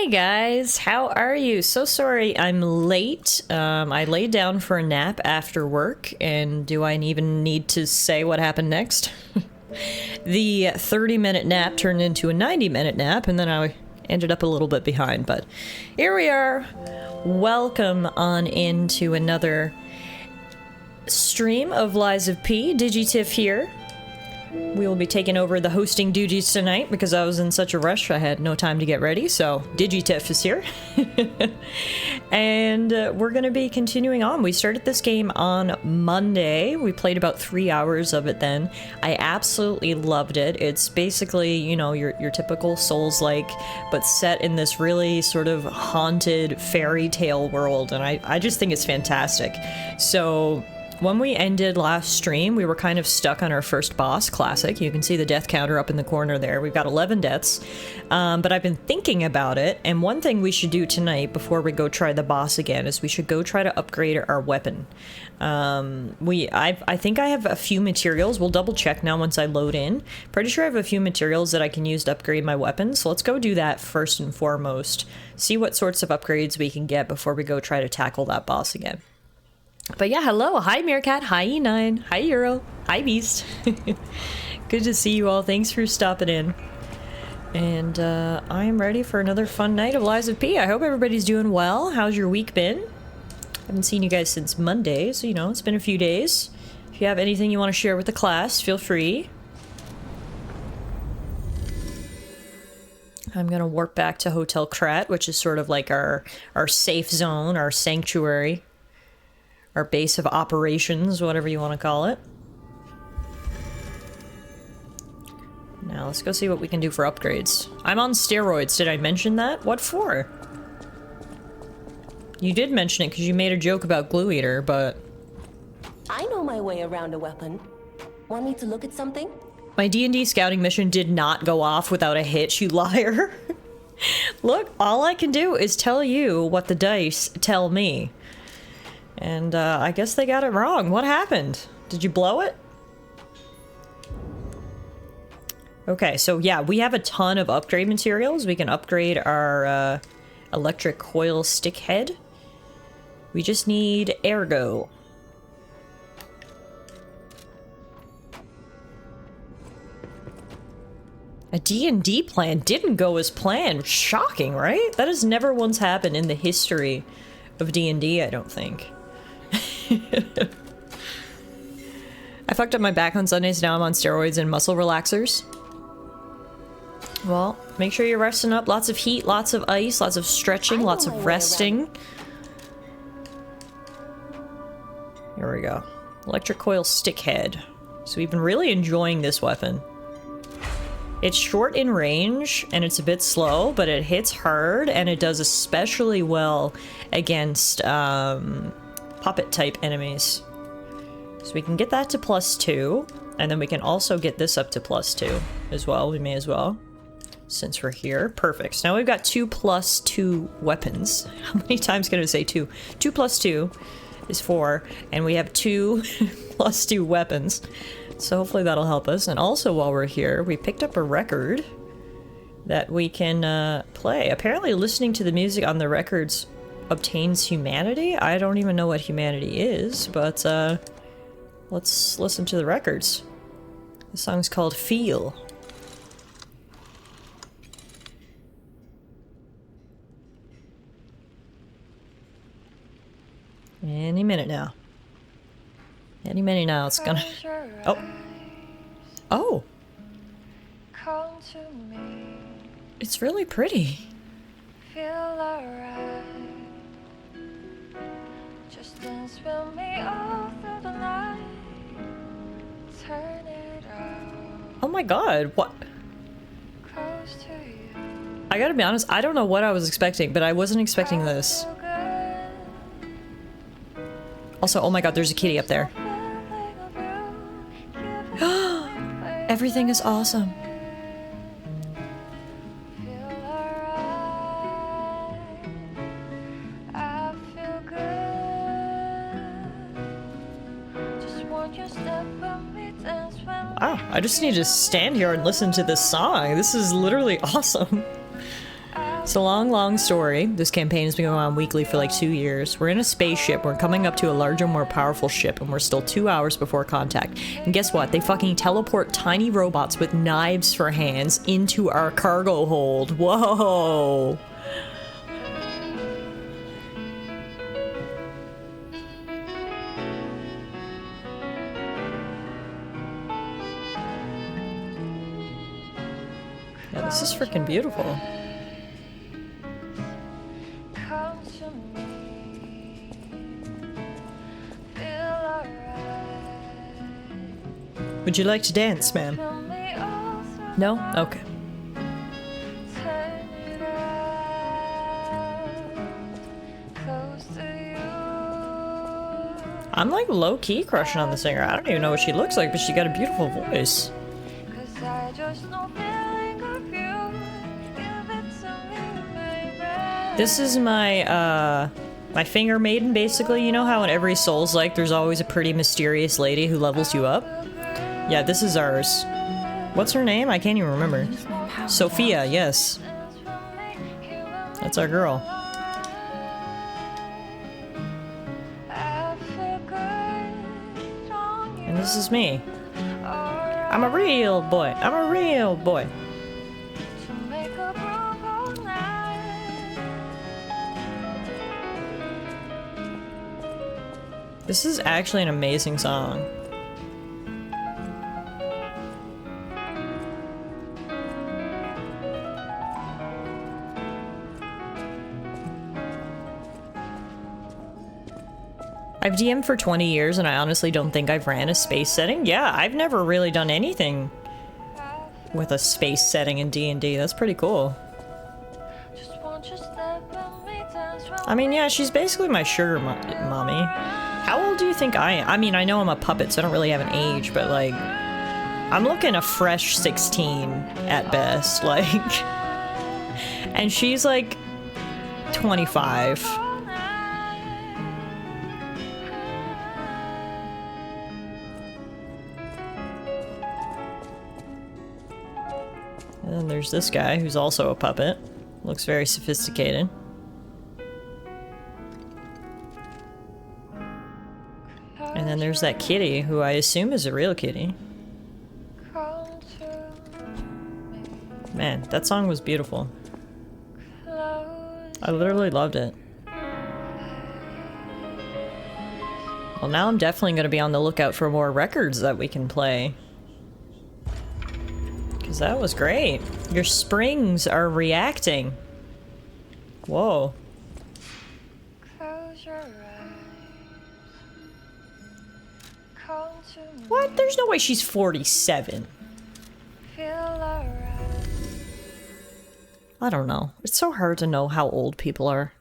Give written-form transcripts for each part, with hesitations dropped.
Hey guys, how are you? So sorry I'm late. I laid down for a nap after work, and do I even need to say what happened next? The 30-minute nap turned into a 90-minute nap, and then I ended up a little bit behind, but here we are. Welcome on into another stream of Lies of P. Digitiff here. We will be taking over the hosting duties tonight because I was in such a rush I had no time to get ready, so Digitiff is here. And we're going to be continuing on. We started this game on Monday. We played about 3 hours of it then. I absolutely loved it. It's basically, you know, your typical Souls-like, but set in this really sort of haunted fairy tale world, and I just think it's fantastic. So when we ended last stream, we were kind of stuck on our first boss, Classic. You can see the death counter up in the corner there. We've got 11 deaths, but I've been thinking about it, and one thing we should do tonight before we go try the boss again is we should go try to upgrade our weapon. I think I have a few materials. We'll double check now once I load in. Pretty sure I have a few materials that I can use to upgrade my weapon, so let's go do that first and foremost. See what sorts of upgrades we can get before we go try to tackle that boss again. But yeah, hello. Hi, Meerkat. Hi, E9. Hi, Euro. Hi, Beast. Good to see you all. Thanks for stopping in. And I'm ready for another fun night of Lies of P. I hope everybody's doing well. How's your week been? Haven't seen you guys since Monday, so you know, it's been a few days. If you have anything you want to share with the class, feel free. I'm gonna warp back to Hotel Krat, which is sort of like our safe zone, our sanctuary. Our base of operations, whatever you want to call it. Now, let's go see what we can do for upgrades. I'm on steroids. Did I mention that? What for? You did mention it because you made a joke about Glue Eater, but I know my way around a weapon. Want me to look at something? my D&D scouting mission did not go off without a hit, you liar. Look, all I can do is tell you what the dice tell me. And I guess they got it wrong. What happened? Did you blow it? Okay, so yeah, we have a ton of upgrade materials. We can upgrade our electric coil stick head. We just need ergo. A D&D plan didn't go as planned. Shocking, right? That has never once happened in the history of D&D, I don't think. I fucked up my back on Sundays, now I'm on steroids and muscle relaxers. Well, make sure you're resting up. Lots of heat, lots of ice, lots of stretching, lots of resting. Here we go. Electric coil stick head. So we've been really enjoying this weapon. It's short in range, and it's a bit slow, but it hits hard, and it does especially well against, puppet-type enemies. So we can get that to +2, and then we can also get this up to +2 as well. We may as well, since we're here. Perfect. So now we've got 2 + 2 weapons. How many times can I say 2? 2 + 2 is 4, and we have 2 + 2 weapons. So hopefully that'll help us. And also while we're here, we picked up a record that we can play. Apparently listening to the music on the records obtains humanity? I don't even know what humanity is, but let's listen to the records. The song's called Feel. Any minute now. Any minute now, it's gonna... Oh. Oh. Come to me. It's really pretty. Feel alright. Just dance with me all through the night. Turn it out. Oh my god, what? Close to you. I gotta be honest, I don't know what I was expecting, but I wasn't expecting this. Feel good. Also, oh my god, there's a kitty up there. Everything is awesome. Feel alright. I feel good. Just want you to step with me, dance with me. Wow, I just need to stand here and listen to this song. This is literally awesome. I It's a long, long story. This campaign has been going on weekly for like 2 years. We're in a spaceship. We're coming up to a larger, more powerful ship, and we're still 2 hours before contact. And guess what? They fucking teleport tiny robots with knives for hands into our cargo hold. Whoa! Yeah, this is freaking beautiful. Come to me, feel alright. Would you like to dance, ma'am? Tell me all through No? Okay. turn it out, close to you. I'm like low-key crushing on the singer. I don't even know what she looks like, but she got a beautiful voice. 'Cause I just know feeling of you. Give it to me, baby. This is my, my finger maiden, basically. You know how in every Soulslike there's always a pretty mysterious lady who levels you up? Yeah, this is ours. What's her name? I can't even remember. Sophia, yes. That's our girl. And this is me. I'm a real boy. I'm a real boy. This is actually an amazing song. I've DM'd for 20 years and I honestly don't think I've ran a space setting. Yeah, I've never really done anything with a space setting in D&D. That's pretty cool. I mean, yeah, she's basically my sugar mommy. How old do you think I am? I mean, I know I'm a puppet, so I don't really have an age, but like, I'm looking a fresh 16 at best, like, and she's like 25. And then there's this guy who's also a puppet. Looks very sophisticated. And then there's that kitty, who I assume is a real kitty. Man, that song was beautiful. I literally loved it. Well, now I'm definitely going to be on the lookout for more records that we can play. Because that was great. Your springs are reacting. Whoa. What? There's no way she's 47. I don't know. It's so hard to know how old people are.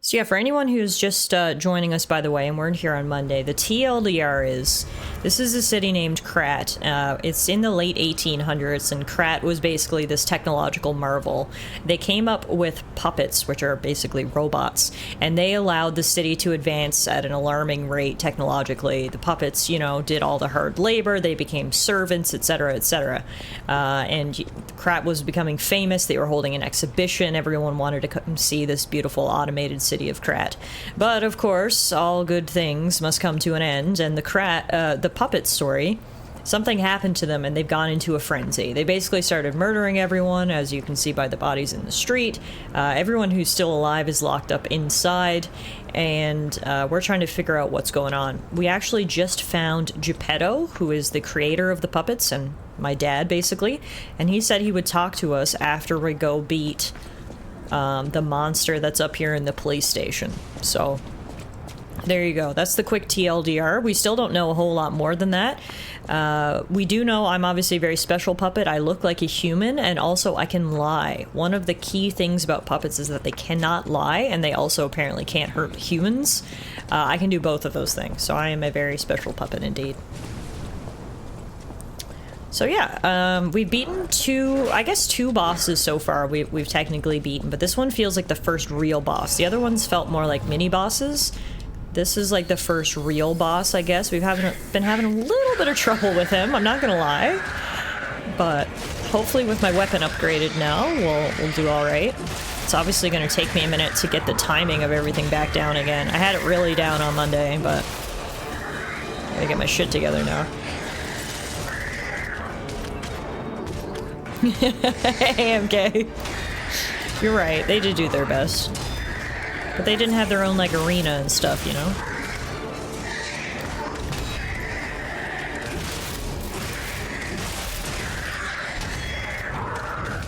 So yeah, for anyone who's just joining us, by the way, and we're here on Monday, the TLDR is, this is a city named Krat. It's in the late 1800s, and Krat was basically this technological marvel. They came up with puppets, which are basically robots, and they allowed the city to advance at an alarming rate technologically. The puppets, you know, did all the hard labor, they became servants, etc., etc. And Krat was becoming famous. They were holding an exhibition. Everyone wanted to come see this beautiful automated city of Krat. But of course, all good things must come to an end, and the puppet story, something happened to them and they've gone into a frenzy. They basically started murdering everyone, as you can see by the bodies in the street. Everyone who's still alive is locked up inside, and we're trying to figure out what's going on. We actually just found Geppetto, who is the creator of the puppets, and my dad, basically, and he said he would talk to us after we go beat the monster that's up here in the police station. So there you go. That's the quick TLDR. We still don't know a whole lot more than that. We do know I'm obviously a very special puppet. I look like a human, and also I can lie. One of the key things about puppets is that they cannot lie, and they also apparently can't hurt humans. I can do both of those things, so I am a very special puppet indeed. So yeah, we've beaten two bosses so far we've technically beaten, but this one feels like the first real boss. The other ones felt more like mini bosses. This is like the first real boss, I guess. We've been having a little bit of trouble with him, I'm not gonna lie. But hopefully with my weapon upgraded now, we'll do alright. It's obviously gonna take me a minute to get the timing of everything back down again. I had it really down on Monday, but I gotta get my shit together now. AMK. You're right, they did do their best. But they didn't have their own, like, arena and stuff, you know?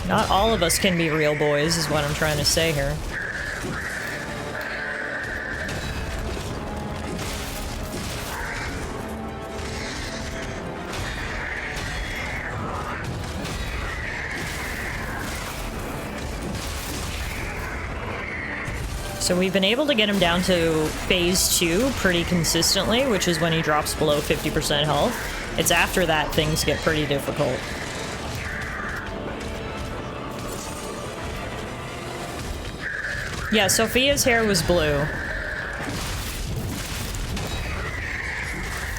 Not all of us can be real boys, is what I'm trying to say here. So we've been able to get him down to phase 2 pretty consistently, which is when he drops below 50% health. It's after that things get pretty difficult. Yeah, Sophia's hair was blue.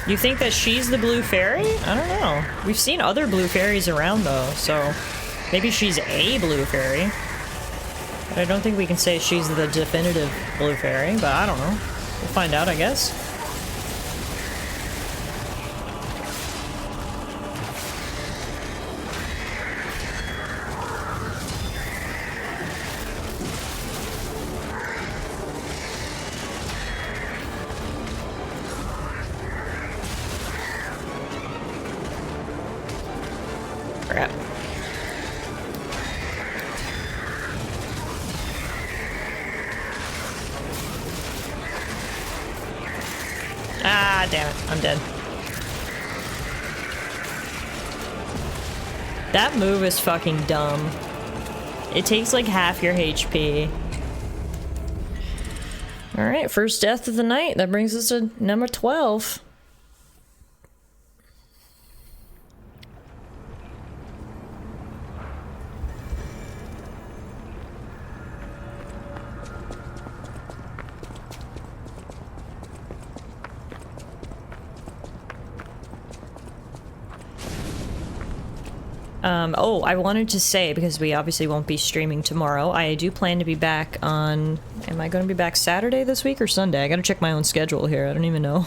You think that she's the blue fairy? I don't know. We've seen other blue fairies around though, so maybe she's a blue fairy. But I don't think we can say she's the definitive blue fairy, but I don't know. We'll find out, I guess. Crap. Ah, damn it. I'm dead. That move is fucking dumb. It takes like half your HP. Alright, first death of the night. That brings us to number 12. Oh, I wanted to say, because we obviously won't be streaming tomorrow, I do plan to be back on... Am I going to be back Saturday this week or Sunday? I gotta check my own schedule here, I don't even know.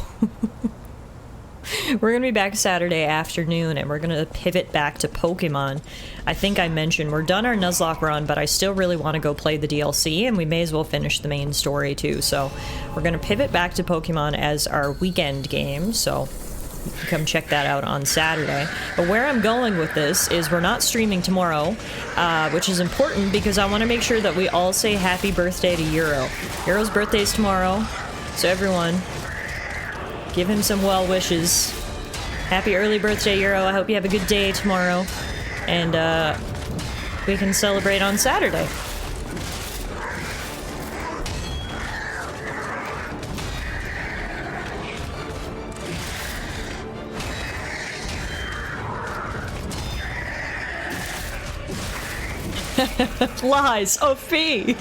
We're gonna be back Saturday afternoon, and we're gonna pivot back to Pokemon. I think I mentioned we're done our Nuzlocke run, but I still really want to go play the DLC, and we may as well finish the main story too, so we're gonna pivot back to Pokemon as our weekend game, so... come check that out on Saturday. But where I'm going with this is we're not streaming tomorrow, which is important because I want to make sure that we all say happy birthday to Euro. Euro's birthday is tomorrow, so everyone, give him some well wishes. Happy early birthday, Euro. I hope you have a good day tomorrow, and we can celebrate on Saturday. Lies of P.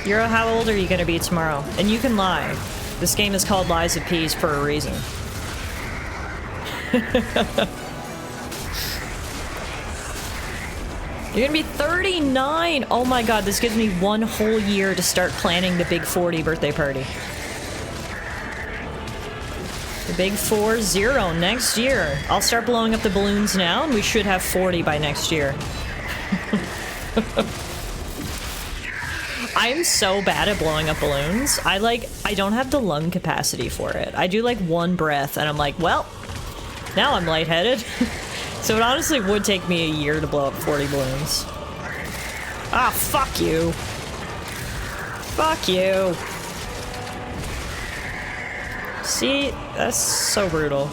Euro, how old are you gonna be tomorrow? And you can lie. This game is called Lies of P's for a reason. You're gonna be 39! Oh my god, this gives me one whole year to start planning the big 40 birthday party. The big 40 next year. I'll start blowing up the balloons now, and we should have 40 by next year. I am so bad at blowing up balloons. I don't have the lung capacity for it. I do like one breath, and I'm like, well, now I'm lightheaded. So it honestly would take me a year to blow up 40 balloons. Ah, fuck you. Fuck you. See, that's so brutal.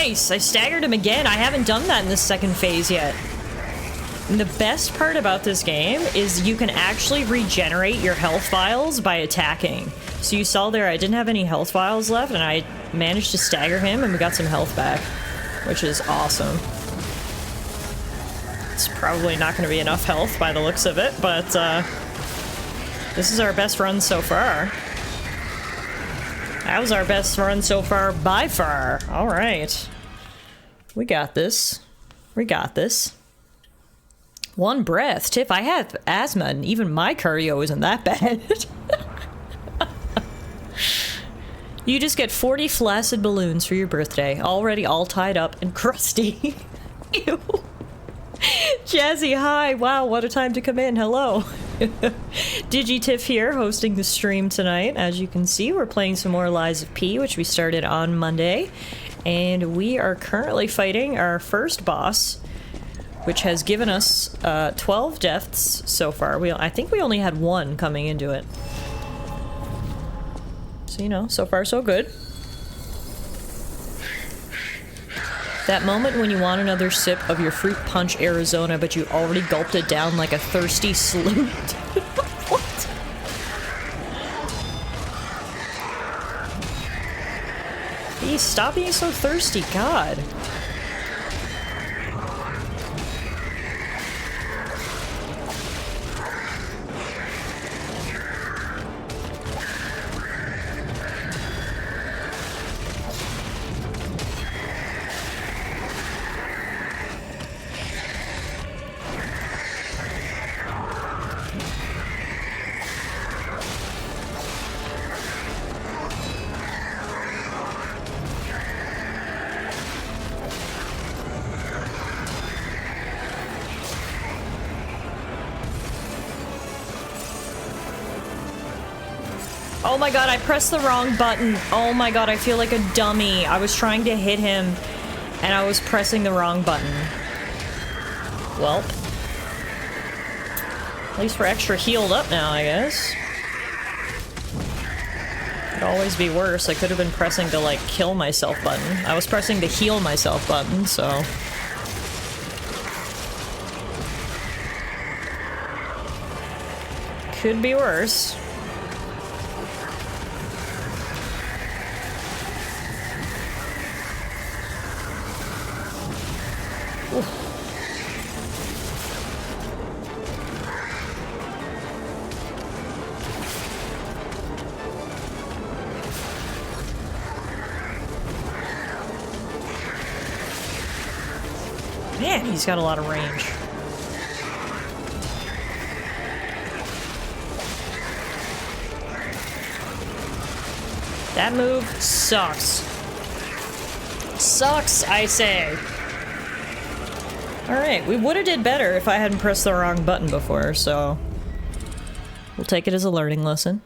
Nice! I staggered him again. I haven't done that in the second phase yet. And the best part about this game is you can actually regenerate your health vials by attacking. So you saw there I didn't have any health vials left, and I managed to stagger him, and we got some health back, which is awesome. It's probably not going to be enough health by the looks of it, but this is our best run so far. That was our best run so far by far. All right. We got this. We got this. One breath. Tiff, I have asthma, and even my cardio isn't that bad. You just get 40 flaccid balloons for your birthday, already all tied up and crusty. Ew. Jazzy, hi. Wow, what a time to come in. Hello. DigiTiff here, hosting the stream tonight. As you can see, we're playing some more Lies of P, which we started on Monday. And we are currently fighting our first boss, which has given us 12 deaths so far. I think we only had one coming into it. So, you know, so far so good. That moment when you want another sip of your fruit punch Arizona, but you already gulped it down like a thirsty sloot. What? Please stop being so thirsty, God. Oh my god, I pressed the wrong button. Oh my god, I feel like a dummy. I was trying to hit him, and I was pressing the wrong button. Welp. At least we're extra healed up now, I guess. Could always be worse. I could have been pressing the, like, kill myself button. I was pressing the heal myself button, so... Could be worse. Man, he's got a lot of range. That move sucks. Sucks, I say. Alright, we would have did better if I hadn't pressed the wrong button before, so... We'll take it as a learning lesson.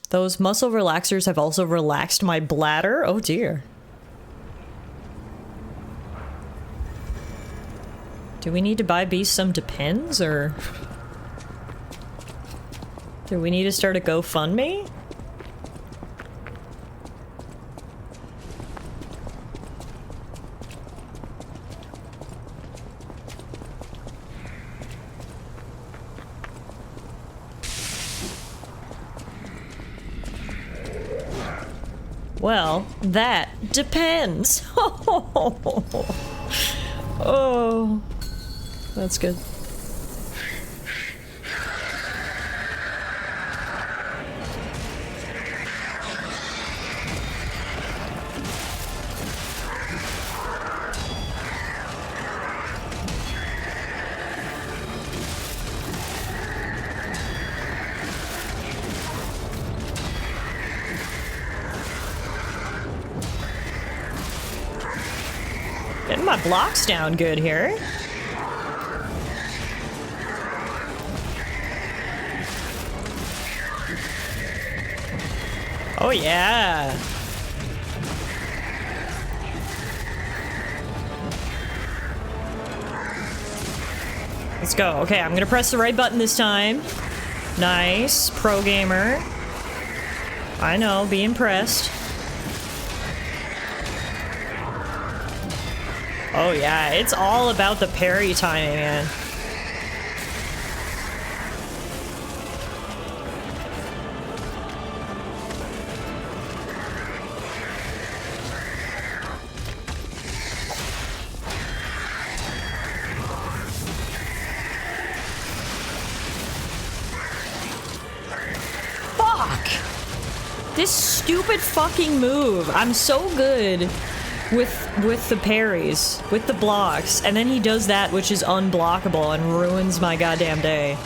Those muscle relaxers have also relaxed my bladder. Oh dear. Do we need to buy Beast some Depends, or... Do we need to start a GoFundMe? Well, that depends. Oh, that's good. Getting my blocks down good here. Oh yeah. Let's go. Okay, I'm gonna press the right button this time. Nice. Pro gamer. I know, be impressed. Oh yeah, it's all about the parry timing, man. This stupid fucking move. I'm so good with the parries, with the blocks, and then he does that which is unblockable and ruins my goddamn day.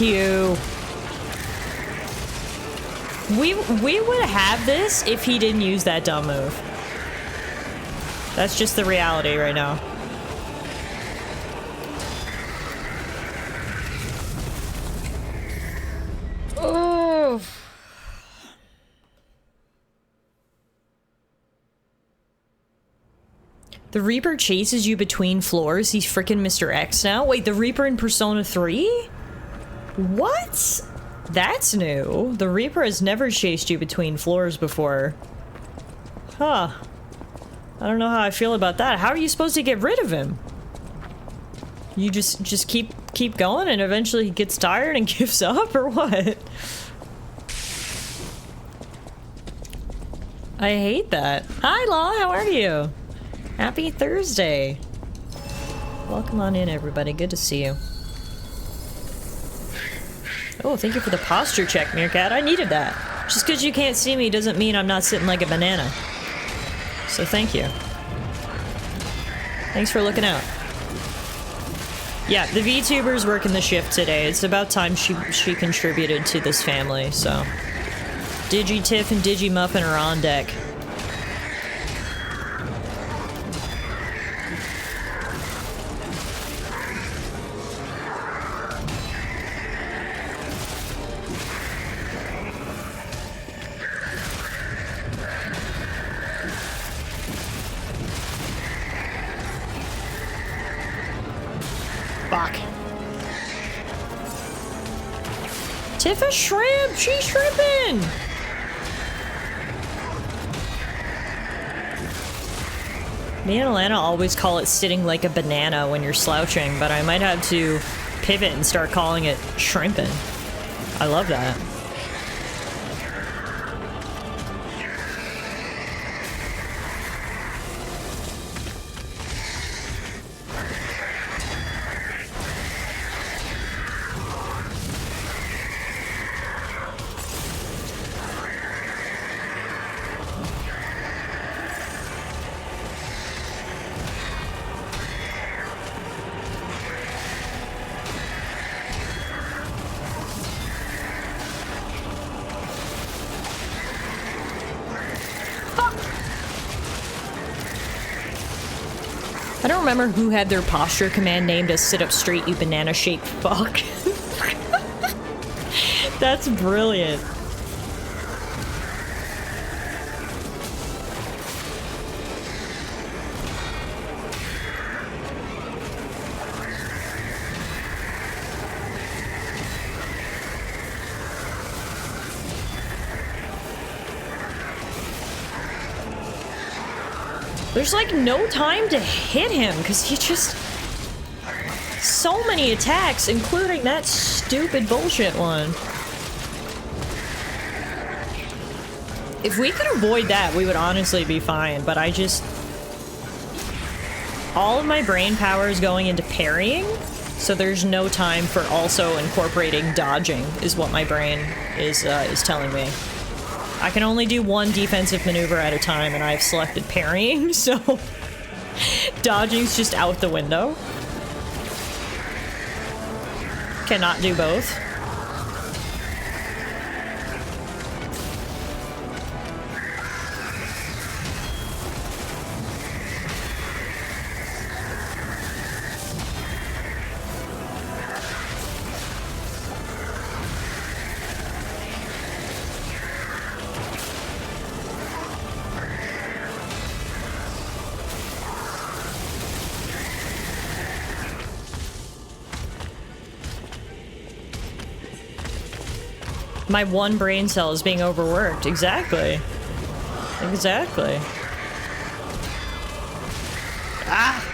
You. We would have this if he didn't use that dumb move. That's just the reality right now. Oh. The Reaper chases you between floors. He's freaking Mr. X now. Wait, the Reaper in Persona 3? What? That's new. The Reaper has never chased you between floors before. Huh. I don't know how I feel about that. How are you supposed to get rid of him? You just keep going and eventually he gets tired and gives up, or what? I hate that. Hi, Law, how are you? Happy Thursday. Welcome on in, everybody. Good to see you. Oh, thank you for the posture check, Meerkat. I needed that. Just because you can't see me doesn't mean I'm not sitting like a banana. So thank you. Thanks for looking out. Yeah, the VTuber's working the shift today. It's about time she contributed to this family, so. DigiTiff and DigiMuffin are on deck. Tiff a shrimp! She's shrimping! Me and Alana always call it sitting like a banana when you're slouching, but I might have to pivot and start calling it shrimping. I love that. I don't remember who had their posture command named as sit up straight, you banana-shaped fuck. That's brilliant. There's like no time to hit him because he just so many attacks, including that stupid bullshit one. If we could avoid that, we would honestly be fine, but I just... all of my brain power is going into parrying, so there's no time for also incorporating dodging, is what my brain is telling me. I can only do one defensive maneuver at a time, and I've selected parrying, so dodging's just out the window. Cannot do both. My one brain cell is being overworked. Exactly. Exactly. Ah!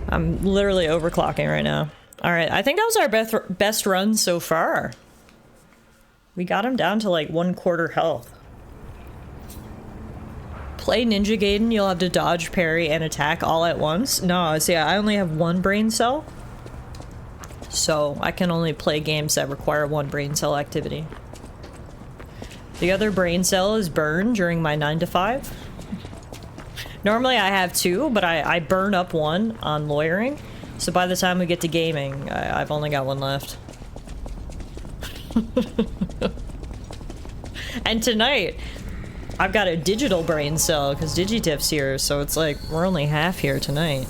I'm literally overclocking right now. Alright, I think that was our best run so far. We got him down to like 1/4 health. Play Ninja Gaiden, you'll have to dodge, parry, and attack all at once. No, see, I only have one brain cell. So I can only play games that require one brain cell activity. The other brain cell is burned during my 9 to 5. Normally I have 2, but I burn up 1 on lawyering. So by the time we get to gaming, I've only got 1 left. And tonight, I've got a digital brain cell because Digitif's here, so it's like we're only half here tonight.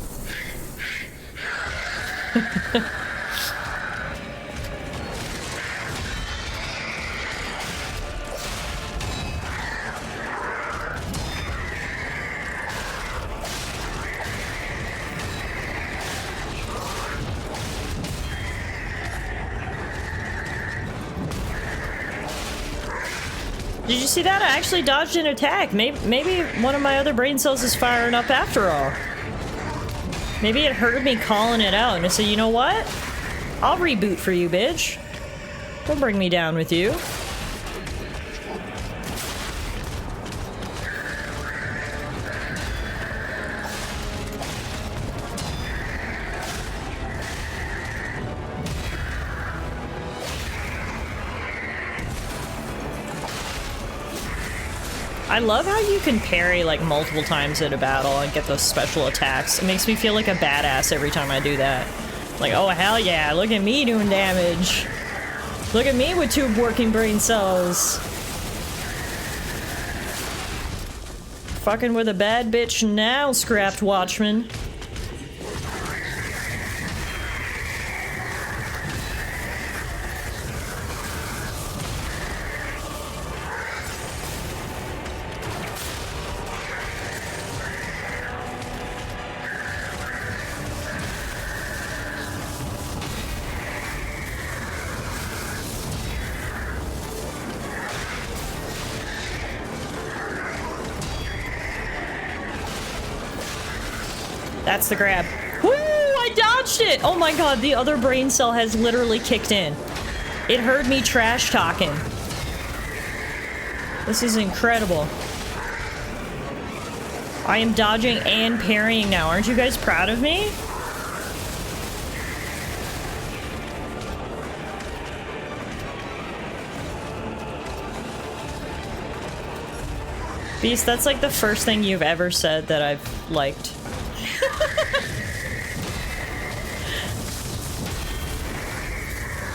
Did you see that? I actually dodged an attack. Maybe one of my other brain cells is firing up after all. Maybe it heard me calling it out and it said, you know what? I'll reboot for you, bitch. Don't bring me down with you. I love how you can parry like multiple times in a battle and get those special attacks. It makes me feel like a badass every time I do that. Like, oh hell yeah, look at me doing damage. Look at me with 2 working brain cells. Fucking with a bad bitch now, Scrapped Watchman. That's the grab. Woo! I dodged it! Oh my god, the other brain cell has literally kicked in. It heard me trash talking. This is incredible. I am dodging and parrying now. Aren't you guys proud of me? Beast, that's like the first thing you've ever said that I've liked.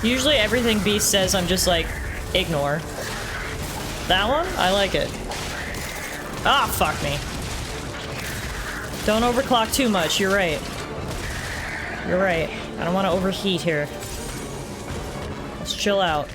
Usually everything Beast says, I'm just like, ignore. That one? I like it. Ah, fuck me. Don't overclock too much, you're right. You're right. I don't want to overheat here. Let's chill out.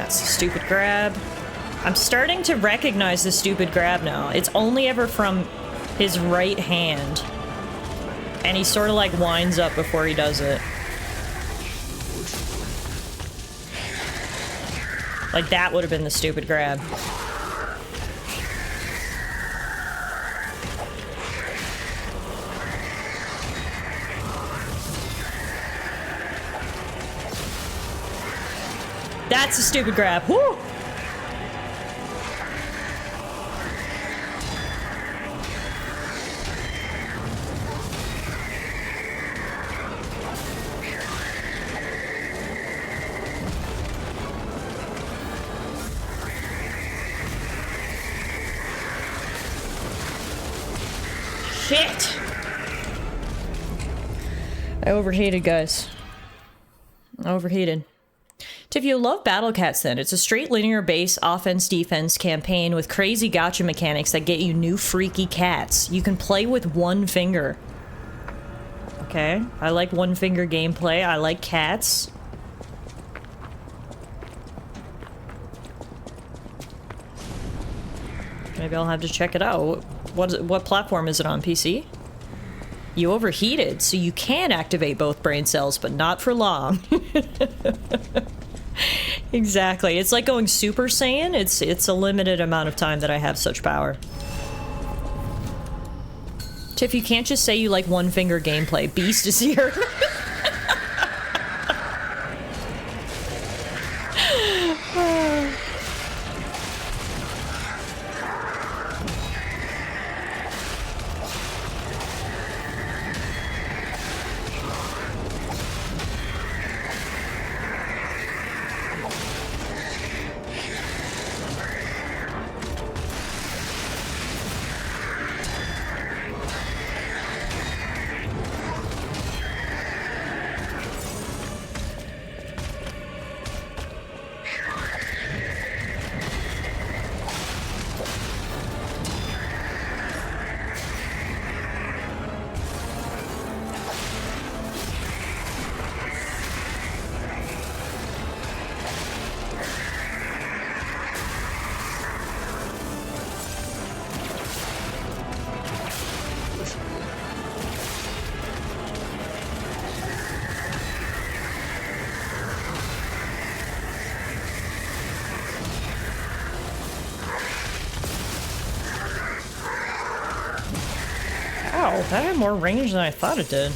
Stupid grab. I'm starting to recognize the stupid grab now. It's only ever from his right hand. And he sort of like winds up before he does it. Like that would have been the stupid grab. That's a stupid grab. Woo! Shit! I overheated, guys. I overheated. If you love Battle Cats, then it's a straight linear base offense-defense campaign with crazy gacha mechanics that get you new freaky cats. You can play with one finger. Okay, I like one finger gameplay. I like cats. Maybe I'll have to check it out. What platform is it on? PC? You overheated, so you can activate both brain cells, but not for long. Exactly. It's like going Super Saiyan. It's a limited amount of time that I have such power. Tiff, you can't just say you like one finger gameplay. Beast is here. That had more range than I thought it did.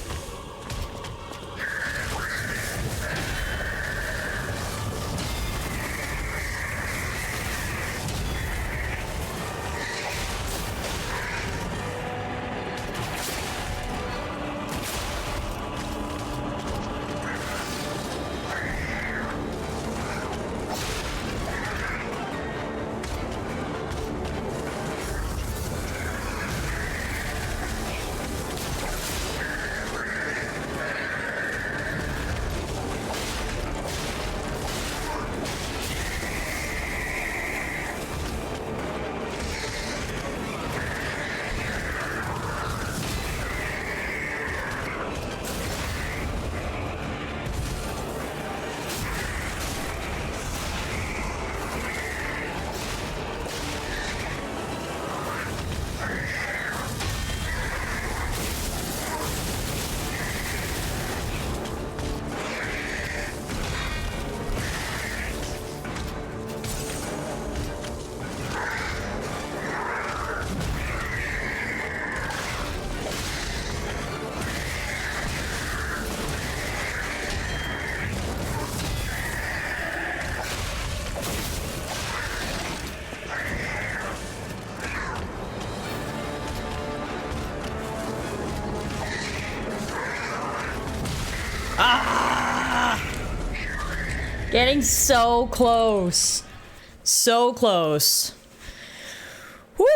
Getting so close. So close. Woo!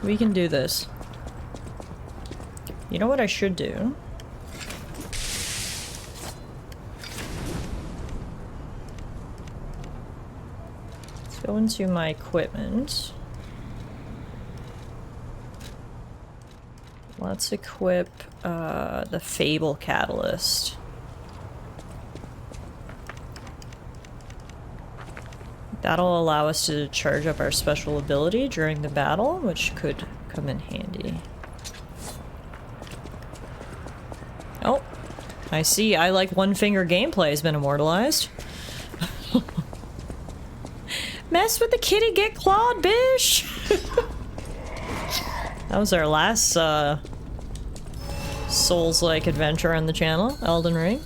We can do this. You know what I should do? Let's go into my equipment. Let's equip the Fable Catalyst. That'll allow us to charge up our special ability during the battle, which could come in handy. Oh, I see. I like one finger gameplay has been immortalized. Mess with the kitty, get clawed, bish! That was our last Souls-like adventure on the channel, Elden Ring.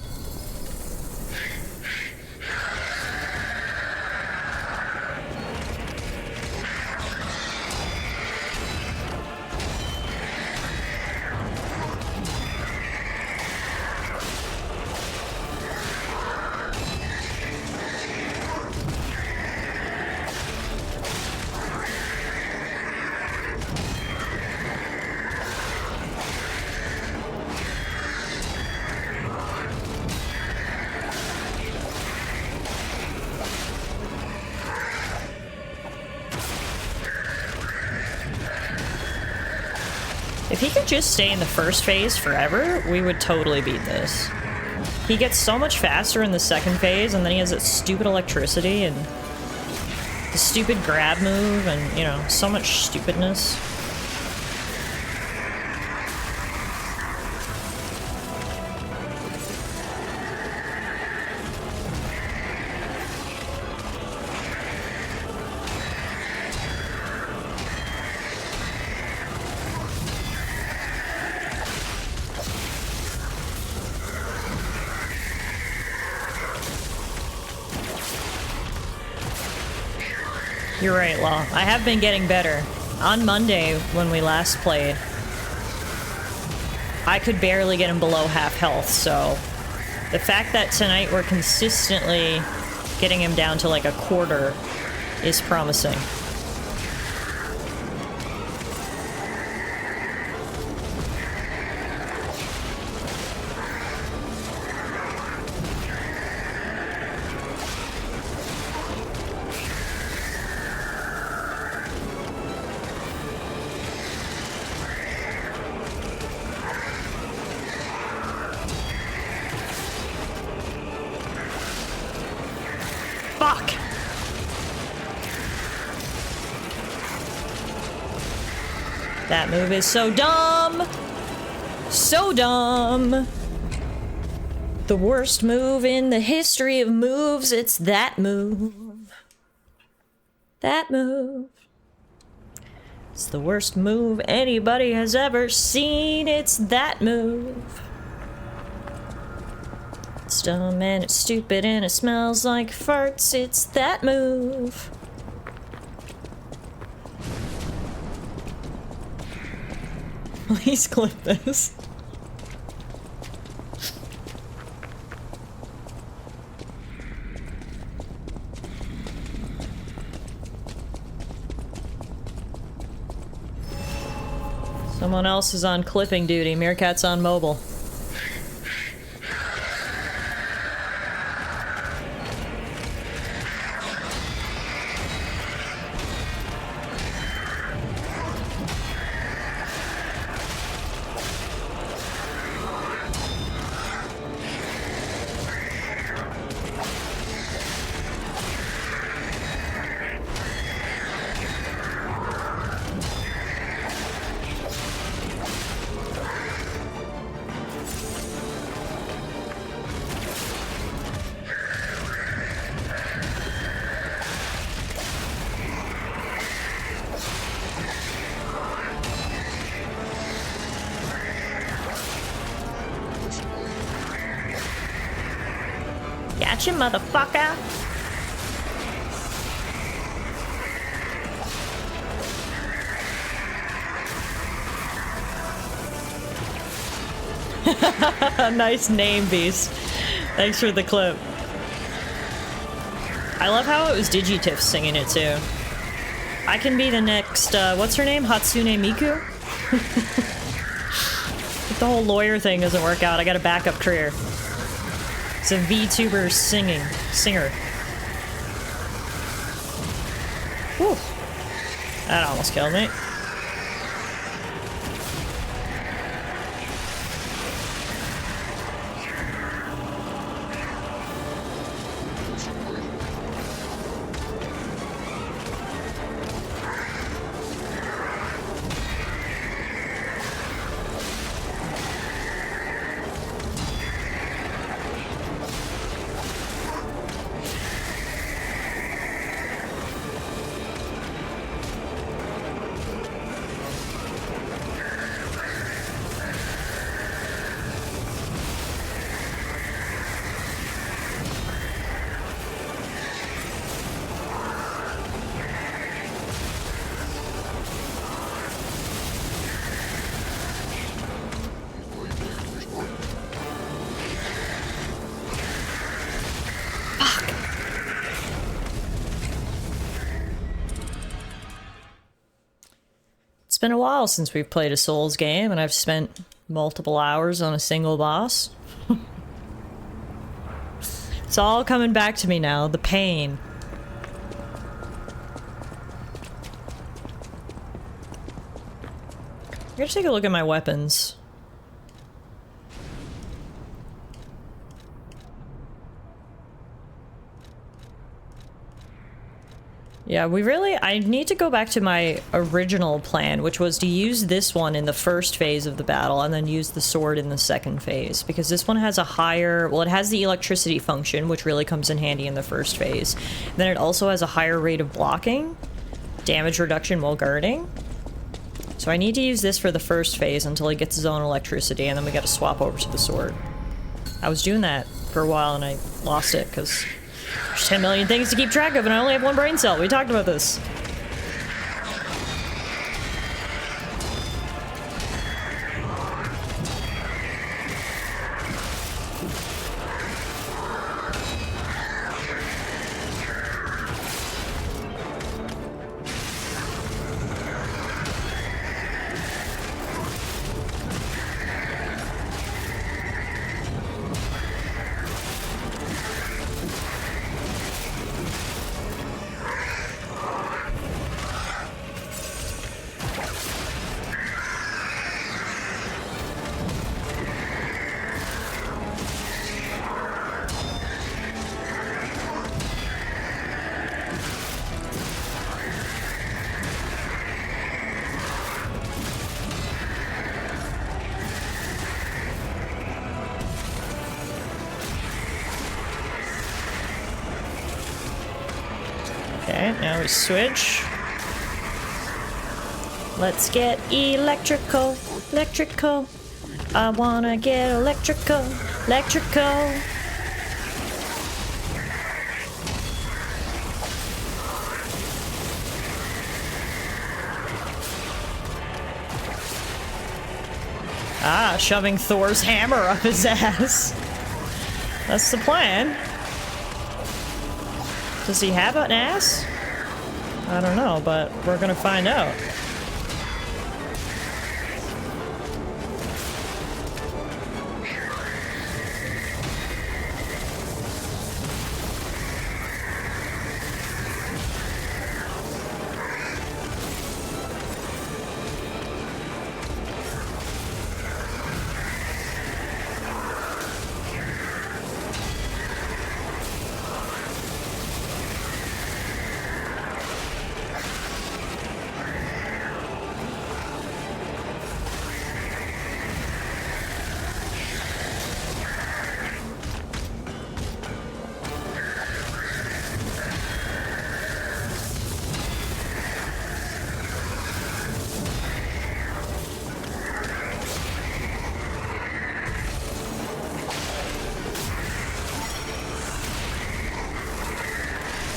If he could just stay in the first phase forever, we would totally beat this. He gets so much faster in the second phase, and then he has that stupid electricity and the stupid grab move and, you know, so much stupidness. You're right, Law. I have been getting better. On Monday, when we last played, I could barely get him below half health, so the fact that tonight we're consistently getting him down to like a quarter is promising. Fuck! That move is so dumb! So dumb! The worst move in the history of moves, it's that move. That move. It's the worst move anybody has ever seen, it's that move. It's dumb and it's stupid and it smells like farts, it's that move. Please clip this. Someone else is on clipping duty. Meerkat's on mobile. Gotcha, motherfucker! Nice name, Beast. Thanks for the clip. I love how it was Digitiff singing it too. I can be the next, what's her name? Hatsune Miku? If the whole lawyer thing doesn't work out, I got a backup career. It's a VTuber singer. Whew. That almost killed me. It's been a while since we've played a Souls game, and I've spent multiple hours on a single boss. It's all coming back to me now, the pain. I'm gonna take a look at my weapons. Yeah, I need to go back to my original plan, which was to use this one in the first phase of the battle and then use the sword in the second phase, because this one has a higher, well, it has the electricity function, which really comes in handy in the first phase. Then it also has a higher rate of blocking, damage reduction while guarding. So I need to use this for the first phase until he gets his own electricity, and then we gotta swap over to the sword. I was doing that for a while and I lost it, because there's 10 million things to keep track of and I only have one brain cell. We talked about this. Okay, now we switch. Let's get electrical, electrical. I wanna get electrical, electrical. Ah, shoving Thor's hammer up his ass. That's the plan. Does he have an ass? I don't know, but we're gonna find out.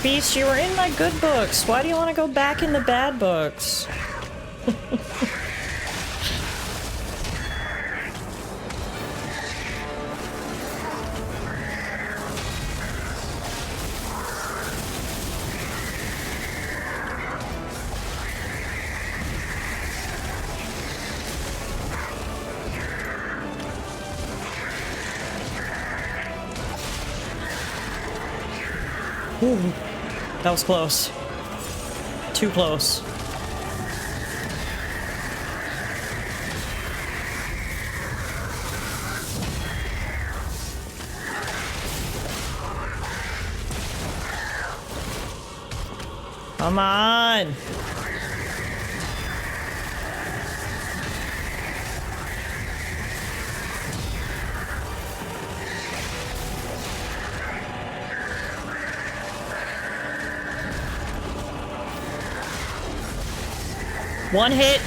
Beast, you were in my good books. Why do you want to go back in the bad books? Ooh. That was close. Too close. Come on! One hit.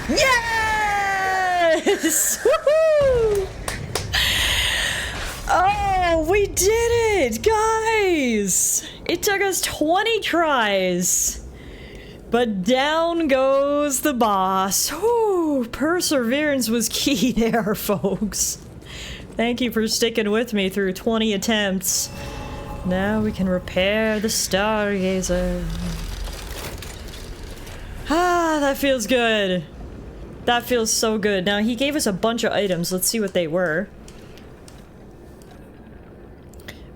Yes! Woohoo! Oh, we did it, guys! It took us 20 tries. But down goes the boss. Whew, perseverance was key there, folks. Thank you for sticking with me through 20 attempts. Now we can repair the Stargazer. Ah, that feels good. That feels so good. Now, he gave us a bunch of items. Let's see what they were.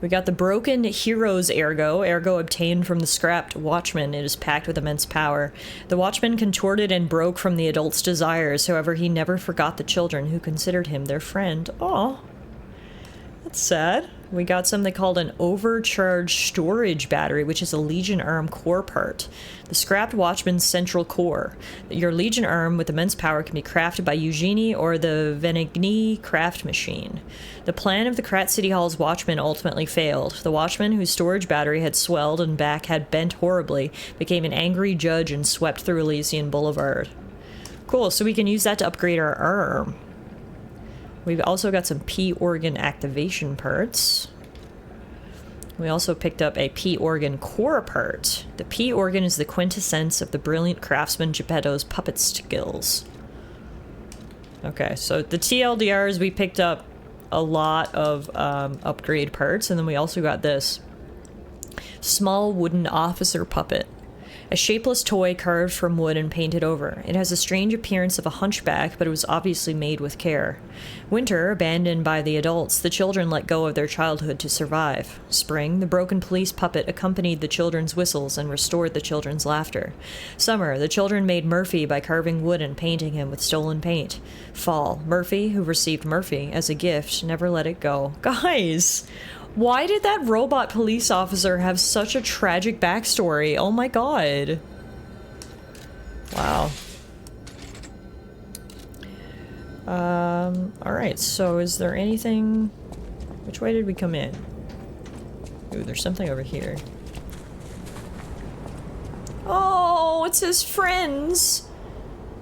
We got the broken hero's ergo obtained from the scrapped watchman. It is packed with immense power. The watchman contorted and broke from the adult's desires. However, he never forgot the children who considered him their friend. Aw. That's sad. We got something called an overcharged storage battery, which is a Legion arm core part. The scrapped watchman's central core. Your Legion arm with immense power can be crafted by Eugenie or the Venigny craft machine. The plan of the Krat City Hall's watchman ultimately failed. The watchman, whose storage battery had swelled and back had bent horribly, became an angry judge and swept through Elysian Boulevard. Cool, so we can use that to upgrade our arm. We've also got some P-organ activation parts. We also picked up a P-organ core part. The P-organ is the quintessence of the brilliant craftsman Geppetto's puppet skills. Okay, so the TLDRs, we picked up a lot of upgrade parts, and then we also got this small wooden officer puppet. A shapeless toy carved from wood and painted over. It has a strange appearance of a hunchback, but it was obviously made with care. Winter, abandoned by the adults, the children let go of their childhood to survive. Spring, the broken police puppet accompanied the children's whistles and restored the children's laughter. Summer, the children made Murphy by carving wood and painting him with stolen paint. Fall, Murphy, who received Murphy as a gift, never let it go. Guys! Why did that robot police officer have such a tragic backstory? Oh my god. Wow. Alright, so is there anything... Which way did we come in? Ooh, there's something over here. Oh, it says friends!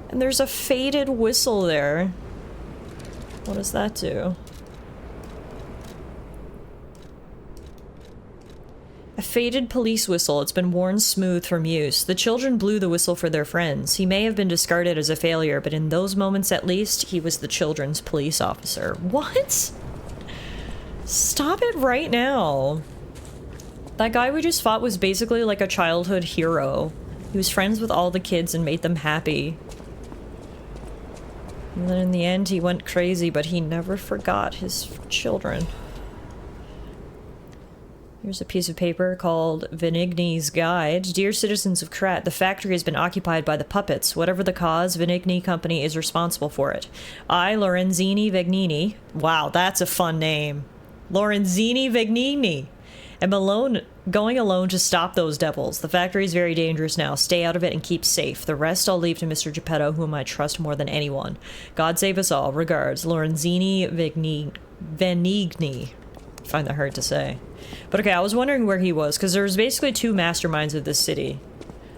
And there's a faded whistle there. What does that do? A faded police whistle. It's been worn smooth from use. The children blew the whistle for their friends. He may have been discarded as a failure, but in those moments at least, he was the children's police officer. What? Stop it right now. That guy we just fought was basically like a childhood hero. He was friends with all the kids and made them happy. And then in the end, he went crazy, but he never forgot his children. Here's a piece of paper called Venigny's Guide. Dear citizens of Krat, the factory has been occupied by the puppets. Whatever the cause, Venigny Company is responsible for it. I, Lorenzini Vegnini, wow, that's a fun name. Lorenzini Vegnini, am going alone to stop those devils. The factory is very dangerous now. Stay out of it and keep safe. The rest I'll leave to Mr. Geppetto, whom I trust more than anyone. God save us all. Regards, Lorenzini Venigni. I find that hard to say. But okay, I was wondering where he was, because there's basically two masterminds of this city.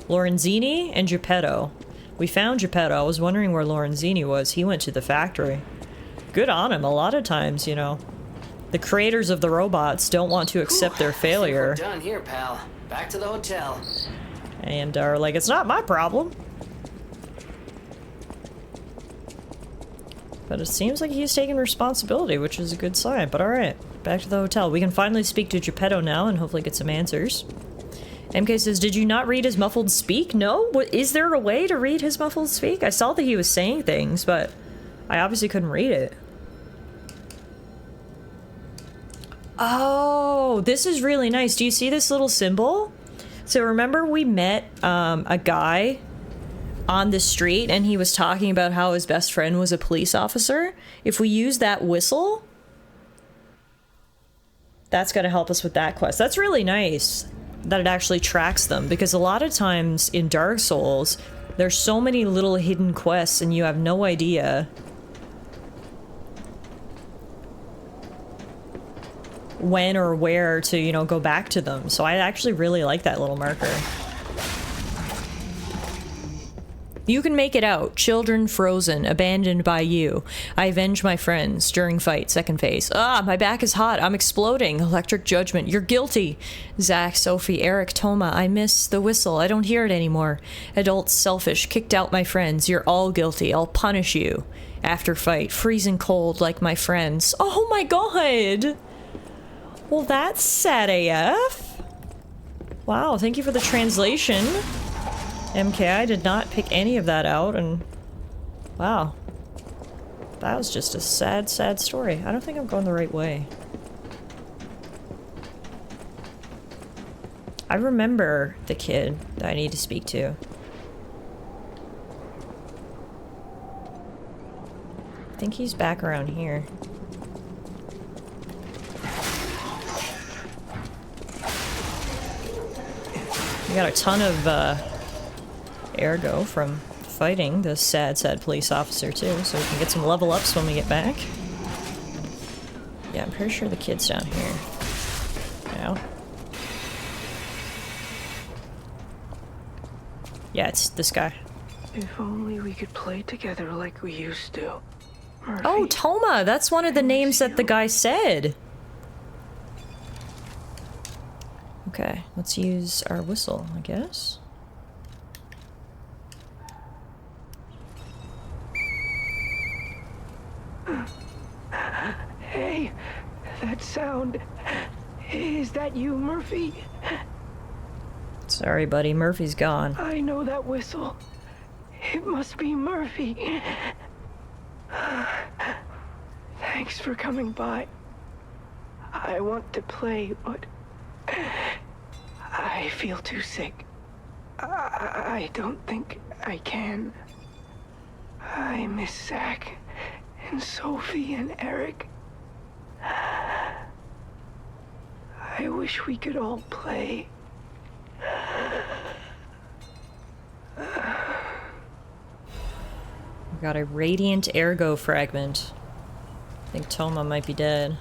Lorenzini and Geppetto. We found Geppetto. I was wondering where Lorenzini was. He went to the factory. Good on him. A lot of times, you know, the creators of the robots don't want to accept their failure. We're done here, pal. Back to the hotel. And are like, it's not my problem. But it seems like he's taking responsibility, which is a good sign. But alright, back to the hotel. We can finally speak to Geppetto now and hopefully get some answers. MK says, did you not read his muffled speak? No? Is there a way to read his muffled speak? I saw that he was saying things, but I obviously couldn't read it. Oh, this is really nice. Do you see this little symbol? So remember we met a guy on the street and he was talking about how his best friend was a police officer? If we use that whistle, that's going to help us with that quest. That's really nice that it actually tracks them, because a lot of times in Dark Souls, there's so many little hidden quests and you have no idea when or where to, you know, go back to them. So I actually really like that little marker. You can make it out. Children frozen, abandoned by you. I avenge my friends. During fight, second phase. Ah, my back is hot. I'm exploding. Electric judgment. You're guilty. Zach, Sophie, Eric, Toma. I miss the whistle. I don't hear it anymore. Adults, selfish. Kicked out my friends. You're all guilty. I'll punish you. After fight, freezing cold like my friends. Oh my god! Well, that's sad AF. Wow, thank you for the translation. MK, I did not pick any of that out, and wow. That was just a sad, sad story. I don't think I'm going the right way. I remember the kid that I need to speak to. I think he's back around here. We got a ton of ergo from fighting this sad police officer too, so we can get some level ups when we get back. Yeah, I'm pretty sure the kid's down here. Now. Yeah, it's this guy. If only we could play together like we used to. Murphy. Oh, Toma! That's one of the names that the guy said! Okay, let's use our whistle, I guess. Hey, that sound. Is that you, Murphy? Sorry, buddy, Murphy's gone. I know that whistle. It must be Murphy. Thanks for coming by. I want to play, but I feel too sick. I don't think I can. I miss Zach and Sophie and Eric. I wish we could all play. We got a radiant ergo fragment. I think Toma might be dead.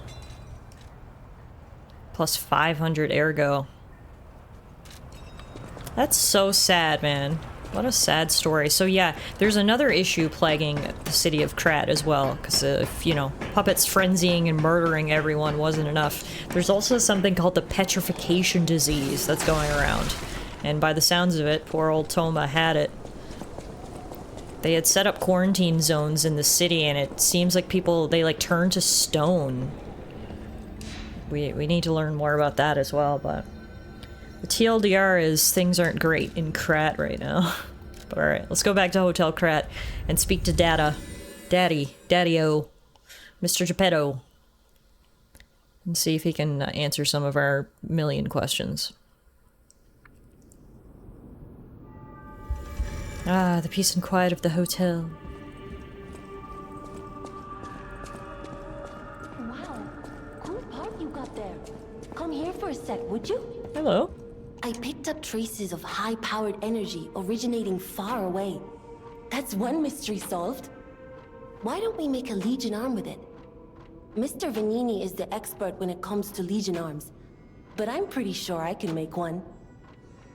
Plus 500 ergo. That's so sad, man. What a sad story. So yeah, there's another issue plaguing the city of Krat as well, because if, you know, puppets frenzying and murdering everyone wasn't enough, there's also something called the petrification disease that's going around. And by the sounds of it, poor old Toma had it. They had set up quarantine zones in the city, and it seems like people, they like turn to stone. We need to learn more about that as well, but the TLDR is things aren't great in Krat right now. But alright, let's go back to Hotel Krat and speak to Daddy-O, Mr. Geppetto, and see if he can answer some of our million questions. Ah, the peace and quiet of the hotel. Wow, cool park you got there. Come here for a sec, would you? Hello. I picked up traces of high-powered energy originating far away. That's one mystery solved. Why don't we make a Legion arm with it? Mr. Vanini is the expert when it comes to Legion arms, but I'm pretty sure I can make one.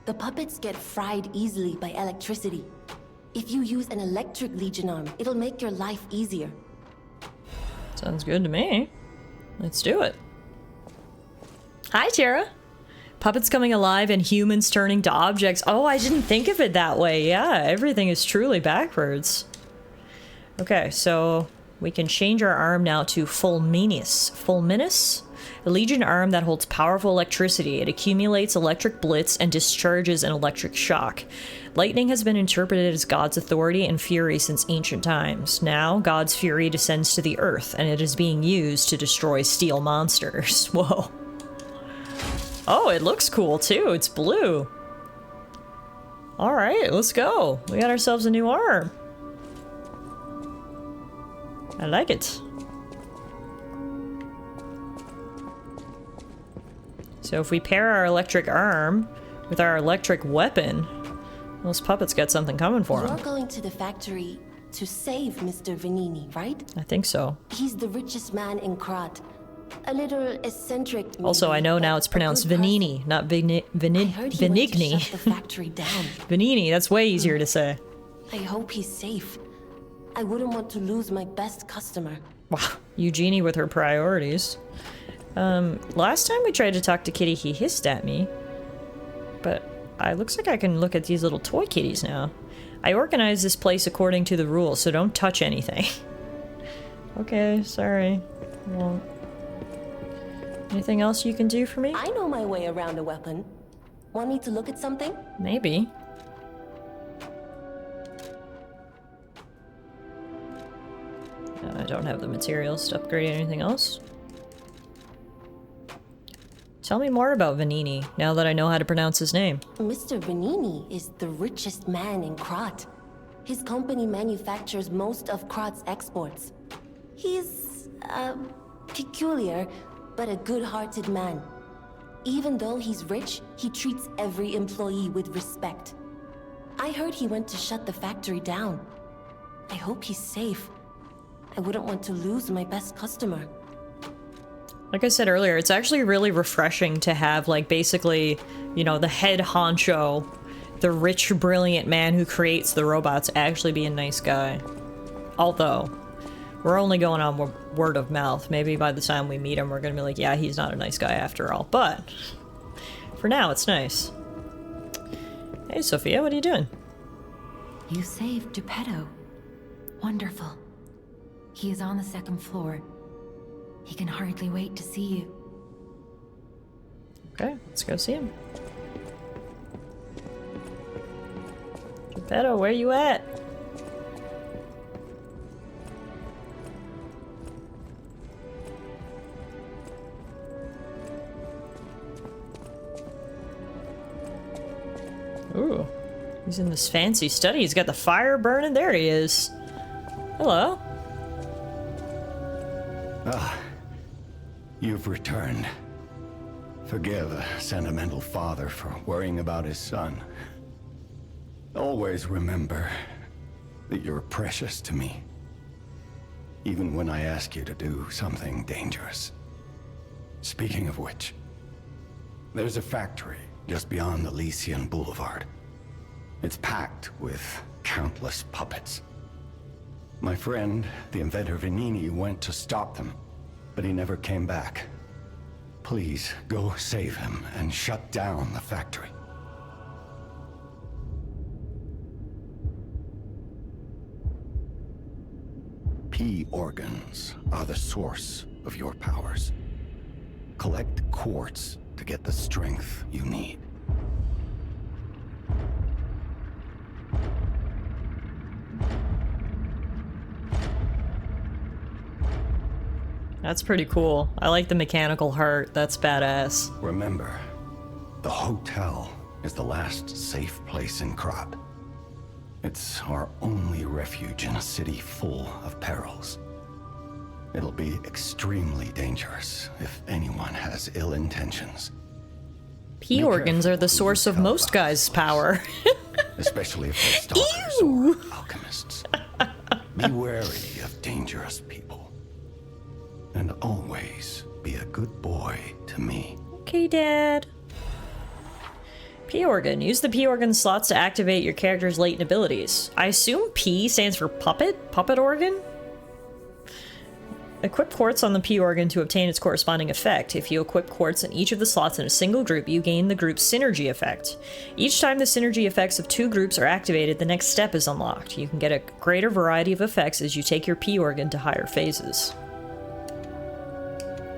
The puppets get fried easily by electricity. If you use an electric Legion arm, it'll make your life easier. Sounds good to me. Let's do it. Hi, Tara. Puppets coming alive and humans turning to objects. Oh, I didn't think of it that way. Yeah, everything is truly backwards. Okay, so we can change our arm now to Fulminus. Fulminus? A Legion arm that holds powerful electricity. It accumulates electric blitz and discharges an electric shock. Lightning has been interpreted as God's authority and fury since ancient times. Now, God's fury descends to the earth, and it is being used to destroy steel monsters. Whoa. Oh, it looks cool too. It's blue. Alright, let's go. We got ourselves a new arm. I like it. So if we pair our electric arm with our electric weapon, those puppets got something coming for them. You're going to the factory to save Mr. Vanini, right? I think so. He's the richest man in Krat. A little eccentric, maybe, Also, I know now but it's a pronounced good person. Vanini, not I heard he went to Venigni. shut the factory down. Vanini, that's way easier to say. I hope he's safe. I wouldn't want to lose my best customer. Wow, Eugenie with her priorities. Last time we tried to talk to Kitty, he hissed at me. But it looks like I can look at these little toy kitties now. I organized this place according to the rules, so don't touch anything. Okay, sorry. Won't. Anything else you can do for me? I know my way around a weapon. Want me to look at something? Maybe. I don't have the materials to upgrade anything else. Tell me more about Vanini, now that I know how to pronounce his name. Mr. Vanini is the richest man in Krat. His company manufactures most of Krat's exports. He's, peculiar, but a good-hearted man. Even though he's rich, he treats every employee with respect. I heard he went to shut the factory down. I hope he's safe. I wouldn't want to lose my best customer. Like I said earlier, it's actually really refreshing to have, like, basically, you know, the head honcho, the rich, brilliant man who creates the robots actually be a nice guy. Although, we're only going on word of mouth. Maybe by the time we meet him, we're gonna be like, yeah, he's not a nice guy after all. But, for now, it's nice. Hey, Sophia, what are you doing? You saved Geppetto. Wonderful. He is on the second floor. He can hardly wait to see you. Okay, let's go see him. Geppetto, where you at? Ooh, he's in this fancy study. He's got the fire burning. There he is. Hello. Ah, you've returned. Forgive a sentimental father for worrying about his son. Always remember that you're precious to me, even when I ask you to do something dangerous. Speaking of which, there's a factory just beyond Elysian Boulevard. It's packed with countless puppets. My friend, the inventor Vanini, went to stop them, but he never came back. Please, go save him and shut down the factory. P organs are the source of your powers. Collect quartz to get the strength you need. That's pretty cool. I like the mechanical heart. That's badass. Remember, the hotel is the last safe place in Krat. It's our only refuge in a city full of perils. It'll be extremely dangerous if anyone has ill intentions. P organs are the source of most guys' power. Especially if they're stalkers or alchemists. Be wary of dangerous people. And always be a good boy to me. Okay, Dad. P organ. Use the P organ slots to activate your character's latent abilities. I assume P stands for puppet? Puppet organ? Equip quartz on the P organ to obtain its corresponding effect. If you equip quartz in each of the slots in a single group, you gain the group's synergy effect. Each time the synergy effects of two groups are activated, the next step is unlocked. You can get a greater variety of effects as you take your P organ to higher phases.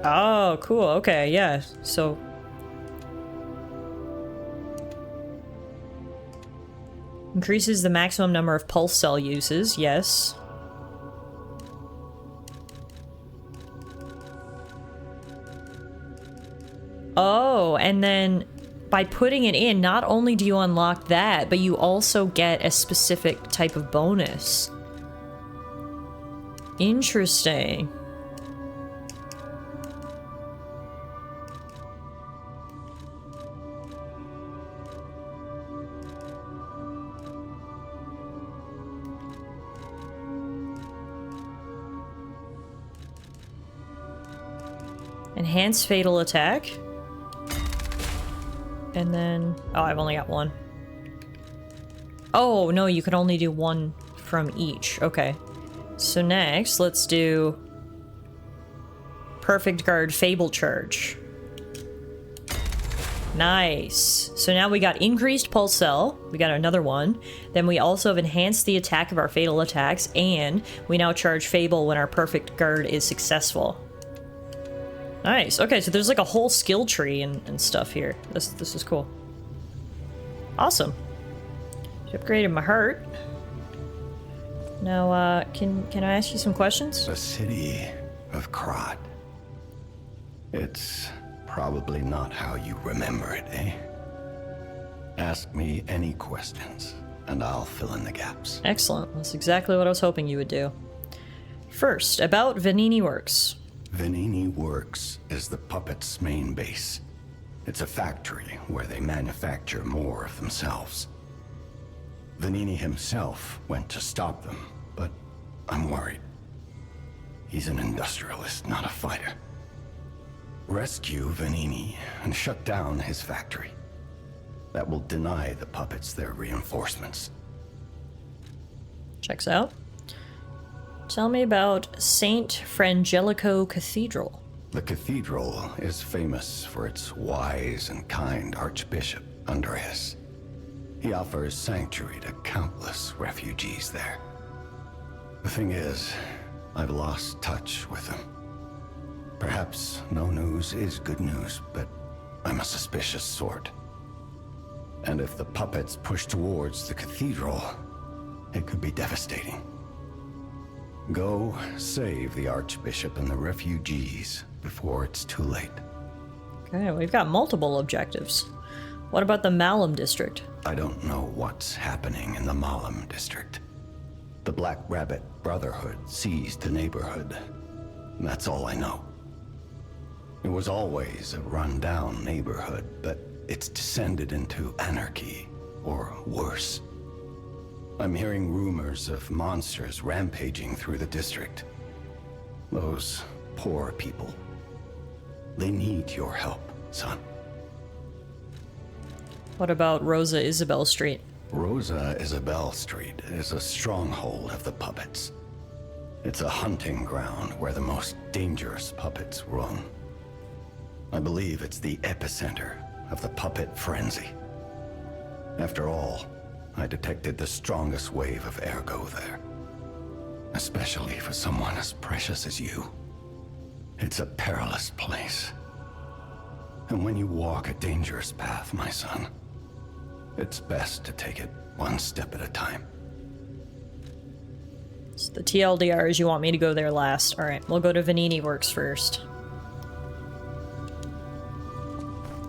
Oh, cool. Okay, yeah. So... increases the maximum number of pulse cell uses, yes. Oh, and then by putting it in, not only do you unlock that, but you also get a specific type of bonus. Interesting. Enhanced fatal attack. And then... oh, I've only got one. Oh, no, you can only do one from each. Okay. So next, let's do... Perfect Guard Fable Charge. Nice. So now we got increased pulse cell. We got another one. Then we also have enhanced the attack of our fatal attacks, and we now charge Fable when our Perfect Guard is successful. Nice. Okay, so there's like a whole skill tree and stuff here. This is cool. Awesome. You upgraded my heart. Now, can I ask you some questions? The city of Krat. It's probably not how you remember it, eh? Ask me any questions, and I'll fill in the gaps. Excellent. That's exactly what I was hoping you would do. First, about Vanini Works. Vanini Works is the puppet's main base. It's a factory where they manufacture more of themselves. Vanini himself went to stop them, but I'm worried. He's an industrialist, not a fighter. Rescue Vanini and shut down his factory. That will deny the puppets their reinforcements. Checks out. Tell me about St. Frangelico Cathedral. The cathedral is famous for its wise and kind Archbishop, Andreas. He offers sanctuary to countless refugees there. The thing is, I've lost touch with him. Perhaps no news is good news, but I'm a suspicious sort. And if the puppets push towards the cathedral, it could be devastating. Go save the Archbishop and the refugees before it's too late. Okay, we've got multiple objectives. What about the Malum district? I don't know what's happening in the Malum district. The Black Rabbit Brotherhood seized the neighborhood. That's all I know. It was always a run-down neighborhood, but it's descended into anarchy, or worse. I'm hearing rumors of monsters rampaging through the district. Those poor people. They need your help, son. What about Rosa Isabel Street? Rosa Isabel Street is a stronghold of the puppets. It's a hunting ground where the most dangerous puppets roam. I believe it's the epicenter of the puppet frenzy. After all, I detected the strongest wave of ergo there. Especially for someone as precious as you. It's a perilous place. And when you walk a dangerous path, my son, it's best to take it one step at a time. So the TLDR is you want me to go there last. Alright, we'll go to Vanini Works first.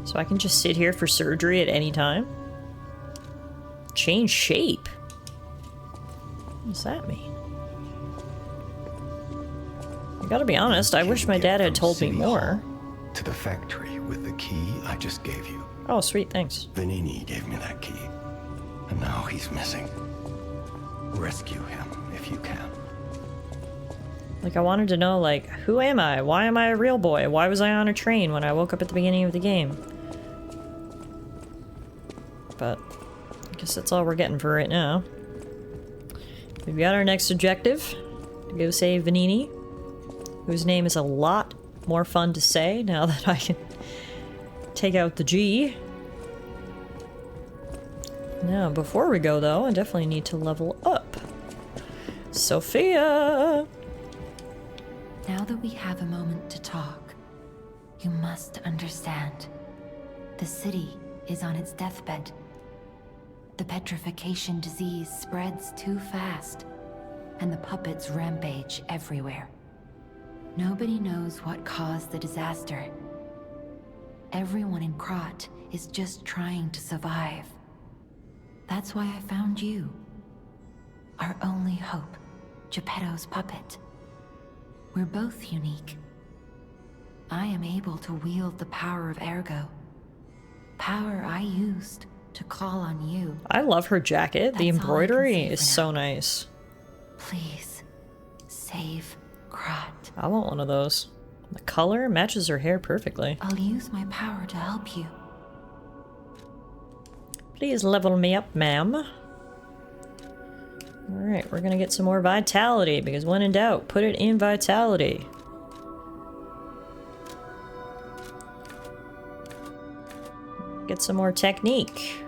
So I can just sit here for surgery at any time? Change shape? What does that mean? I gotta be honest, I wish my dad had told me more. To the factory with the key I just gave you. Oh, sweet, thanks. Vanini gave me that key, and now he's missing. Rescue him if you can. Like, I wanted to know, like, who am I? Why am I a real boy? Why was I on a train when I woke up at the beginning of the game? But I guess that's all we're getting for right now. We've got our next objective. To go save Vanini, whose name is a lot more fun to say now that I can take out the G. Now, before we go, though, I definitely need to level up. Sophia! Now that we have a moment to talk, you must understand. The city is on its deathbed. The petrification disease spreads too fast, and the puppets rampage everywhere. Nobody knows what caused the disaster. Everyone in Krat is just trying to survive. That's why I found you. Our only hope, Geppetto's puppet. We're both unique. I am able to wield the power of ergo. Power I used to call on you. I love her jacket. The That's all I can embroidery say is for so now. nice. Please, save Krat. I want one of those. The color matches her hair perfectly. I'll use my power to help you. Please level me up, ma'am. Alright, we're gonna get some more vitality, because when in doubt, put it in vitality. Get some more technique.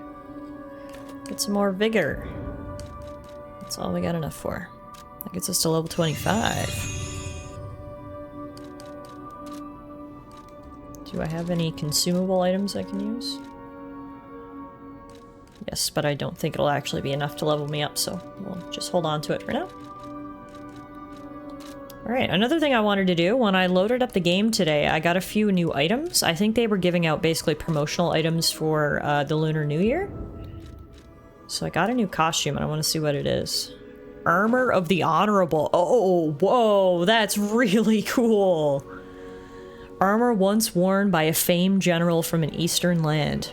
Get some more vigor. That's all we got enough for. That gets us to level 25. Do I have any consumable items I can use? Yes, but I don't think it'll actually be enough to level me up, so we'll just hold on to it for now. Alright, another thing I wanted to do, when I loaded up the game today, I got a few new items. I think they were giving out basically promotional items for the Lunar New Year. So I got a new costume and I want to see what it is. Armor of the Honorable. Oh, whoa, that's really cool. Armor once worn by a famed general from an eastern land.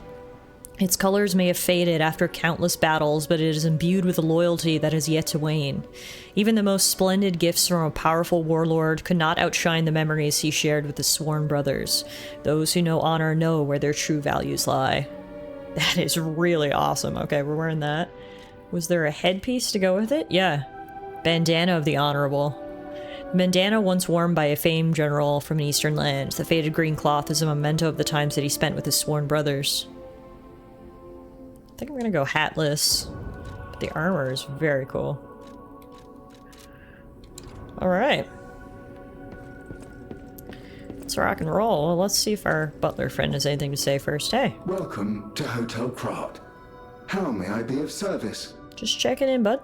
Its colors may have faded after countless battles, but it is imbued with a loyalty that has yet to wane. Even the most splendid gifts from a powerful warlord could not outshine the memories he shared with his sworn brothers. Those who know honor know where their true values lie. That is really awesome. Okay, we're wearing that. Was there a headpiece to go with it? Yeah. Bandana of the Honorable. Bandana once worn by a famed general from an eastern land. The faded green cloth is a memento of the times that he spent with his sworn brothers. I think I'm gonna go hatless. But the armor is very cool. Alright. Let's rock and roll. Well, let's see if our butler friend has anything to say first. Hey. Welcome to Hotel Krat. How may I be of service? Just checking in, bud.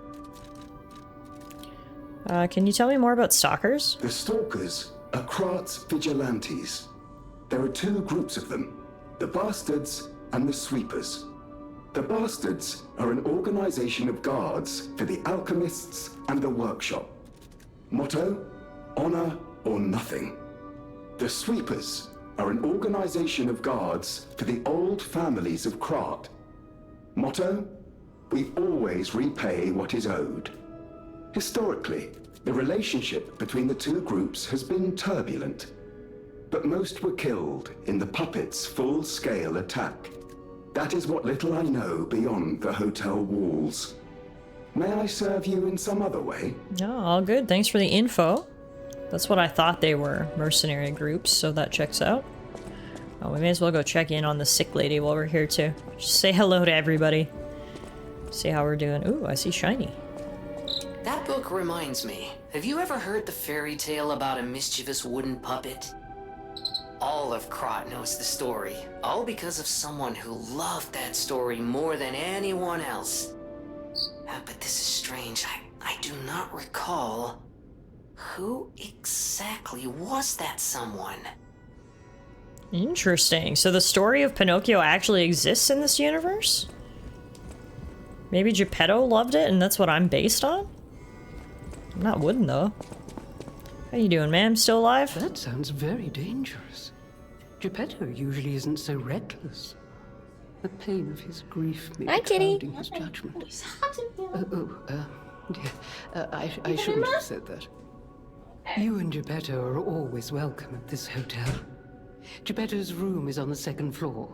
Can you tell me more about stalkers? The Stalkers are Krat's vigilantes. There are two groups of them, the Bastards and the Sweepers. The Bastards are an organization of guards for the alchemists and the workshop. Motto, honor or nothing. The Sweepers are an organization of guards for the old families of Krat. Motto, we always repay what is owed. Historically, the relationship between the two groups has been turbulent, but most were killed in the puppets' full-scale attack. That is what little I know beyond the hotel walls. May I serve you in some other way? No, all good. Thanks for the info. That's what I thought they were, mercenary groups, so that checks out. Oh, we may as well go check in on the sick lady while we're here too. Just say hello to everybody. See how we're doing. Ooh, I see shiny. That book reminds me. Have you ever heard the fairy tale about a mischievous wooden puppet? All of Krat knows the story, all because of someone who loved that story more than anyone else. But this is strange. I do not recall. Who exactly was that someone? Interesting. So the story of Pinocchio actually exists in this universe? Maybe Geppetto loved it and that's what I'm based on? I'm not wooden though. How you doing, ma'am? Still alive? That sounds very dangerous. Geppetto usually isn't so reckless. The pain of his grief may be clouding his judgment. I shouldn't have said that. You and Geppetto are always welcome at this hotel. Geppetto's room is on the second floor.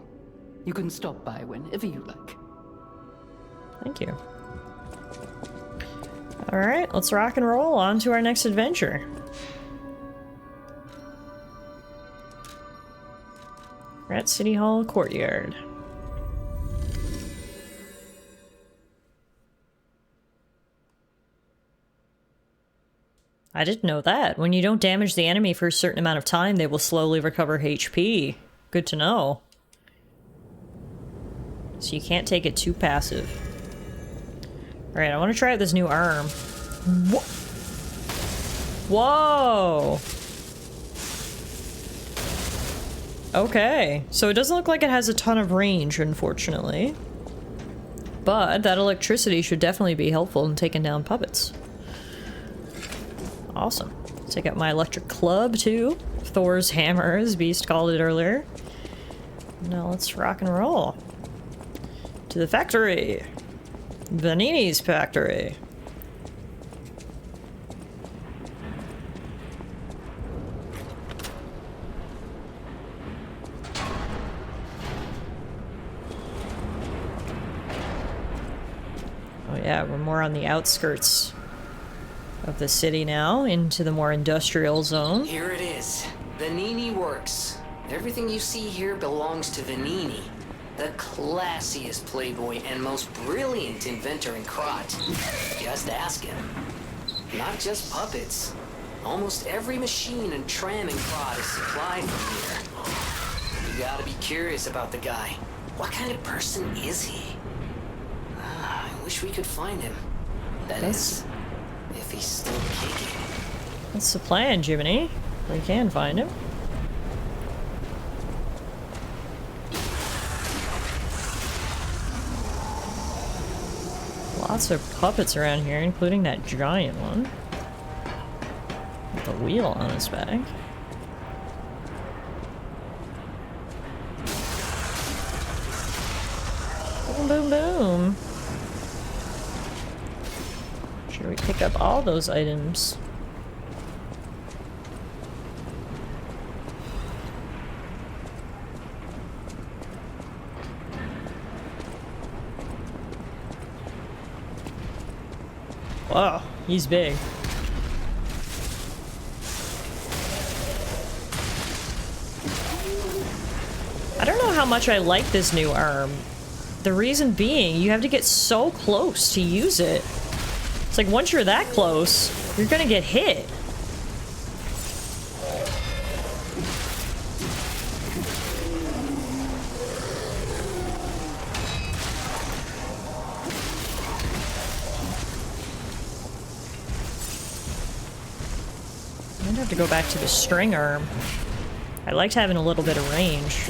You can stop by whenever you like. Thank you. Alright, let's rock and roll on to our next adventure. We're at City Hall Courtyard. I didn't know that. When you don't damage the enemy for a certain amount of time, they will slowly recover HP. Good to know. So you can't take it too passive. Alright, I want to try out this new arm. Whoa! Okay, so it doesn't look like it has a ton of range, unfortunately. But that electricity should definitely be helpful in taking down puppets. Awesome. Take out my electric club, too. Thor's hammer, as Beast called it earlier. Now let's rock and roll. To the factory. Vanini's factory. Oh yeah, we're more on the outskirts of the city now, into the more industrial zone. Here it is. Vanini Works. Everything you see here belongs to Vanini, the classiest playboy and most brilliant inventor in Krat. Just ask him. Not just puppets. Almost every machine and tram in Krat is supplied from here. You gotta be curious about the guy. What kind of person is he? I wish we could find him. That is, if he's still kicking. That's the plan, Jiminy. We can find him. Lots of puppets around here, including that giant one. With the wheel on his back. Boom, boom, boom. Should we pick up all those items? Wow, he's big. I don't know how much I like this new arm. The reason being, you have to get so close to use it. It's like once you're that close, you're gonna get hit. I'm gonna have to go back to the string arm. I liked having a little bit of range.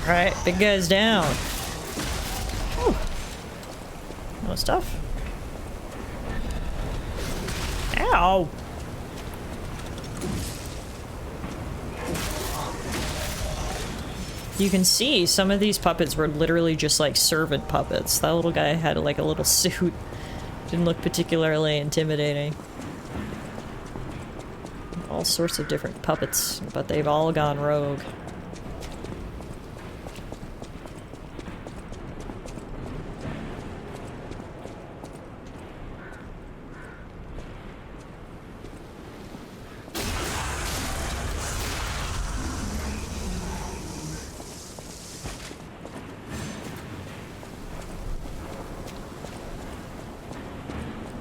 Alright, big guy's down. Whew. No stuff. Ow! You can see some of these puppets were literally just like servant puppets. That little guy had like a little suit. Didn't look particularly intimidating. All sorts of different puppets, but they've all gone rogue.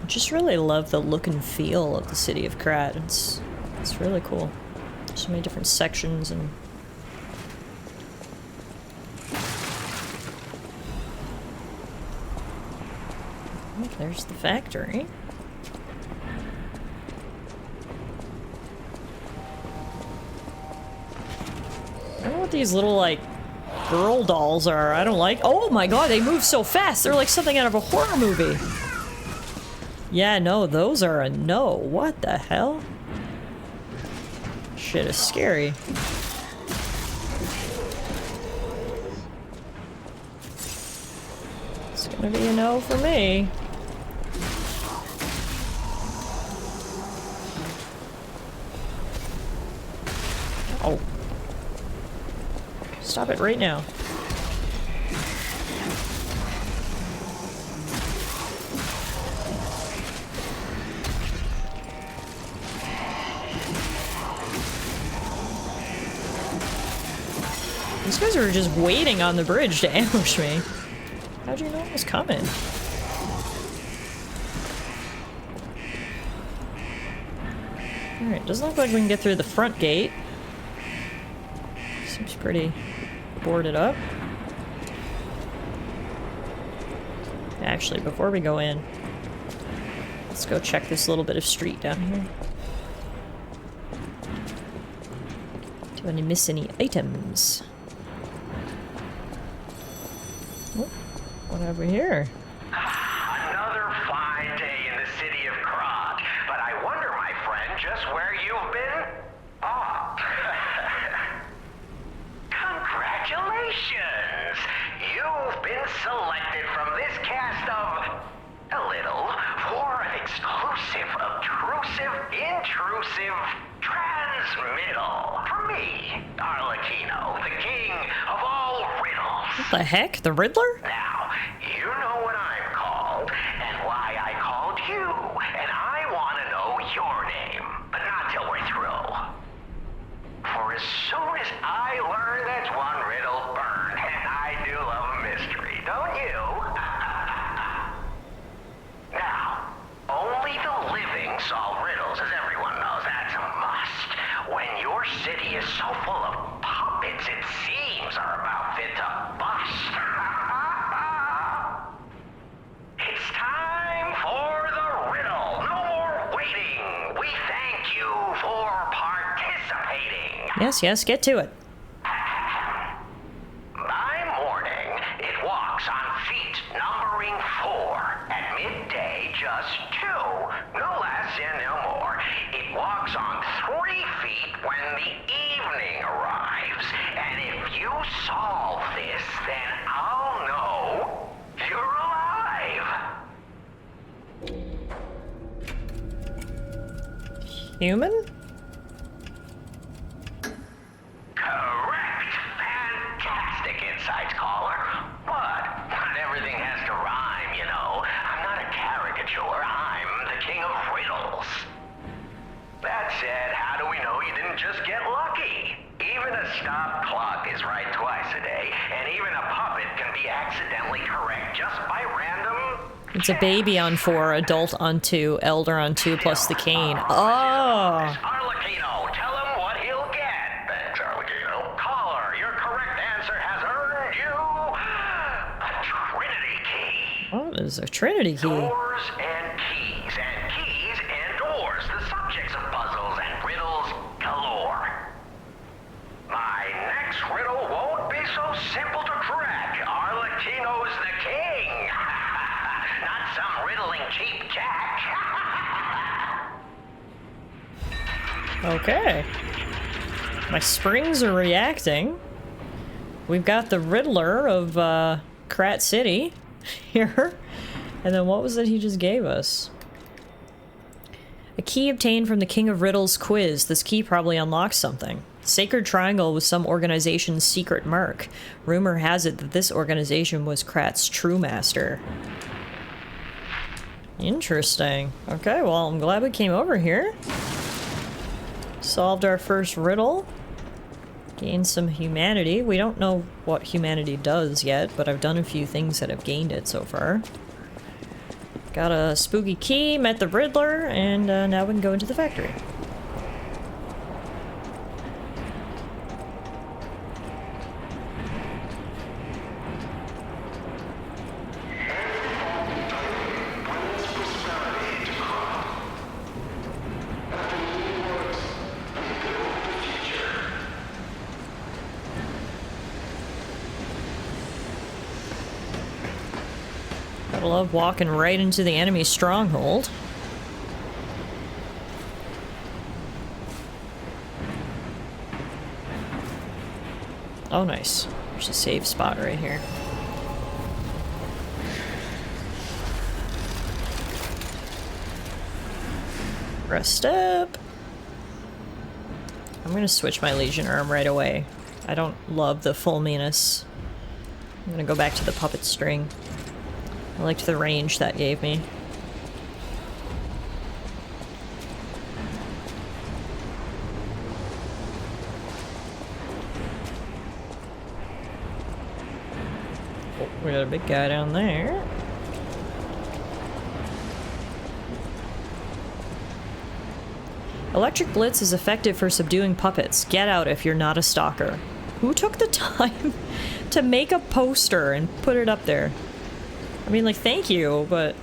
Just really love the look and feel of the city of Krat. It's really cool. So many different sections and oh, there's the factory. I don't know what these little like girl dolls are. I don't like. Oh my god, they move so fast. They're like something out of a horror movie. Yeah, no, those are a no. What the hell? Shit is scary. It's gonna be a no for me. Oh. Stop it right now. These guys are just waiting on the bridge to ambush me. How'd you know it was coming? Alright, doesn't look like we can get through the front gate. Seems pretty boarded up. Actually, before we go in, let's go check this little bit of street down here. Do I miss any items? What have we here? Another fine day in the city of Krat, but I wonder, my friend, just where you've been? Oh. Congratulations! You've been selected from this cast of a little for an exclusive, obtrusive, intrusive transmittal for me, Arlecchino, the king of all riddles. What the heck? The Riddler? Now, you know what I'm called, and why I called you, and I want to know your name, but not till we're through. For as soon as I learn that's one riddle burned, and I do love a mystery, don't you? Now, only the living solve riddles, as everyone knows. That's a must. When your city is so full of pockets, it seems, are about fit to bust. It's time for the riddle. No more waiting. We thank you for participating. Yes, yes, get to it. By morning, it walks on feet numbering 4. At midday, just 2. No less and no more. It walks on 3 feet when the evening arrives. And if you solve this, then I'll know you're alive. Human? Correct. Fantastic insights, caller. But not everything has to rhyme, you know. I'm not a caricature. I'm the king of riddles. That said, how do we know you didn't just get lucky? Even a stop clock is right twice a day, and even a puppet can be accidentally correct just by random... It's a baby on 4, adult on 2, elder on 2, plus the cane. Oh! Arlecchino, tell him what he'll get. Thanks, Arlecchino. Caller, your correct answer has earned you a Trinity key. What is a Trinity key? Doors and keys and doors, the subjects of puzzles and riddles galore. My next riddle won't be so simple to crack. Arlecchino's the king. Not some riddling cheap jack. Okay. My springs are reacting. We've got the Riddler of Krat City here. And then what was it he just gave us? A key obtained from the King of Riddles quiz. This key probably unlocks something. Sacred Triangle was some organization's secret mark. Rumor has it that this organization was Krat's true master. Interesting. Okay, well, I'm glad we came over here. Solved our first riddle. Gained some humanity. We don't know what humanity does yet, but I've done a few things that have gained it so far. Got a spooky key, met the Riddler, and now we can go into the factory. I love walking right into the enemy stronghold. Oh, nice. There's a safe spot right here. Rest up. I'm gonna switch my Legion arm right away. I don't love the full menace. I'm gonna go back to the puppet string. I liked the range that gave me. Oh, we got a big guy down there. Electric Blitz is effective for subduing puppets. Get out if you're not a stalker. Who took the time to make a poster and put it up there? I mean, like, thank you, but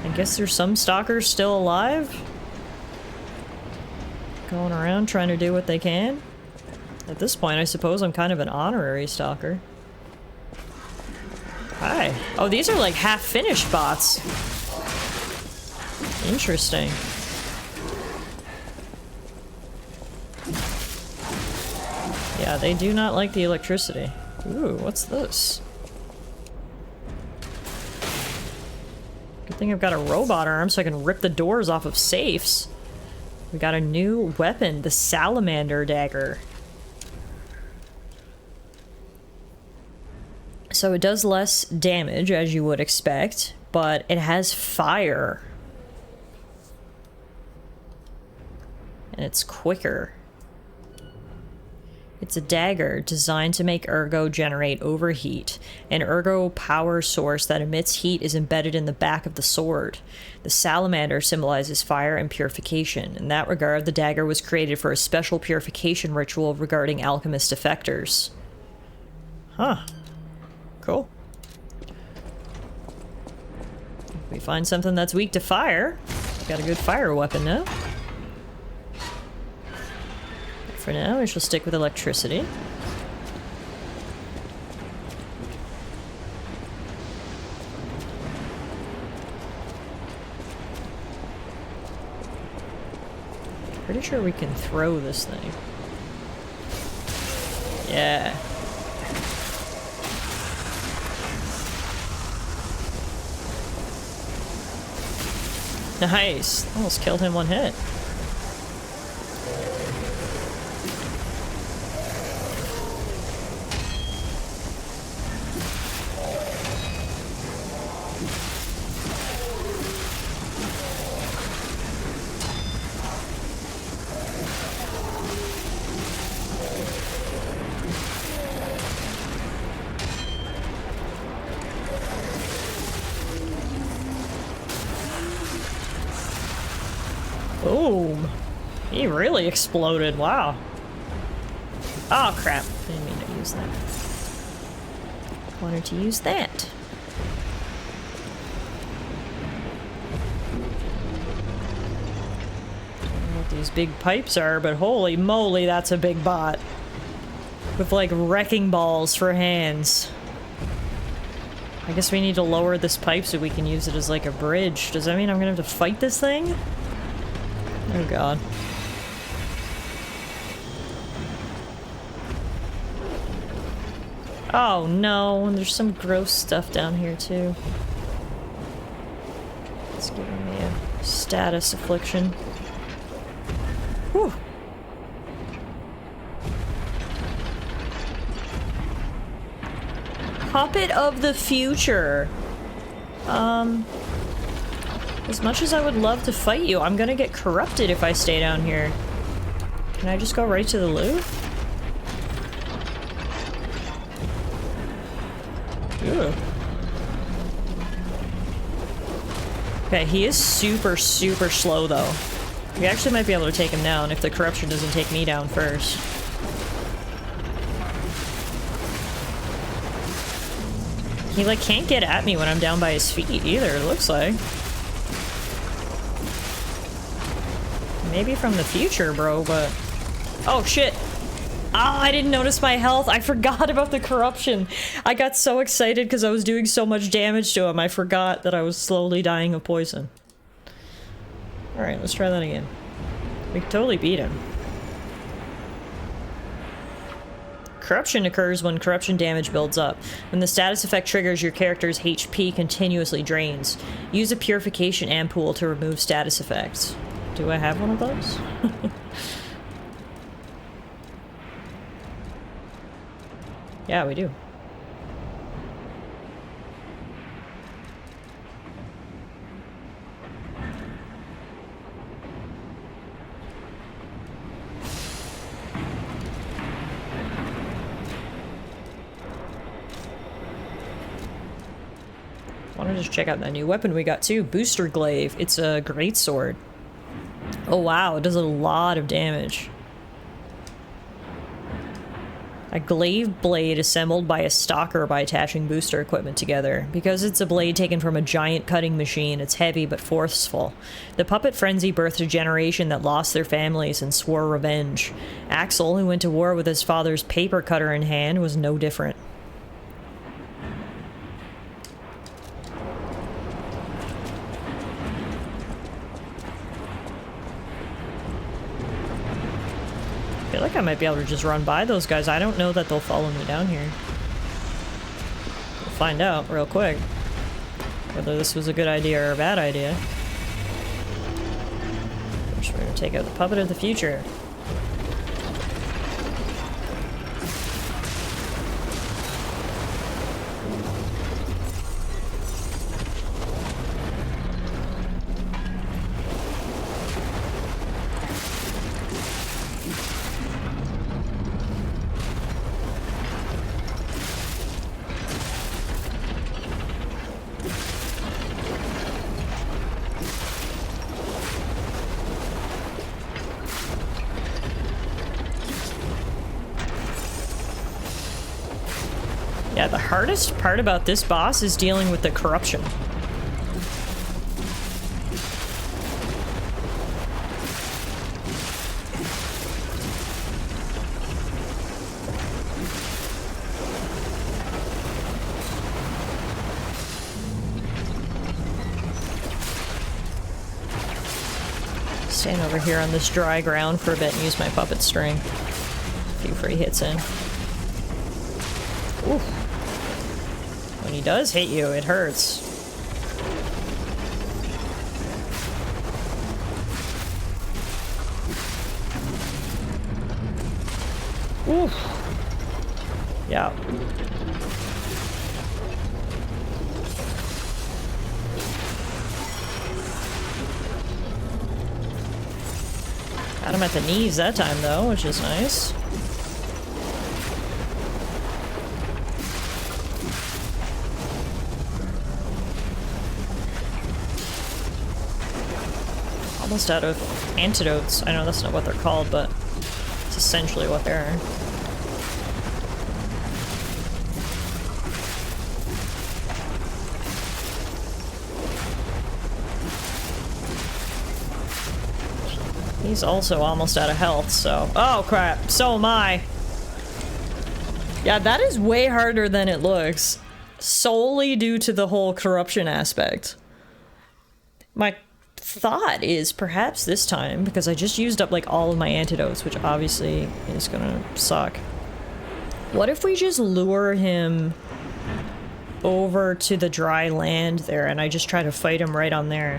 I guess there's some stalkers still alive? Going around trying to do what they can? At this point, I suppose I'm kind of an honorary stalker. Hi. Oh, these are like half-finished bots. Interesting. Yeah, they do not like the electricity. Ooh, what's this? Good thing I've got a robot arm so I can rip the doors off of safes. We got a new weapon, the Salamander Dagger. So it does less damage, as you would expect, but it has fire. And it's quicker. It's a dagger designed to make Ergo generate overheat. An Ergo power source that emits heat is embedded in the back of the sword. The salamander symbolizes fire and purification. In that regard, the dagger was created for a special purification ritual regarding alchemist effectors. Huh. Cool. If we find something that's weak to fire, got a good fire weapon now. For now, we shall stick with electricity. Pretty sure we can throw this thing. Yeah. Nice. Almost killed him one hit. Boom. He really exploded. Wow. Oh, crap. I didn't mean to use that. Wanted to use that. I don't know what these big pipes are, but holy moly, that's a big bot. With, like, wrecking balls for hands. I guess we need to lower this pipe so we can use it as, like, a bridge. Does that mean I'm gonna have to fight this thing? Oh god. Oh no, and there's some gross stuff down here too. It's giving me a status affliction. Whew. Puppet of the future. As much as I would love to fight you, I'm gonna get corrupted if I stay down here. Can I just go right to the loot? Ew. Okay, he is super, super slow though. We actually might be able to take him down if the corruption doesn't take me down first. He like can't get at me when I'm down by his feet either, it looks like. Maybe from the future, bro, but... Oh, shit! Ah, I didn't notice my health! I forgot about the corruption! I got so excited because I was doing so much damage to him, I forgot that I was slowly dying of poison. Alright, let's try that again. We can totally beat him. Corruption occurs when corruption damage builds up. When the status effect triggers, your character's HP continuously drains. Use a purification ampoule to remove status effects. Do I have one of those? Yeah, we do. I want to just check out that new weapon we got too. Booster Glaive. It's a greatsword. Oh wow, it does a lot of damage. A glaive blade assembled by a stalker by attaching booster equipment together. Because it's a blade taken from a giant cutting machine, it's heavy but forceful. The puppet frenzy birthed a generation that lost their families and swore revenge. Axel, who went to war with his father's paper cutter in hand, was no different. I feel like I might be able to just run by those guys. I don't know that they'll follow me down here. We'll find out real quick whether this was a good idea or a bad idea. First, we're gonna take out the puppet of the future. Yeah, the hardest part about this boss is dealing with the corruption. Stand over here on this dry ground for a bit and use my puppet string. A few free hits in. Ooh. When he does hit you, it hurts. Ooh. Yeah. Got him at the knees that time, though, which is nice. Almost out of antidotes. I know that's not what they're called, but it's essentially what they are. He's also almost out of health, so... Oh, crap. So am I. Yeah, that is way harder than it looks. Solely due to the whole corruption aspect. My thought is perhaps this time, because I just used up, like, all of my antidotes, which obviously is gonna suck. What if we just lure him over to the dry land there, and I just try to fight him right on there?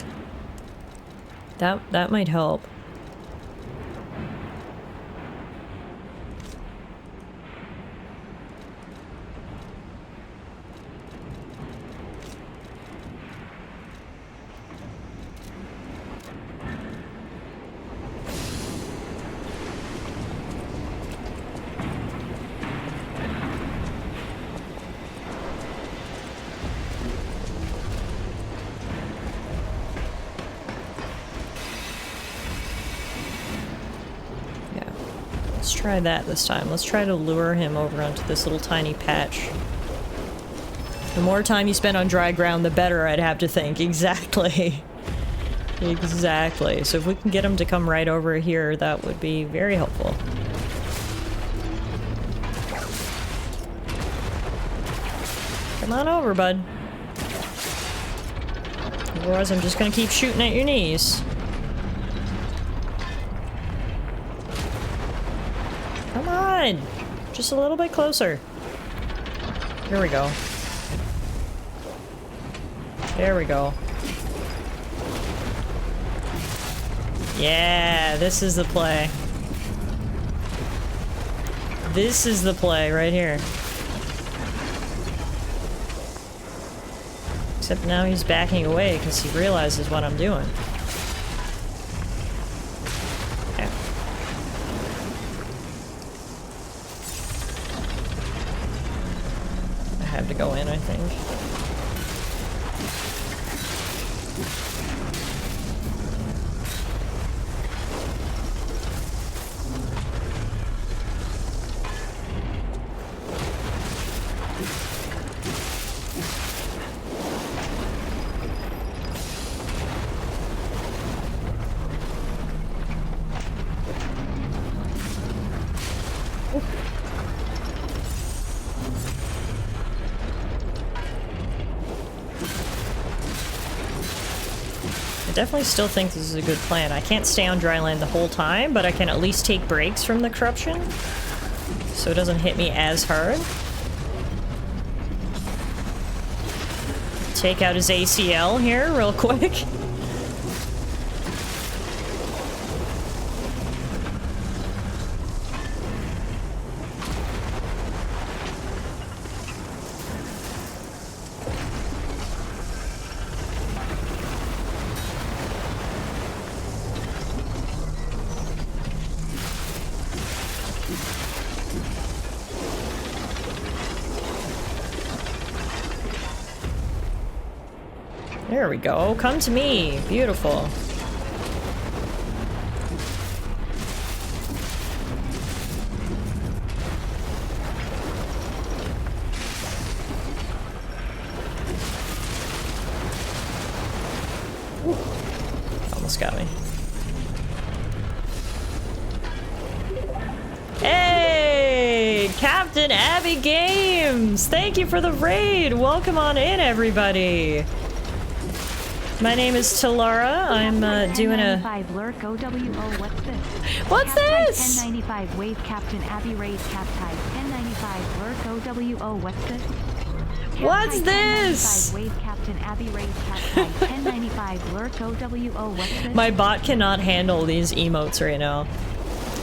That might help. Let's try that this time. Let's try to lure him over onto this little tiny patch. The more time you spend on dry ground, the better, I'd have to think. Exactly. Exactly. So if we can get him to come right over here, that would be very helpful. Come on over, bud. Otherwise, I'm just gonna keep shooting at your knees. Come on! Just a little bit closer. Here we go. There we go. Yeah, this is the play. This is the play right here. Except now he's backing away because he realizes what I'm doing. Okay. I have to go in, I think. I definitely still think this is a good plan. I can't stay on dry land the whole time, but I can at least take breaks from the corruption so it doesn't hit me as hard. Take out his ACL here real quick. There we go. Come to me. Beautiful. Captain Abby Games! Thank you for the raid! Welcome on in, everybody! My name is Tallara. I'm doing a... Lurk OWO, what's this? What's this? 1095 Wave Captain Abby Raid Captai 1095 Lurk OWO, what's this? What's this? Wave Captain Abby Raid Captai 1095 Lurk OWO, what's this? My bot cannot handle these emotes right now.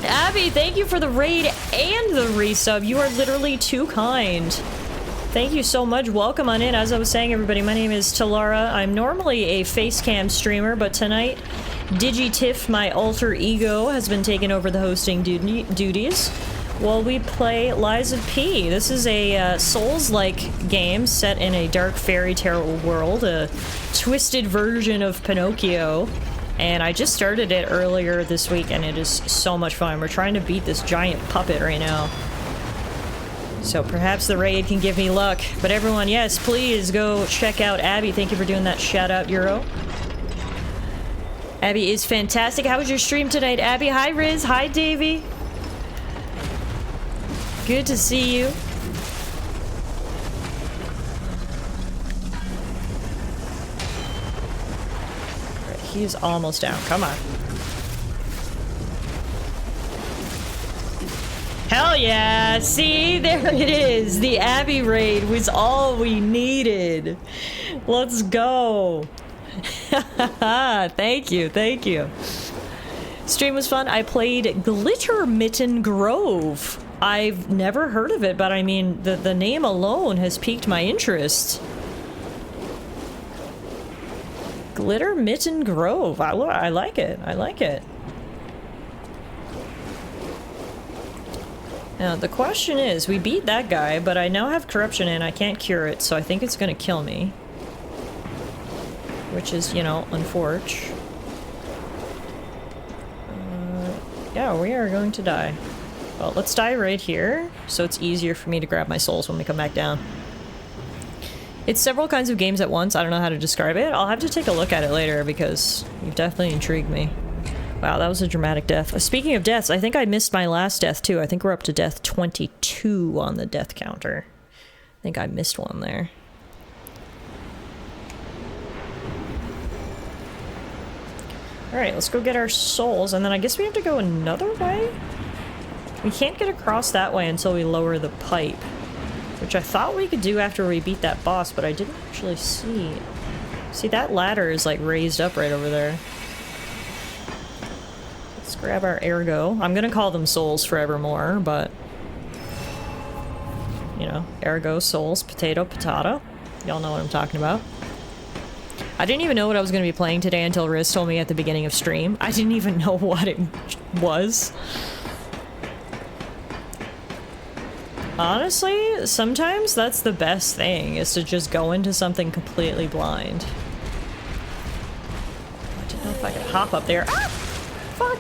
Abby, thank you for the raid and the resub. You are literally too kind. Thank you so much. Welcome on in. As I was saying, everybody, my name is Tallara. I'm normally a facecam streamer, but tonight, DigiTiff, my alter ego, has been taking over the hosting duties while we play Lies of P. This is a Souls-like game set in a dark fairy tale world, a twisted version of Pinocchio. And I just started it earlier this week, and it is so much fun. We're trying to beat this giant puppet right now. So perhaps the raid can give me luck. But everyone, yes, please go check out Abby. Thank you for doing that shout-out, Euro. Abby is fantastic. How was your stream tonight, Abby? Hi, Riz. Hi, Davey. Good to see you. He's almost down. Come on. Hell yeah! See? There it is! The Abby raid was all we needed. Let's go. Thank you, thank you. Stream was fun. I played Glitter Mitten Grove. I've never heard of it, but I mean, the name alone has piqued my interest. Glitter Mitten Grove. I like it. I like it. Now, the question is, we beat that guy, but I now have corruption and I can't cure it, so I think it's gonna kill me. Which is, you know, unfortunate. Yeah, we are going to die. Well, let's die right here, so it's easier for me to grab my souls when we come back down. It's several kinds of games at once. I don't know how to describe it. I'll have to take a look at it later because you've definitely intrigued me. Wow, that was a dramatic death. Speaking of deaths, I think I missed my last death too. I think we're up to death 22 on the death counter. I think I missed one there. Alright, let's go get our souls, and then I guess we have to go another way? We can't get across that way until we lower the pipe. Which I thought we could do after we beat that boss, but I didn't actually see. See, that ladder is like raised up right over there. Let's grab our ergo. I'm gonna call them souls forevermore, but... you know, ergo, souls, potato, patata. Y'all know what I'm talking about. I didn't even know what I was gonna be playing today until Riz told me at the beginning of stream. I didn't even know what it was. Honestly, sometimes that's the best thing, is to just go into something completely blind. I didn't know if I could hop up there. Ah! Fuck!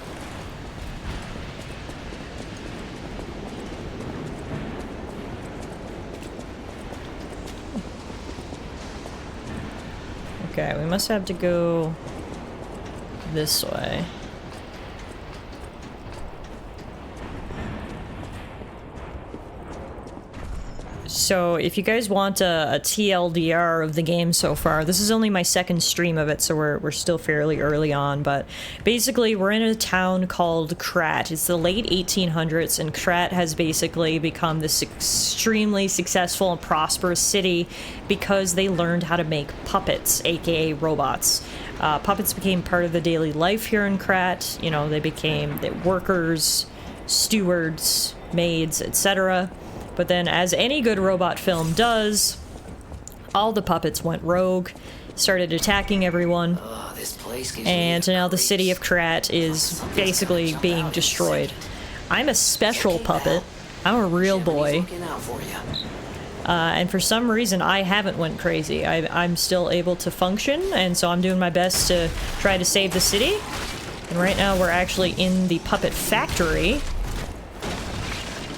Okay, we must have to go this way. So if you guys want a TLDR of the game so far, this is only my second stream of it, so we're still fairly early on, but basically we're in a town called Krat. It's the late 1800s, and Krat has basically become this extremely successful and prosperous city because they learned how to make puppets, aka robots. Puppets became part of the daily life here in Krat. You know, they became workers, stewards, maids, etc. But then, as any good robot film does, all the puppets went rogue, started attacking everyone, and now the city of Krat is basically being destroyed. I'm a special puppet. I'm a real boy. And for some reason, I haven't went crazy. I'm still able to function, and so I'm doing my best to try to save the city. And right now, we're actually in the puppet factory,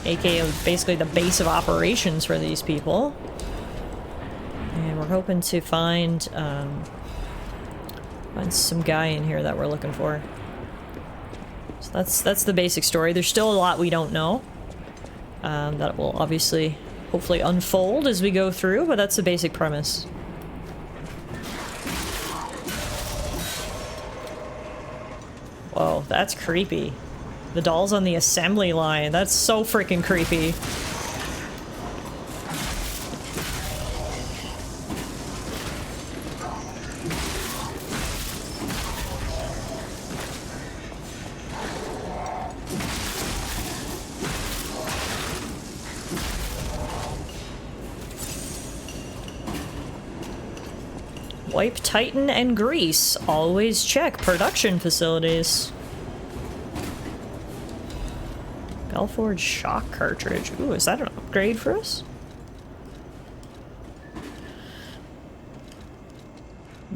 aka basically the base of operations for these people. And we're hoping to find some guy in here that we're looking for. So that's the basic story. There's still a lot we don't know. That will obviously, hopefully unfold as we go through, but that's the basic premise. Whoa, that's creepy. The doll's on the assembly line. That's so freaking creepy. Wipe, tighten, and grease. Always check production facilities. Belford shock cartridge. Ooh, is that an upgrade for us?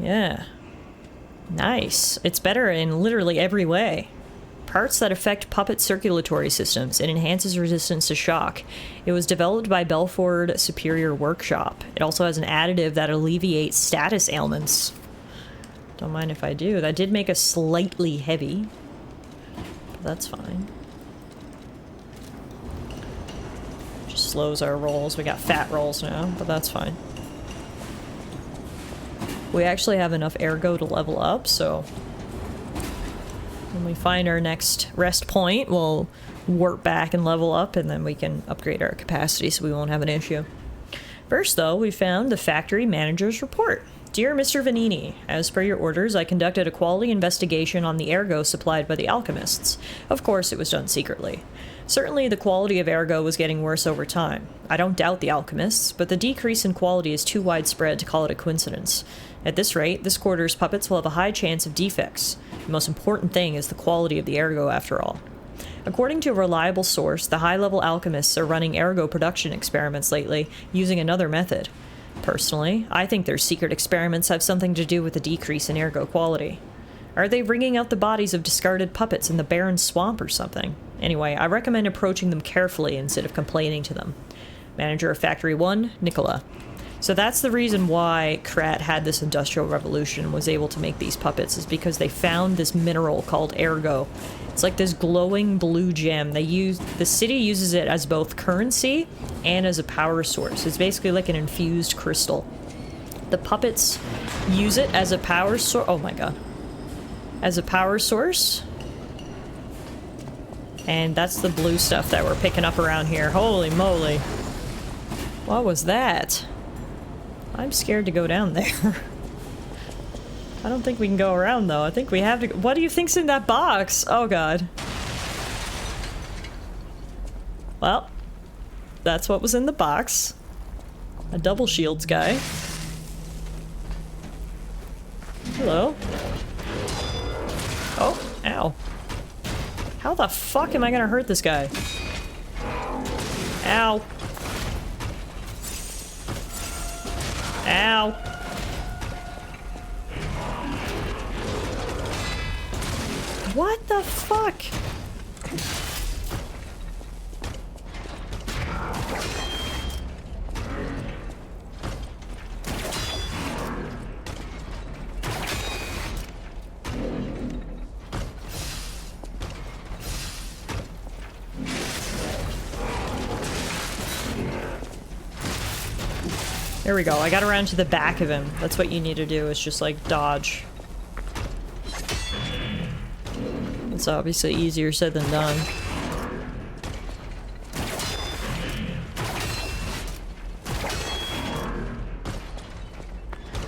Yeah. Nice. It's better in literally every way. Parts that affect puppet circulatory systems. It enhances resistance to shock. It was developed by Belford Superior Workshop. It also has an additive that alleviates status ailments. Don't mind if I do. That did make us slightly heavy. But that's fine. Just slows our rolls. We got fat rolls now, but that's fine. We actually have enough ergo to level up, so when we find our next rest point, we'll warp back and level up, and then we can upgrade our capacity so we won't have an issue. First, though, we found the factory manager's report. Dear Mr. Vanini, as per your orders, I conducted a quality investigation on the ergo supplied by the alchemists. Of course, it was done secretly. Certainly, the quality of ergo was getting worse over time. I don't doubt the alchemists, but the decrease in quality is too widespread to call it a coincidence. At this rate, this quarter's puppets will have a high chance of defects. The most important thing is the quality of the ergo, after all. According to a reliable source, the high-level alchemists are running ergo production experiments lately, using another method. Personally, I think their secret experiments have something to do with the decrease in ergo quality. Are they wringing out the bodies of discarded puppets in the barren swamp or something? Anyway, I recommend approaching them carefully instead of complaining to them. Manager of Factory 1, Nicola. So that's the reason why Krat had this industrial revolution and was able to make these puppets, is because they found this mineral called ergo. It's like this glowing blue gem. The city uses it as both currency and as a power source. It's basically like an infused crystal. The puppets use it as a power source. Oh my god. As a power source. And that's the blue stuff that we're picking up around here. Holy moly. What was that? I'm scared to go down there. I don't think we can go around, though. I think we have to... What do you think's in that box? Oh, God. Well, that's what was in the box. A double shields guy. Hello. Oh, ow. How the fuck am I gonna hurt this guy? Ow. Ow. What the fuck? There we go. I got around to the back of him. That's what you need to do, is just like dodge. It's obviously easier said than done.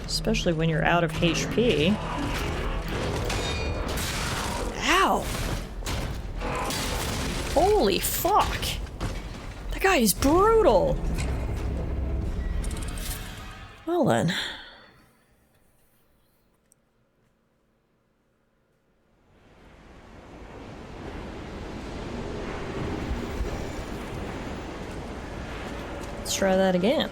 Especially when you're out of HP. Ow! Holy fuck! That guy is brutal! Well then. Let's try that again.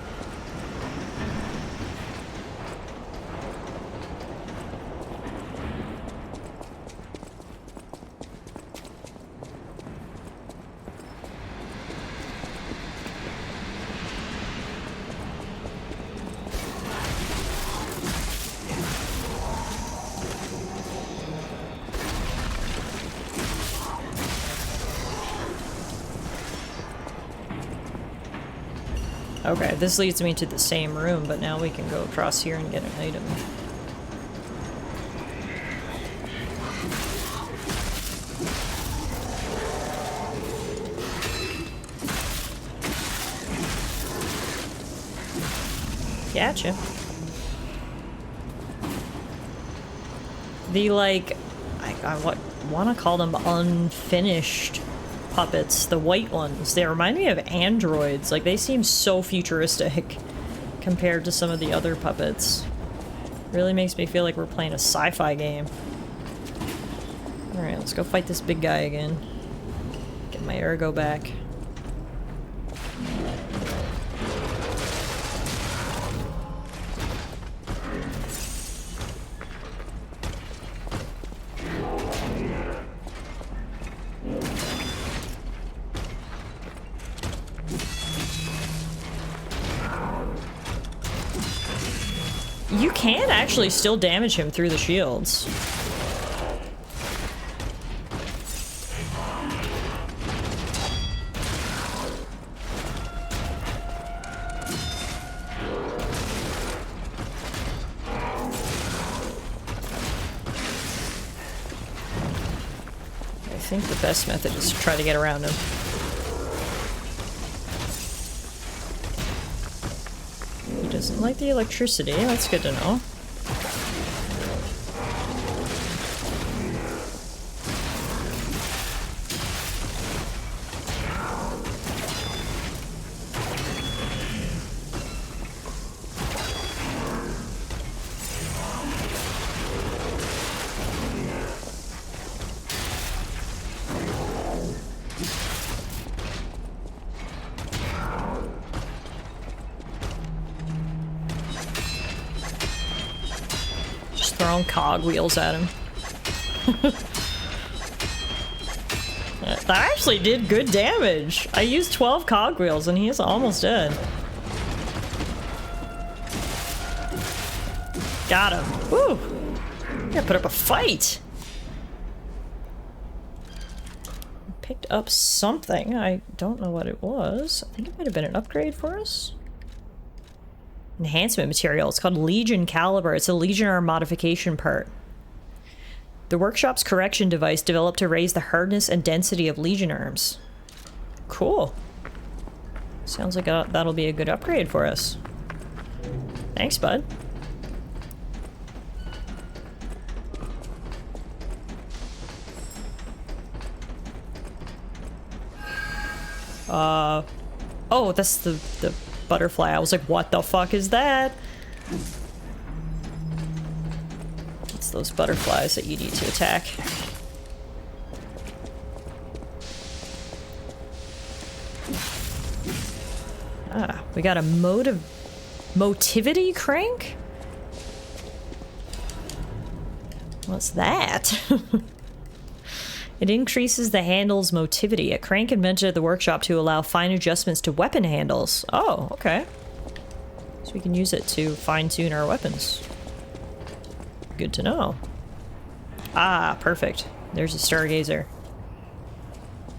Okay, this leads me to the same room, but now we can go across here and get an item. Gotcha. The, like, I want to call them unfinished puppets, the white ones. They remind me of androids. Like, they seem so futuristic compared to some of the other puppets. Really makes me feel like we're playing a sci-fi game. Alright, let's go fight this big guy again. Get my ergo back. You can actually still damage him through the shields. I think the best method is to try to get around him. He doesn't like the electricity, that's good to know. Throwing cogwheels at him. That actually did good damage. I used 12 cogwheels and he's almost dead. Got him. Woo! Gotta put up a fight. Picked up something. I don't know what it was. I think it might have been an upgrade for us. Enhancement material. It's called Legion Caliber. It's a Legion arm modification part. The workshop's correction device developed to raise the hardness and density of Legion arms. Cool. Sounds like that'll be a good upgrade for us. Thanks, bud. Oh, that's the butterfly. I was like, what the fuck is that? It's those butterflies that you need to attack. Ah, we got a motivity crank? What's that? It increases the handle's motivity. A crank invented at the workshop to allow fine adjustments to weapon handles. Oh, okay. So we can use it to fine-tune our weapons. Good to know. Ah, perfect. There's a stargazer.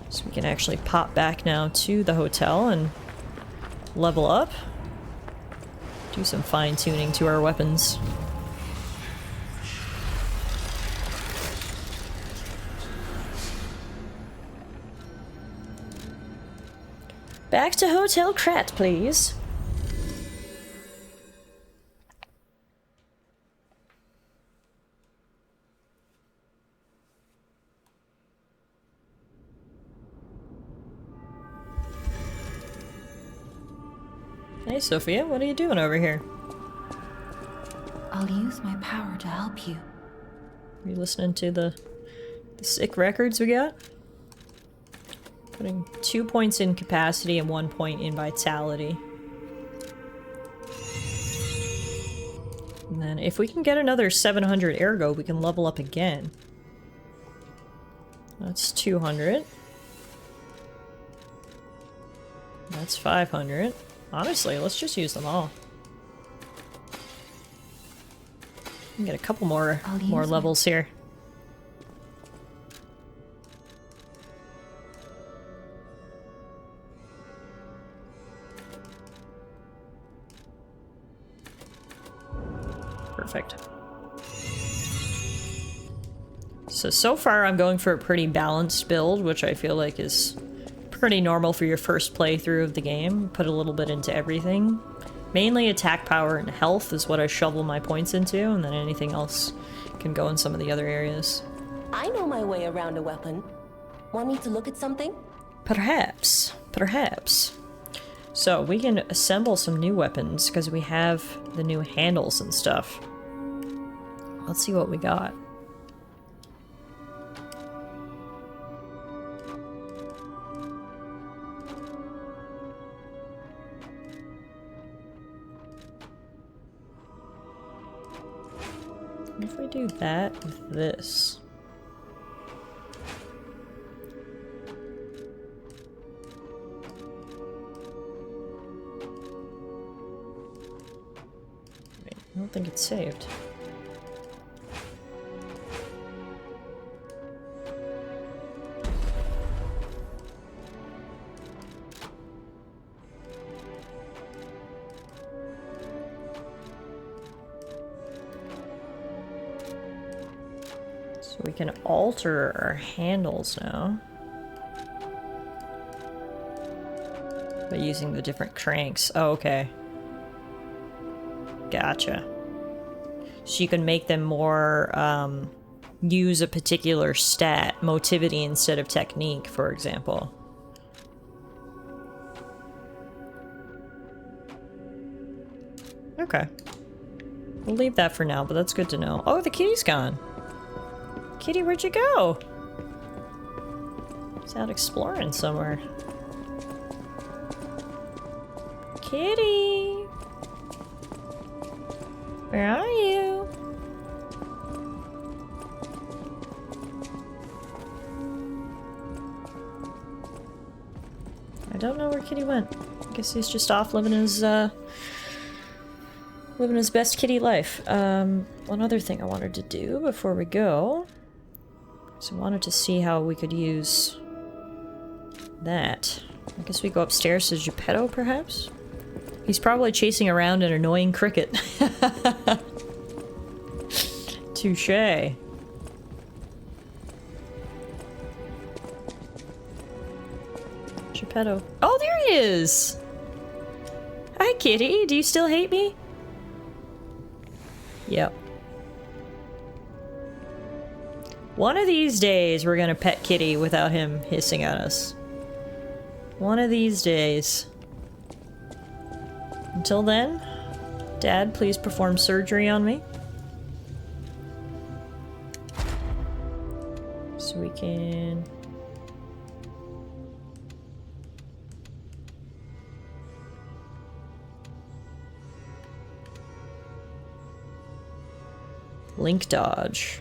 So we can actually pop back now to the hotel and level up. Do some fine-tuning to our weapons. Back to Hotel Krat, please. Hey, Sophia, what are you doing over here? I'll use my power to help you. Are you listening to the sick records we got? Putting 2 points in capacity and 1 point in vitality. And then if we can get another 700 ergo, we can level up again. That's 200. That's 500. Honestly, let's just use them all. We can get a couple more levels here. Perfect. So far I'm going for a pretty balanced build, which I feel like is pretty normal for your first playthrough of the game. Put a little bit into everything. Mainly attack power and health is what I shovel my points into, and then anything else can go in some of the other areas. I know my way around a weapon. Want me to look at something? Perhaps. Perhaps. So we can assemble some new weapons because we have the new handles and stuff. Let's see what we got. What if we do that with this? Wait, I don't think it's saved. So we can alter our handles now by using the different cranks. Oh, okay. Gotcha. So you can make them more, use a particular stat, motivity instead of technique, for example. Okay. We'll leave that for now, but that's good to know. Oh, the kitty's gone. Kitty, where'd you go? It's out exploring somewhere. Kitty! Where are you? I don't know where Kitty went. I guess he's just off living his best kitty life. One other thing I wanted to do before we go. So I wanted to see how we could use that. I guess we go upstairs to Geppetto, perhaps? He's probably chasing around an annoying cricket. Touché. Geppetto. Oh, there he is! Hi, kitty. Do you still hate me? Yep. One of these days, we're gonna pet Kitty without him hissing at us. One of these days. Until then, Dad, please perform surgery on me. So we can... Link dodge.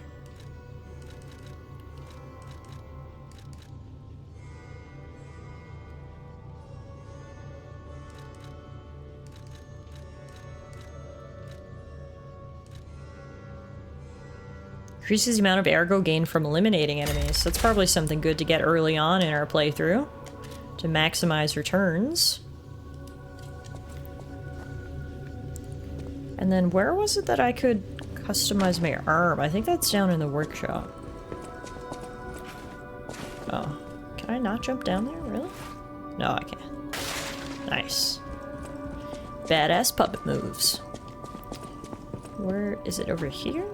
Increases the amount of ergo gained from eliminating enemies. That's probably something good to get early on in our playthrough to maximize returns. And then where was it that I could customize my arm? I think that's down in the workshop. Oh, can I not jump down there? Really? No, I can't. Nice. Badass puppet moves. Where is it? Over here?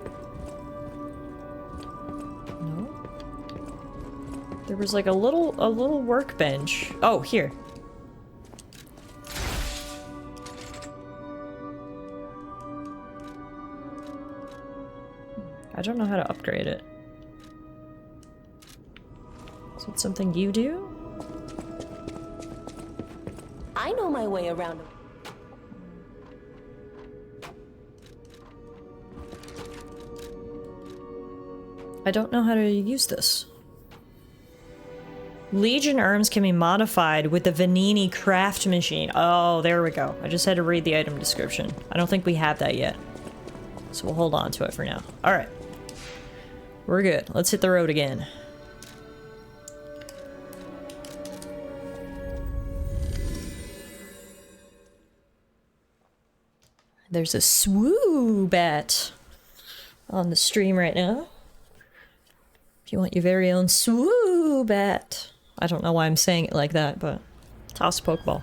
There was like a little workbench. Oh, here. I don't know how to upgrade it. Is it something you do? I know my way around. I don't know how to use this. Legion arms can be modified with the Vanini craft machine. Oh, there we go. I just had to read the item description. I don't think we have that yet. So we'll hold on to it for now. Alright. We're good. Let's hit the road again. There's a swoo bat. on the stream right now. If you want your very own swoobat. I don't know why I'm saying it like that, but toss a Pokeball.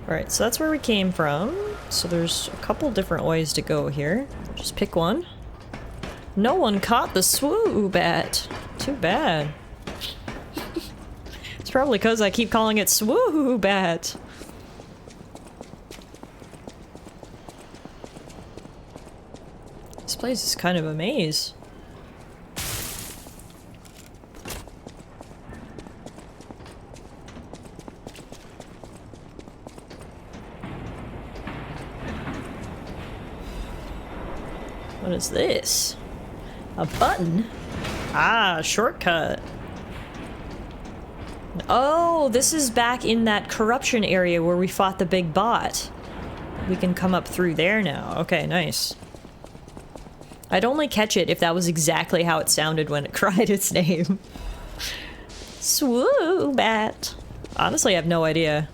Alright, so that's where we came from. So there's a couple different ways to go here. Just pick one. No one caught the swoobat. Too bad. It's probably because I keep calling it swoobat. This place is kind of a maze. What is this? A button? Ah, shortcut. Oh, this is back in that corruption area where we fought the big bot. We can come up through there now. Okay, nice. I'd only catch it if that was exactly how it sounded when it cried its name. Swoobat. Honestly, I have no idea.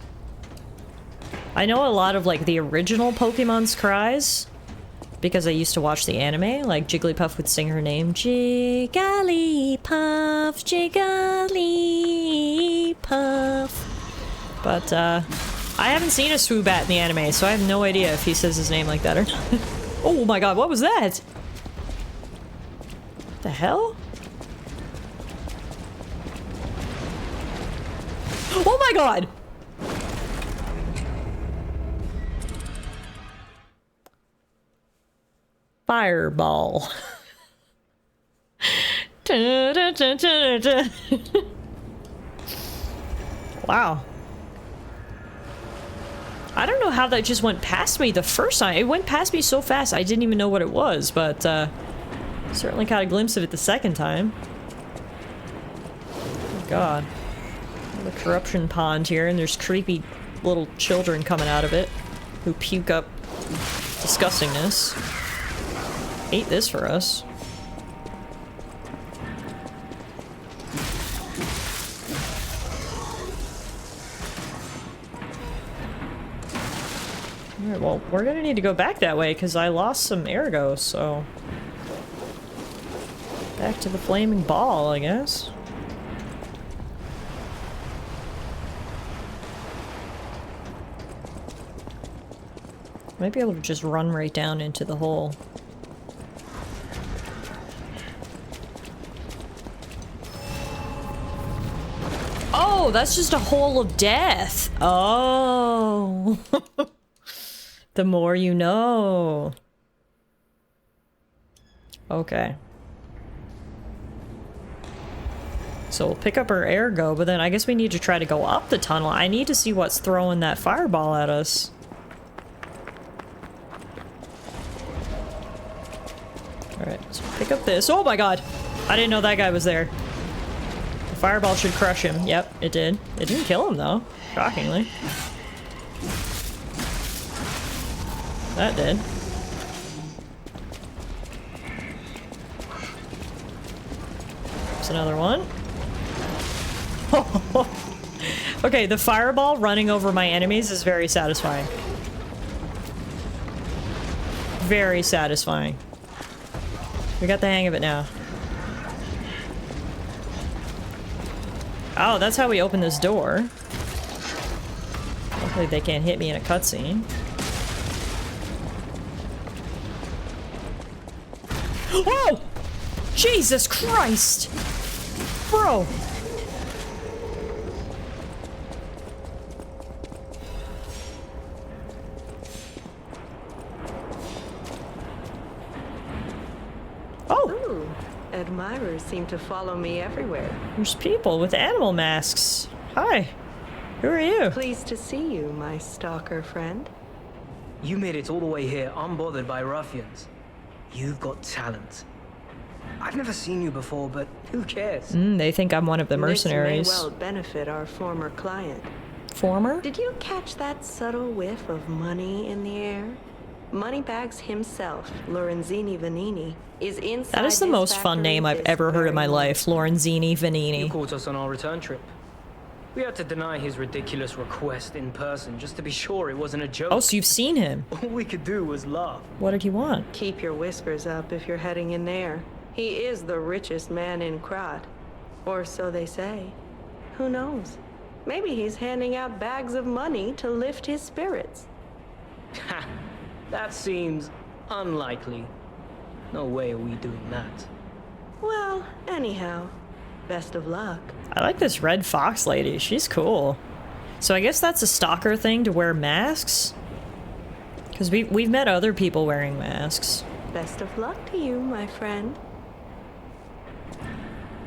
I know a lot of, like, the original Pokemon's cries, because I used to watch the anime, like Jigglypuff would sing her name. Jigglypuff, Jigglypuff. But, I haven't seen a Swoobat in the anime, so I have no idea if he says his name like that or not. Oh my god, what was that? What the hell? Oh my god! Fireball. Wow. I don't know how that just went past me the first time. It went past me so fast I didn't even know what it was, but certainly caught a glimpse of it the second time. Oh god. The corruption pond here, and there's creepy little children coming out of it who puke up disgustingness. Ate this for us. Alright, well, we're gonna need to go back that way because I lost some ergo, so... Back to the flaming ball, I guess. Might be able to just run right down into the hole. Oh, that's just a hole of death. Oh. The more you know. Okay. So we'll pick up our ergo, but then I guess we need to try to go up the tunnel. I need to see what's throwing that fireball at us. Alright, so pick up this. Oh my god! I didn't know that guy was there. The fireball should crush him. Yep, it did. It didn't kill him though, shockingly. That did. There's another one. Okay, the fireball running over my enemies is very satisfying. Very satisfying. We got the hang of it now. Oh, that's how we open this door. Hopefully they can't hit me in a cutscene. Oh! Jesus Christ! Bro! Oh! Admirers seem to follow me everywhere. There's people with animal masks. Hi. Who are you? Pleased to see you, my stalker friend. You made it all the way here unbothered by ruffians. You've got talent. I've never seen you before, but who cares? They think I'm one of the mercenaries. This may well benefit our former client. Former? Did you catch that subtle whiff of money in the air? Moneybags himself, Lorenzini Vanini, is inside. That is the most fun name I've ever heard in my life, Lorenzini Vanini. You caught us on our return trip. We had to deny his ridiculous request in person just to be sure it wasn't a joke. Oh, so you've seen him. All we could do was laugh. What did he want? Keep your whiskers up if you're heading in there. He is the richest man in Krat. Or so they say. Who knows? Maybe he's handing out bags of money to lift his spirits. Ha! That seems unlikely. No way are we doing that. Well, anyhow, best of luck. I like this red fox lady. She's cool. So I guess that's a stalker thing to wear masks? Because we've met other people wearing masks. Best of luck to you, my friend.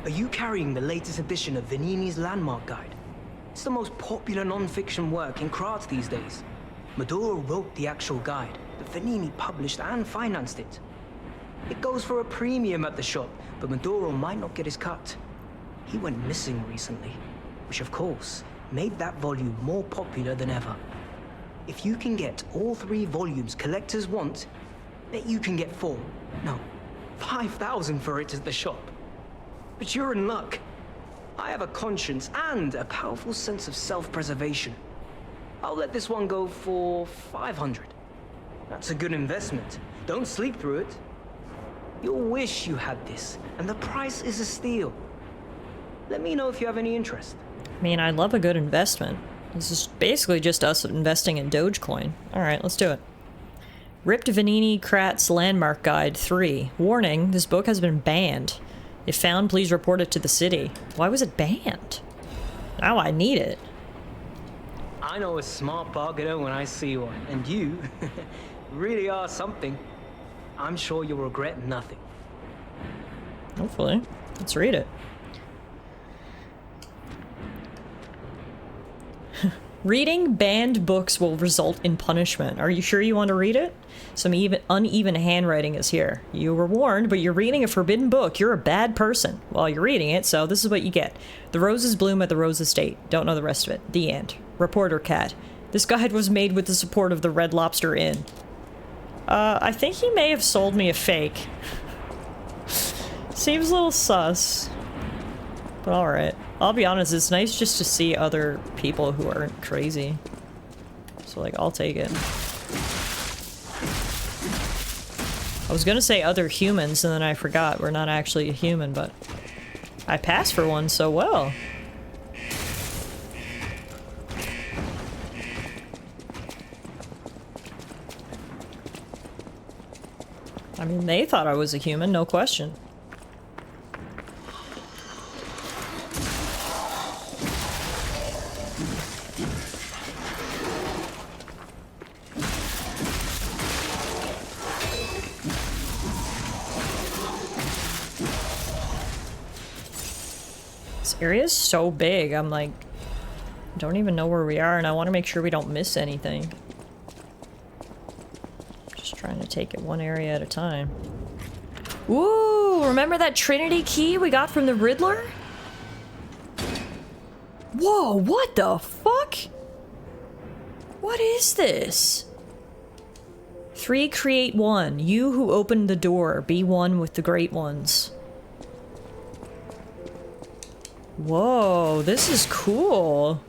Are you carrying the latest edition of Venini's Landmark Guide? It's the most popular non-fiction work in Krat these days. Maduro wrote the actual guide, but Venini published and financed it. It goes for a premium at the shop, but Maduro might not get his cut. He went missing recently, which of course made that volume more popular than ever. If you can get all 3 volumes collectors want, bet you can get 4, no, 5,000 for it at the shop. But you're in luck. I have a conscience and a powerful sense of self-preservation. I'll let this one go for 500. That's a good investment. Don't sleep through it. You'll wish you had this, and the price is a steal. Let me know if you have any interest. I mean, I love a good investment. This is basically just us investing in Dogecoin. Alright, let's do it. Ripped Venini Krat's Landmark Guide 3. Warning, this book has been banned. If found, please report it to the city. Why was it banned? Now I need it. I know a smart bargainer when I see one, and you really are something. I'm sure you'll regret nothing. Hopefully. Let's read it. Reading banned books will result in punishment. Are you sure you want to read it? Some uneven handwriting is here. You were warned, but you're reading a forbidden book. You're a bad person while you're reading it, so this is what you get. The roses bloom at the Rose Estate. Don't know the rest of it. The end. Reporter Cat. This guide was made with the support of the Red Lobster Inn. I think he may have sold me a fake. Seems a little sus. But alright. I'll be honest, it's nice just to see other people who aren't crazy. So, like, I'll take it. I was gonna say other humans, and then I forgot we're not actually a human, but I passed for one so well. I mean, they thought I was a human, no question. This area is so big, I'm like, don't even know where we are, and I want to make sure we don't miss anything. Just trying to take it one area at a time. Ooh, remember that Trinity key we got from the Riddler? Whoa, what the fuck? What is this? 3 create 1. You who opened the door, be one with the great ones. Whoa, this is cool.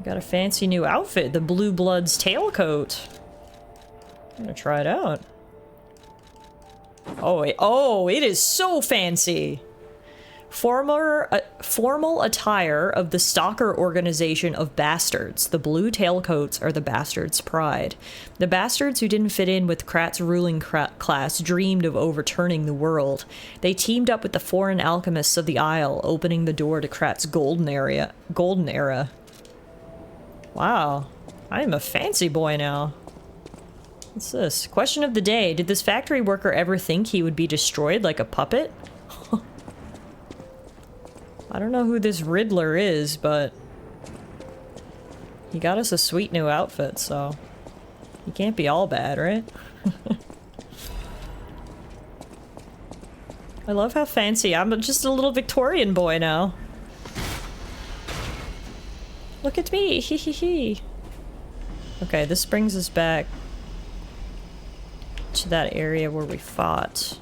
Got a fancy new outfit, the Blue Bloods tailcoat. I'm gonna try it out. Oh, it is so fancy. Formal attire of the stalker organization of bastards. The blue tailcoats are the bastards' pride. The bastards who didn't fit in with Krat's ruling class dreamed of overturning the world. They teamed up with the foreign alchemists of the Isle, opening the door to Krat's golden era. Wow, I am a fancy boy now. What's this? Question of the day. Did this factory worker ever think he would be destroyed like a puppet? I don't know who this Riddler is, but he got us a sweet new outfit, so he can't be all bad, right? I love how fancy. I'm just a little Victorian boy now. Look at me, hee hee hee. Okay, this brings us back to that area where we fought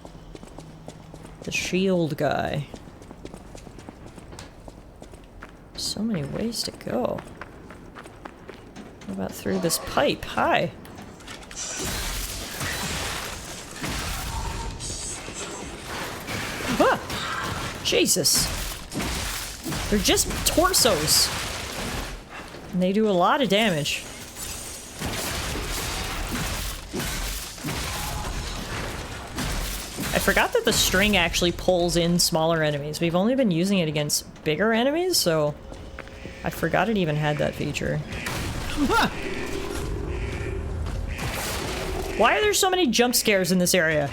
the shield guy. So many ways to go. What about through this pipe? Hi. Ah! Jesus. They're just torsos. And they do a lot of damage. I forgot that the string actually pulls in smaller enemies. We've only been using it against bigger enemies, so I forgot it even had that feature. Why are there so many jump scares in this area?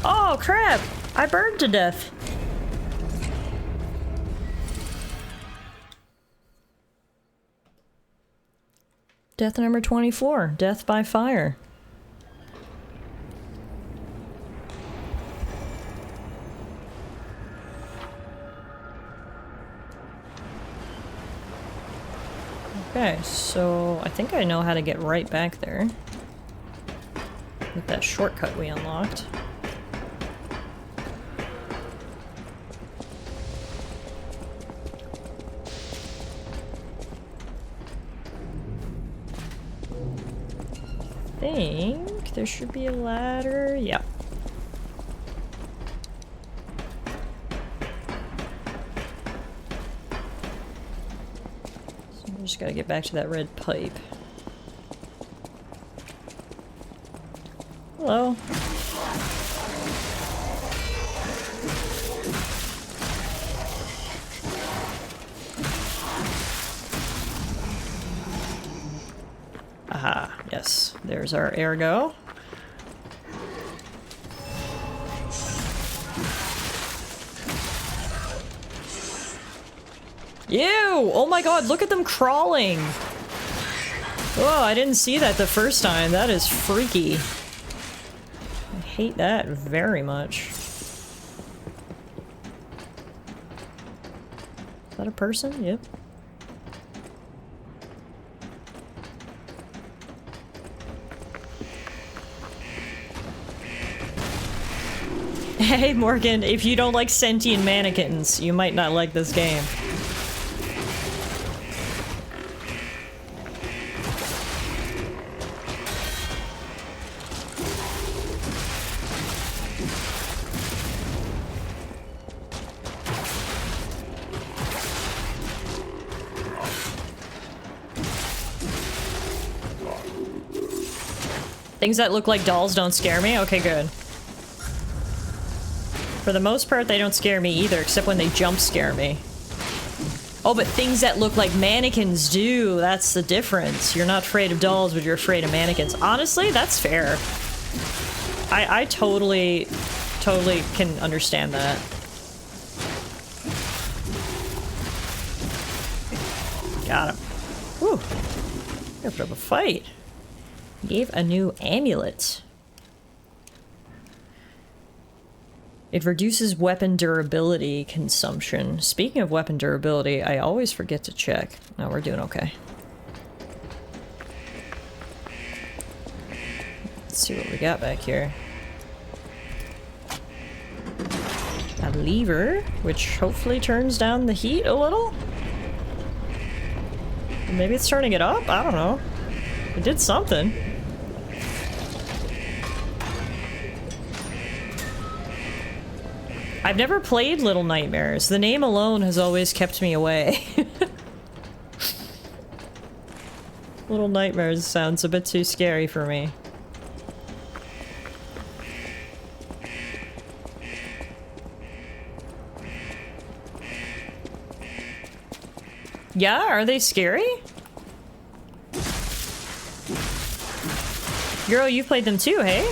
Oh crap! I burned to death. Death number 24. Death by fire. Okay, so I think I know how to get right back there. With that shortcut we unlocked. I think there should be a ladder. Yeah. So we just gotta get back to that red pipe. Hello. Aha, yes. There's our ergo. Ew! Oh my god, look at them crawling! Oh, I didn't see that the first time. That is freaky. I hate that very much. Is that a person? Yep. Hey Morgan, if you don't like sentient mannequins, you might not like this game. Things that look like dolls don't scare me? Okay, good. For the most part, they don't scare me either, except when they jump scare me. Oh, but things that look like mannequins do. That's the difference. You're not afraid of dolls, but you're afraid of mannequins. Honestly, that's fair. I totally can understand that. Got him. Whew. Gotta put up a fight. Gave a new amulet. It reduces weapon durability consumption. Speaking of weapon durability, I always forget to check. No, we're doing okay. Let's see what we got back here. A lever, which hopefully turns down the heat a little? Maybe it's turning it up? I don't know. It did something. I've never played Little Nightmares. The name alone has always kept me away. Little Nightmares sounds a bit too scary for me. Yeah, are they scary? Girl, you've played them too, hey?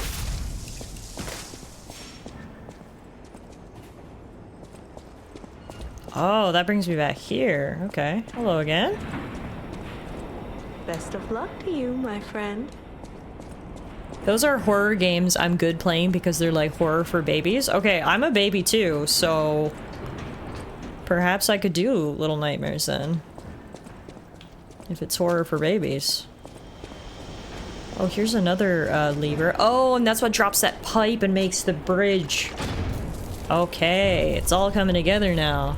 Oh, that brings me back here. Okay. Hello again. Best of luck to you, my friend. Those are horror games I'm good playing because they're like horror for babies. Okay, I'm a baby too, so perhaps I could do Little Nightmares then. If it's horror for babies. Oh, here's another lever. Oh, and that's what drops that pipe and makes the bridge. Okay, it's all coming together now.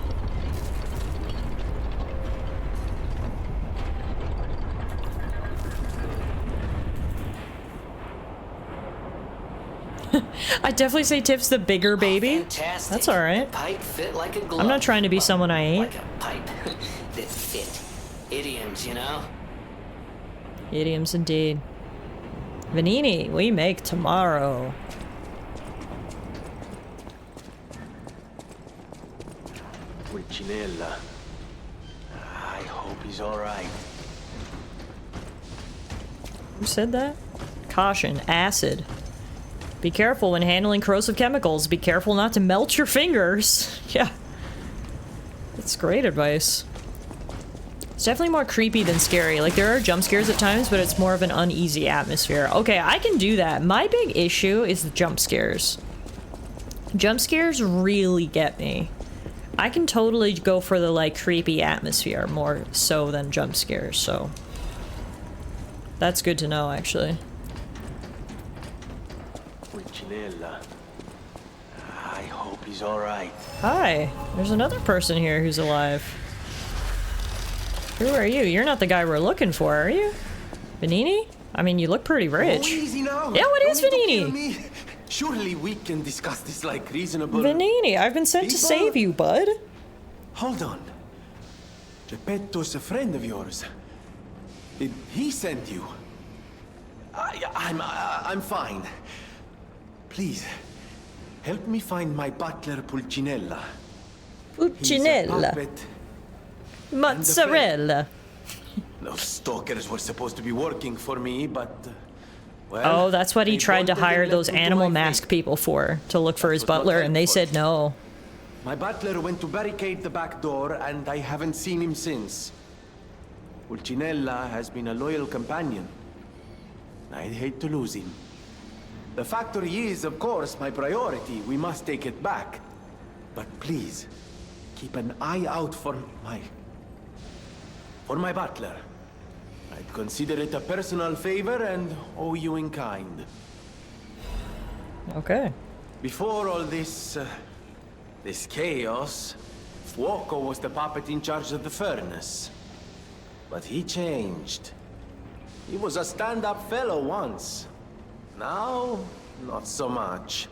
I definitely say Tiff's the bigger baby. Fantastic. That's alright. Pipe fit like a glove. I'm not trying to be someone I ain't. Like a pipe that fit. Idioms, you know? Idioms indeed. Vanini, we make tomorrow. Pulcinella. I hope he's alright. Who said that? Caution, acid. Be careful when handling corrosive chemicals. Be careful not to melt your fingers. Yeah. That's great advice. It's definitely more creepy than scary. Like, there are jump scares at times, but it's more of an uneasy atmosphere. Okay, I can do that. My big issue is the jump scares. Jump scares really get me. I can totally go for the, like, creepy atmosphere more so than jump scares, so... That's good to know, actually. I hope he's alright. Hi, there's another person here who's alive. Who are you? You're not the guy we're looking for, are you? Vanini? I mean, you look pretty rich. Oh, easy now. Yeah, what is Don't need to kill Vanini? me. Surely we can discuss this like reasonable... Vanini, I've been sent to people? save you, bud. Hold on. Geppetto's a friend of yours. Did he send you? I'm fine. Please, help me find my butler Pulcinella. Pulcinella. Mozzarella. Those stalkers were supposed to be working for me, but... well, Oh, that's what he they tried to wanted hire them those left into animal my mask fate. people for, to look for his That's what butler, we're and they for. said no. My butler went to barricade the back door, and I haven't seen him since. Pulcinella has been a loyal companion. I'd hate to lose him. The factory is, of course, my priority. We must take it back. But please, keep an eye out for my butler. I'd consider it a personal favor and owe you in kind. Okay. Before all this chaos, Fuoco was the puppet in charge of the furnace. But he changed. He was a stand-up fellow once. Now, not so much.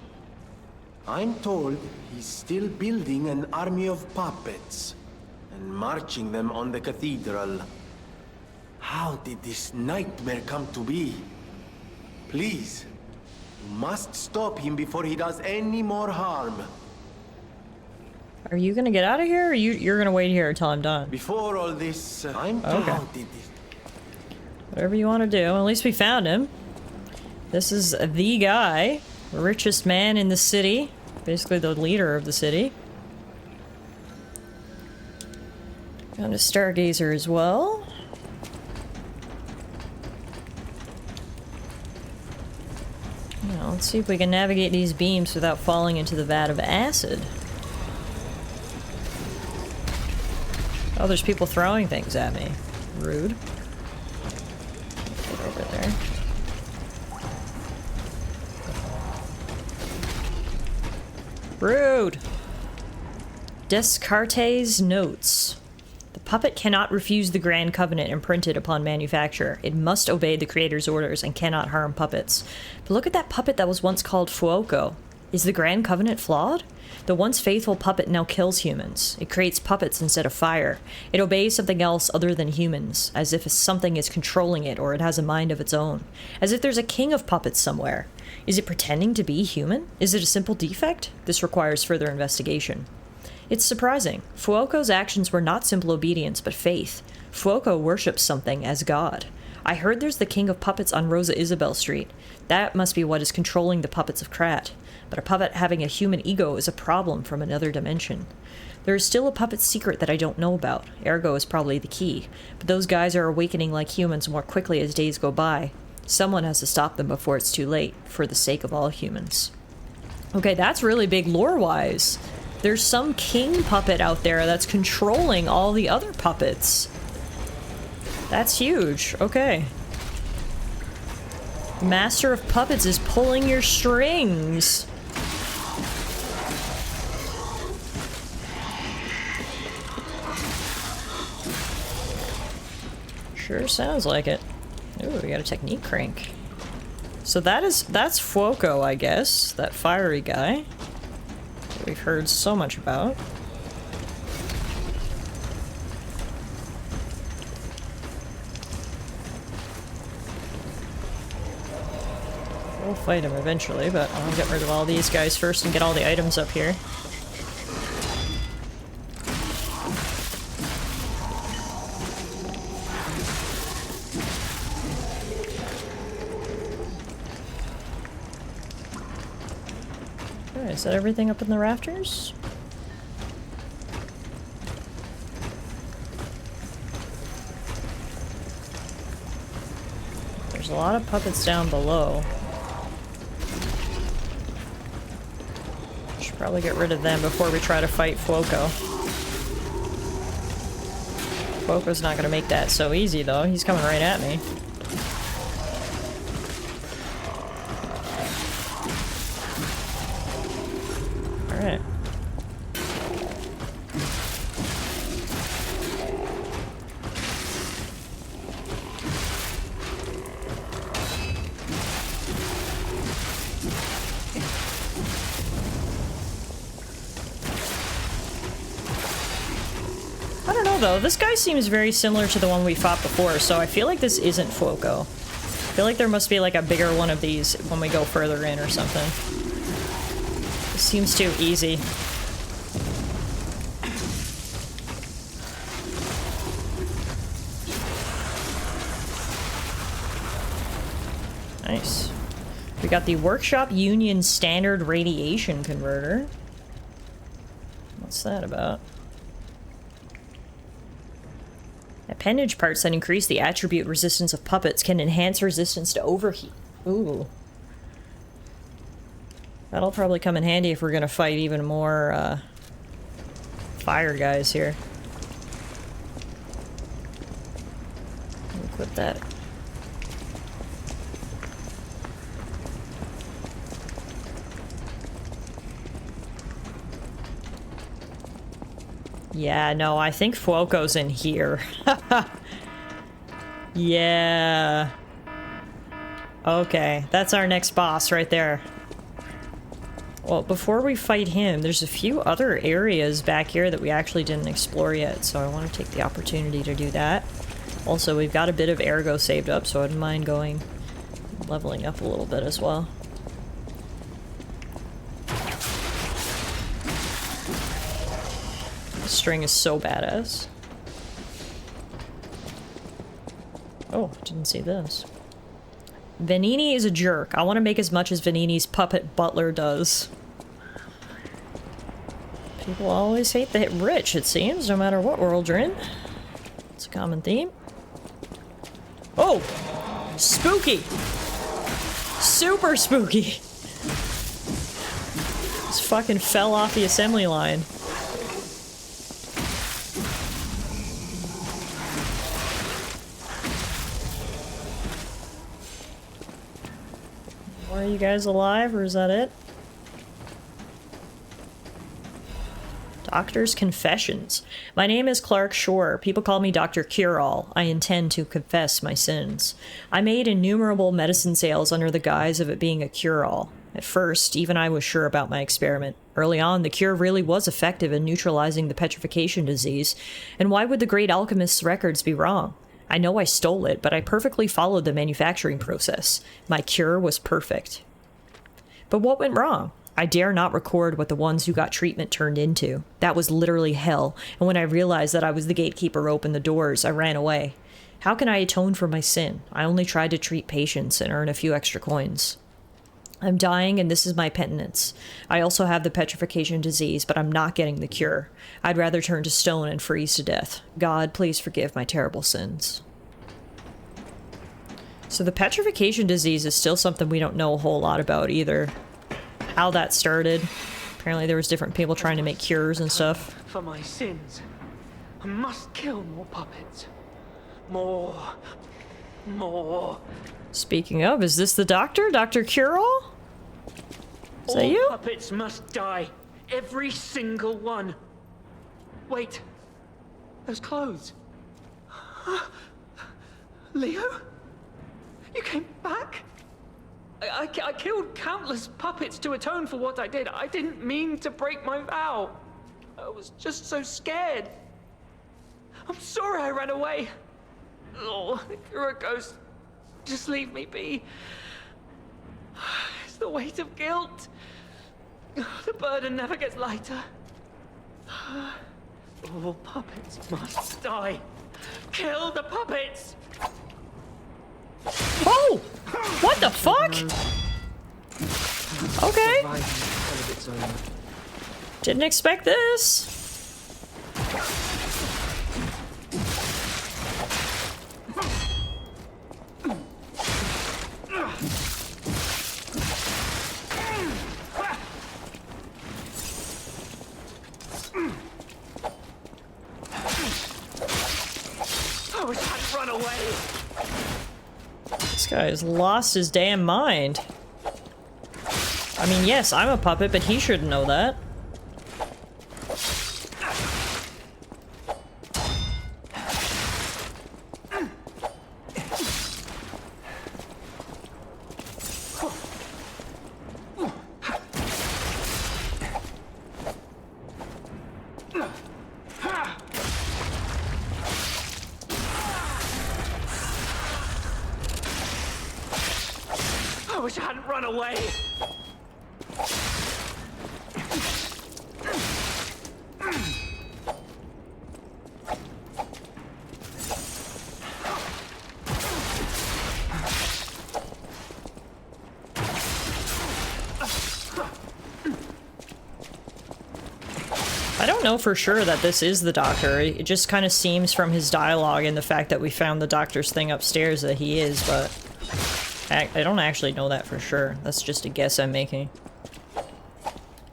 I'm told he's still building an army of puppets and marching them on the cathedral. How did this nightmare come to be? Please, you must stop him before he does any more harm. Are you gonna get out of here, or you're gonna wait here until I'm done? Before all this, I'm told Okay. how did this... Whatever you want to do. At least we found him. This is the guy, the richest man in the city, basically the leader of the city. Found a stargazer as well. Now, let's see if we can navigate these beams without falling into the vat of acid. Oh, there's people throwing things at me. Rude. Get over there. Rude! Descartes' notes. The puppet cannot refuse the Grand Covenant imprinted upon manufacture. It must obey the creator's orders and cannot harm puppets. But look at that puppet that was once called Fuoco. Is the Grand Covenant flawed? The once faithful puppet now kills humans. It creates puppets instead of fire. It obeys something else other than humans, as if something is controlling it or it has a mind of its own. As if there's a king of puppets somewhere. Is it pretending to be human? Is it a simple defect? This requires further investigation. It's surprising. Fuoco's actions were not simple obedience, but faith. Fuoco worships something as God. I heard there's the king of puppets on Rosa Isabel Street. That must be what is controlling the puppets of Krat. But a puppet having a human ego is a problem from another dimension. There is still a puppet secret that I don't know about. Ergo is probably the key. But those guys are awakening like humans more quickly as days go by. Someone has to stop them before it's too late, for the sake of all humans. Okay, that's really big lore-wise. There's some king puppet out there that's controlling all the other puppets. That's huge. Okay. Master of Puppets is pulling your strings. Sure sounds like it. Ooh, we got a technique crank. So that's Fuoco, I guess. That fiery guy that we've heard so much about. We'll fight him eventually, but I'll get rid of all these guys first and get all the items up here. Okay, is that everything up in the rafters? There's a lot of puppets down below. Should probably get rid of them before we try to fight Fuoco. Fuoco's not gonna make that so easy though, he's coming right at me. Alright. I don't know though, this guy seems very similar to the one we fought before, so I feel like this isn't Fuoco. I feel like there must be like a bigger one of these when we go further in or something. This seems too easy. Nice. We got the Workshop Union Standard Radiation Converter. What's that about? Appendage parts that increase the attribute resistance of puppets can enhance resistance to overheat. Ooh. That'll probably come in handy if we're gonna fight even more, fire guys here. Equip that. Yeah, no, I think Fuoco's in here. Yeah. Okay, that's our next boss right there. Well, before we fight him, there's a few other areas back here that we actually didn't explore yet, so I want to take the opportunity to do that. Also, we've got a bit of Ergo saved up, so I wouldn't mind leveling up a little bit as well. String is so badass. Oh, didn't see this. Venini is a jerk. I want to make as much as Venini's puppet butler does. People always hate the rich, it seems, no matter what world you're in. It's a common theme. Oh! Spooky! Super spooky! Just fucking fell off the assembly line. Are you guys alive, or is that it? Doctor's Confessions. My name is Clark Shore. People call me Dr. Cure-All. I intend to confess my sins. I made innumerable medicine sales under the guise of it being a cure-all. At first, even I was sure about my experiment. Early on, the cure really was effective in neutralizing the petrification disease, and why would the great alchemist's records be wrong? I know I stole it, but I perfectly followed the manufacturing process. My cure was perfect. But what went wrong? I dare not record what the ones who got treatment turned into. That was literally hell, and when I realized that I was the gatekeeper who opened the doors, I ran away. How can I atone for my sin? I only tried to treat patients and earn a few extra coins. I'm dying, and this is my penitence. I also have the petrification disease, but I'm not getting the cure. I'd rather turn to stone and freeze to death. God, please forgive my terrible sins. So the petrification disease is still something we don't know a whole lot about either. How that started. Apparently there was different people trying to make cures and stuff. For my sins, I must kill more puppets. More. Speaking of, is this the doctor? Dr. Cure-All? Is that you? All puppets must die. Every single one. Wait. Those clothes. Leo? You came back? I killed countless puppets to atone for what I did. I didn't mean to break my vow. I was just so scared. I'm sorry I ran away. Oh, you're a ghost. Just leave me be. It's the weight of guilt. The burden never gets lighter. All puppets must die. Kill the puppets! Oh! What the fuck? Okay. Didn't expect this. I wish I'd run away. This guy has lost his damn mind. I mean, yes, I'm a puppet, but he shouldn't know that. I wish I hadn't run away. I don't know for sure that this is the doctor. It just kind of seems from his dialogue and the fact that we found the doctor's thing upstairs that he is, but I don't actually know that for sure. That's just a guess I'm making.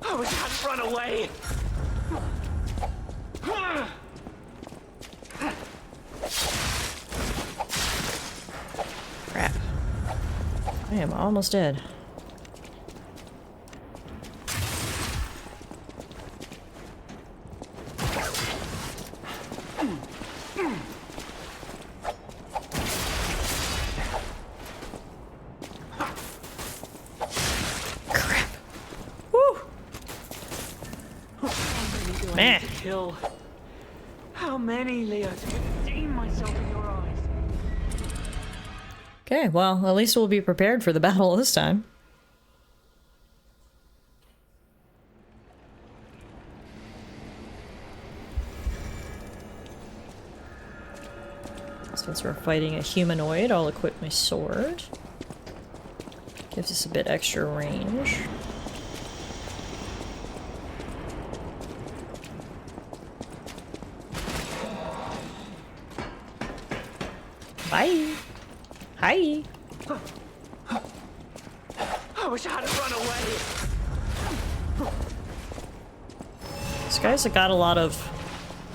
I wish I hadn't run away. Crap. I am almost dead. Man. Kill. How many, Leo, to redeem myself in your eyes? Okay, well, at least we'll be prepared for the battle this time. Since we're fighting a humanoid, I'll equip my sword. Gives us a bit extra range. Bye. Hi. I wish I hadn't run away. This guy's got a lot of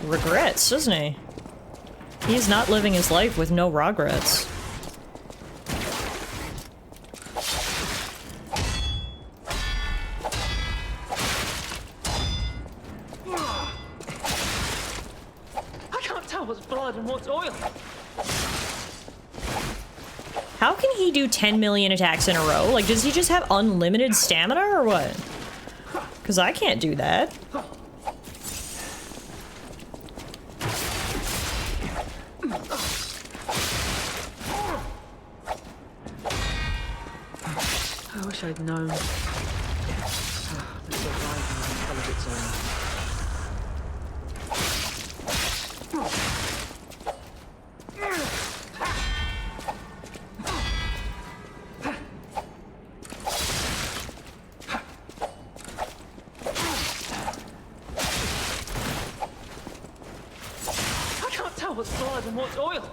regrets, doesn't he? He's not living his life with no regrets. I can't tell what's blood and what's oil. How can he do 10 million attacks in a row? Like, does he just have unlimited stamina or what? Because I can't do that. I wish I'd known. The surviving is hell of its own. I can't tell what's blood and what's oil.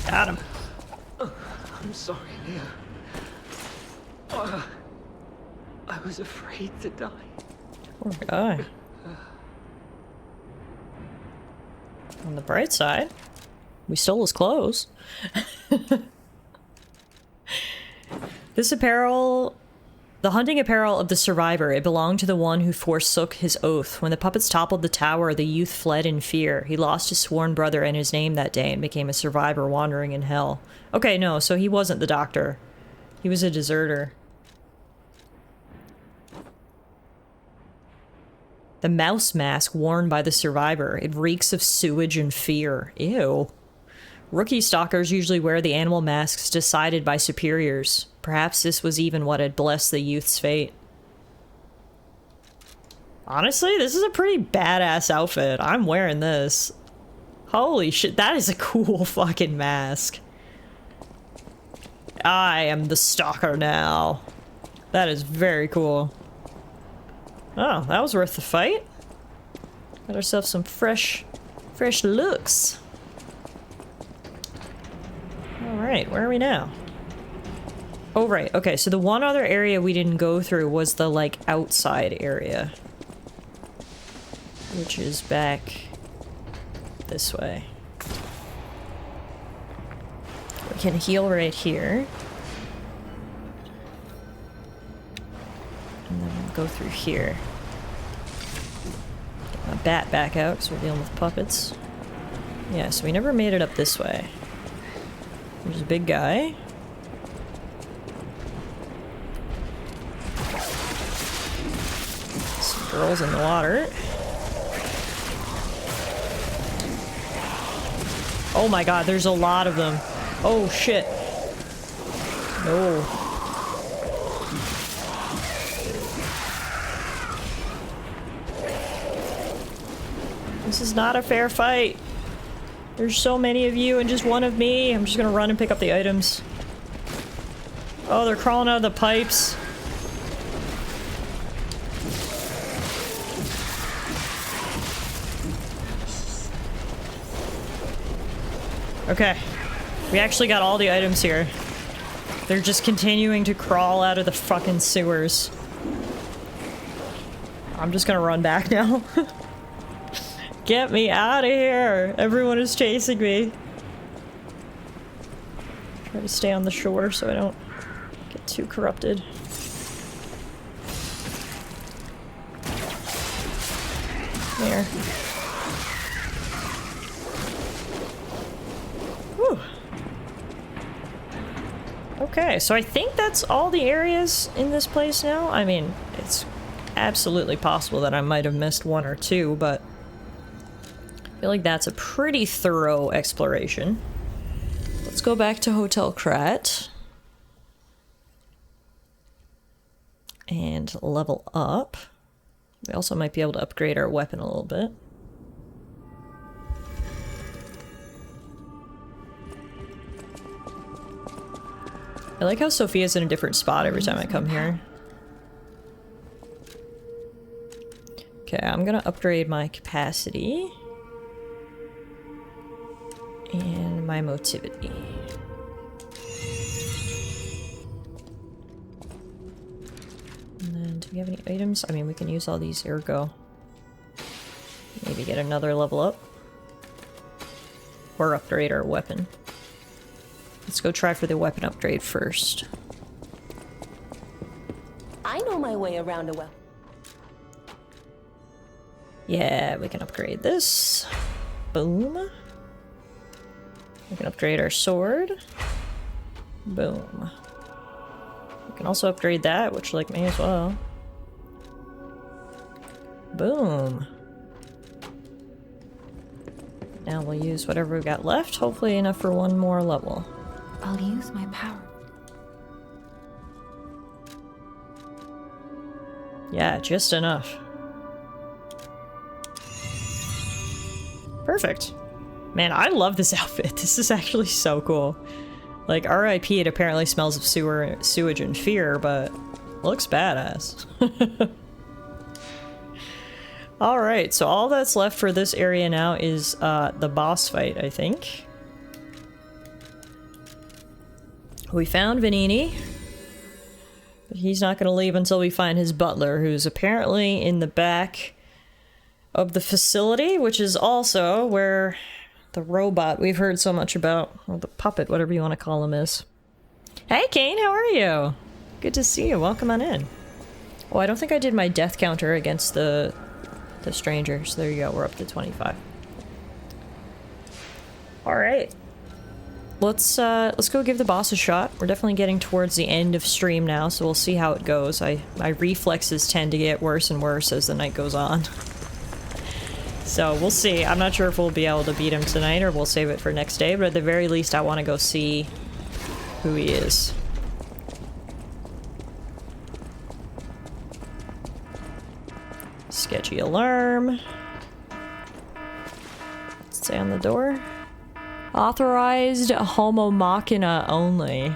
Got him. I'm sorry, Leah. I was afraid to die. Poor guy. On the bright side, we stole his clothes. This apparel, the hunting apparel of the survivor, it belonged to the one who forsook his oath. When the puppets toppled the tower, the youth fled in fear. He lost his sworn brother and his name that day and became a survivor wandering in hell. Okay, no, so he wasn't the doctor. He was a deserter. The mouse mask worn by the survivor. It reeks of sewage and fear. Ew. Rookie stalkers usually wear the animal masks decided by superiors. Perhaps this was even what had blessed the youth's fate. Honestly, this is a pretty badass outfit. I'm wearing this. Holy shit, that is a cool fucking mask. I am the stalker now. That is very cool. Oh, that was worth the fight. Got ourselves some fresh looks. Alright, where are we now? Oh, right. Okay, so the one other area we didn't go through was the, like, outside area. Which is back this way. We can heal right here. And then we'll go through here. Get my bat back out because we're dealing with puppets. Yeah, so we never made it up this way. There's a big guy. Some girls in the water. Oh my god, there's a lot of them. Oh shit. No. This is not a fair fight. There's so many of you and just one of me. I'm just gonna run and pick up the items. Oh, they're crawling out of the pipes. Okay. We actually got all the items here. They're just continuing to crawl out of the fucking sewers. I'm just gonna run back now. Get me out of here! Everyone is chasing me. Try to stay on the shore so I don't get too corrupted. There. Whew. Okay, so I think that's all the areas in this place now. I mean, it's absolutely possible that I might have missed one or two, but I feel like that's a pretty thorough exploration. Let's go back to Hotel Krat. And level up. We also might be able to upgrade our weapon a little bit. I like how Sophia's in a different spot every time I come here. Okay, I'm gonna upgrade my capacity. And my motivity. we have any items? I mean, we can use all these ergo. Maybe get another level up. Or upgrade our weapon. Let's go try for the weapon upgrade first. I know my way around a well. Yeah, we can upgrade this. Boom. We can upgrade our sword. Boom. We can also upgrade that, which, like, may as well. Boom. Now we'll use whatever we've got left, hopefully enough for one more level. I'll use my power. Yeah, just enough. Perfect. Man, I love this outfit. This is actually so cool. Like, RIP, it apparently smells of sewage and fear, but looks badass. Alright, so all that's left for this area now is the boss fight, I think. We found Venini. But he's not going to leave until we find his butler, who's apparently in the back of the facility, which is also where the robot we've heard so much about, or the puppet, whatever you want to call him, is. Hey, Kane, how are you? Good to see you. Welcome on in. Oh, I don't think I did my death counter against the stranger, so there you go. We're up to 25. All right. Let's go give the boss a shot. We're definitely getting towards the end of stream now, so we'll see how it goes. My reflexes tend to get worse and worse as the night goes on. So we'll see. I'm not sure if we'll be able to beat him tonight or we'll save it for next day, but at the very least I want to go see who he is. Sketchy alarm. Let's say on the door. Authorized Homo Machina only.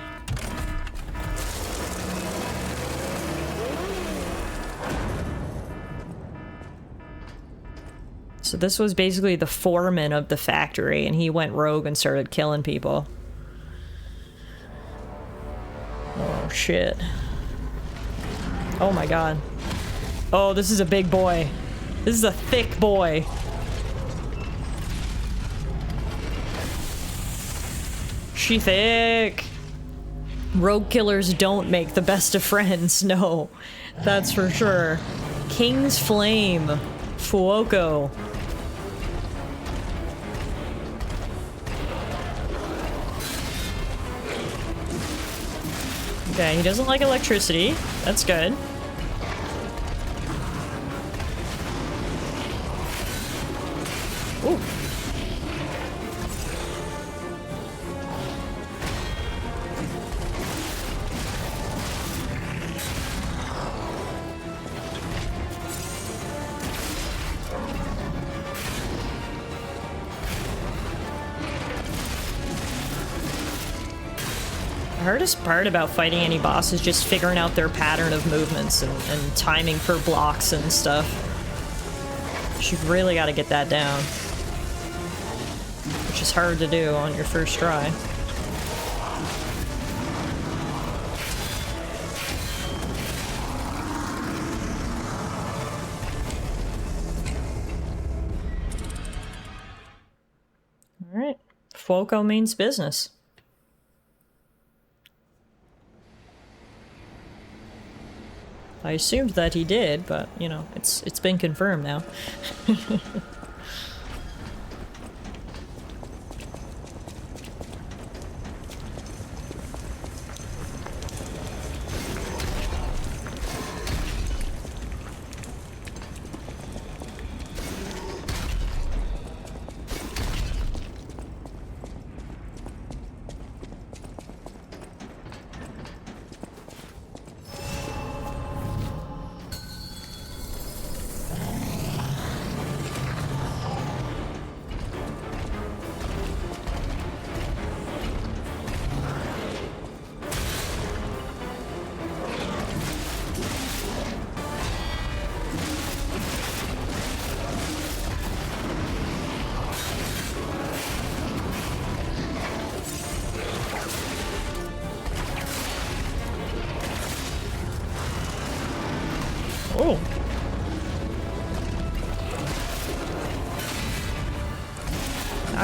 So this was basically the foreman of the factory, and he went rogue and started killing people. Oh, shit. Oh my god. Oh, this is a big boy. This is a thick boy. She thick. Rogue killers don't make the best of friends, no. That's for sure. King's Flame. Fuoco. Okay, he doesn't like electricity. That's good. Ooh. The hardest part about fighting any boss is just figuring out their pattern of movements and timing for blocks and stuff. You've really got to get that down. Which is hard to do on your first try. Alright. Fuoco means business. I assumed that he did, but, you know, it's been confirmed now.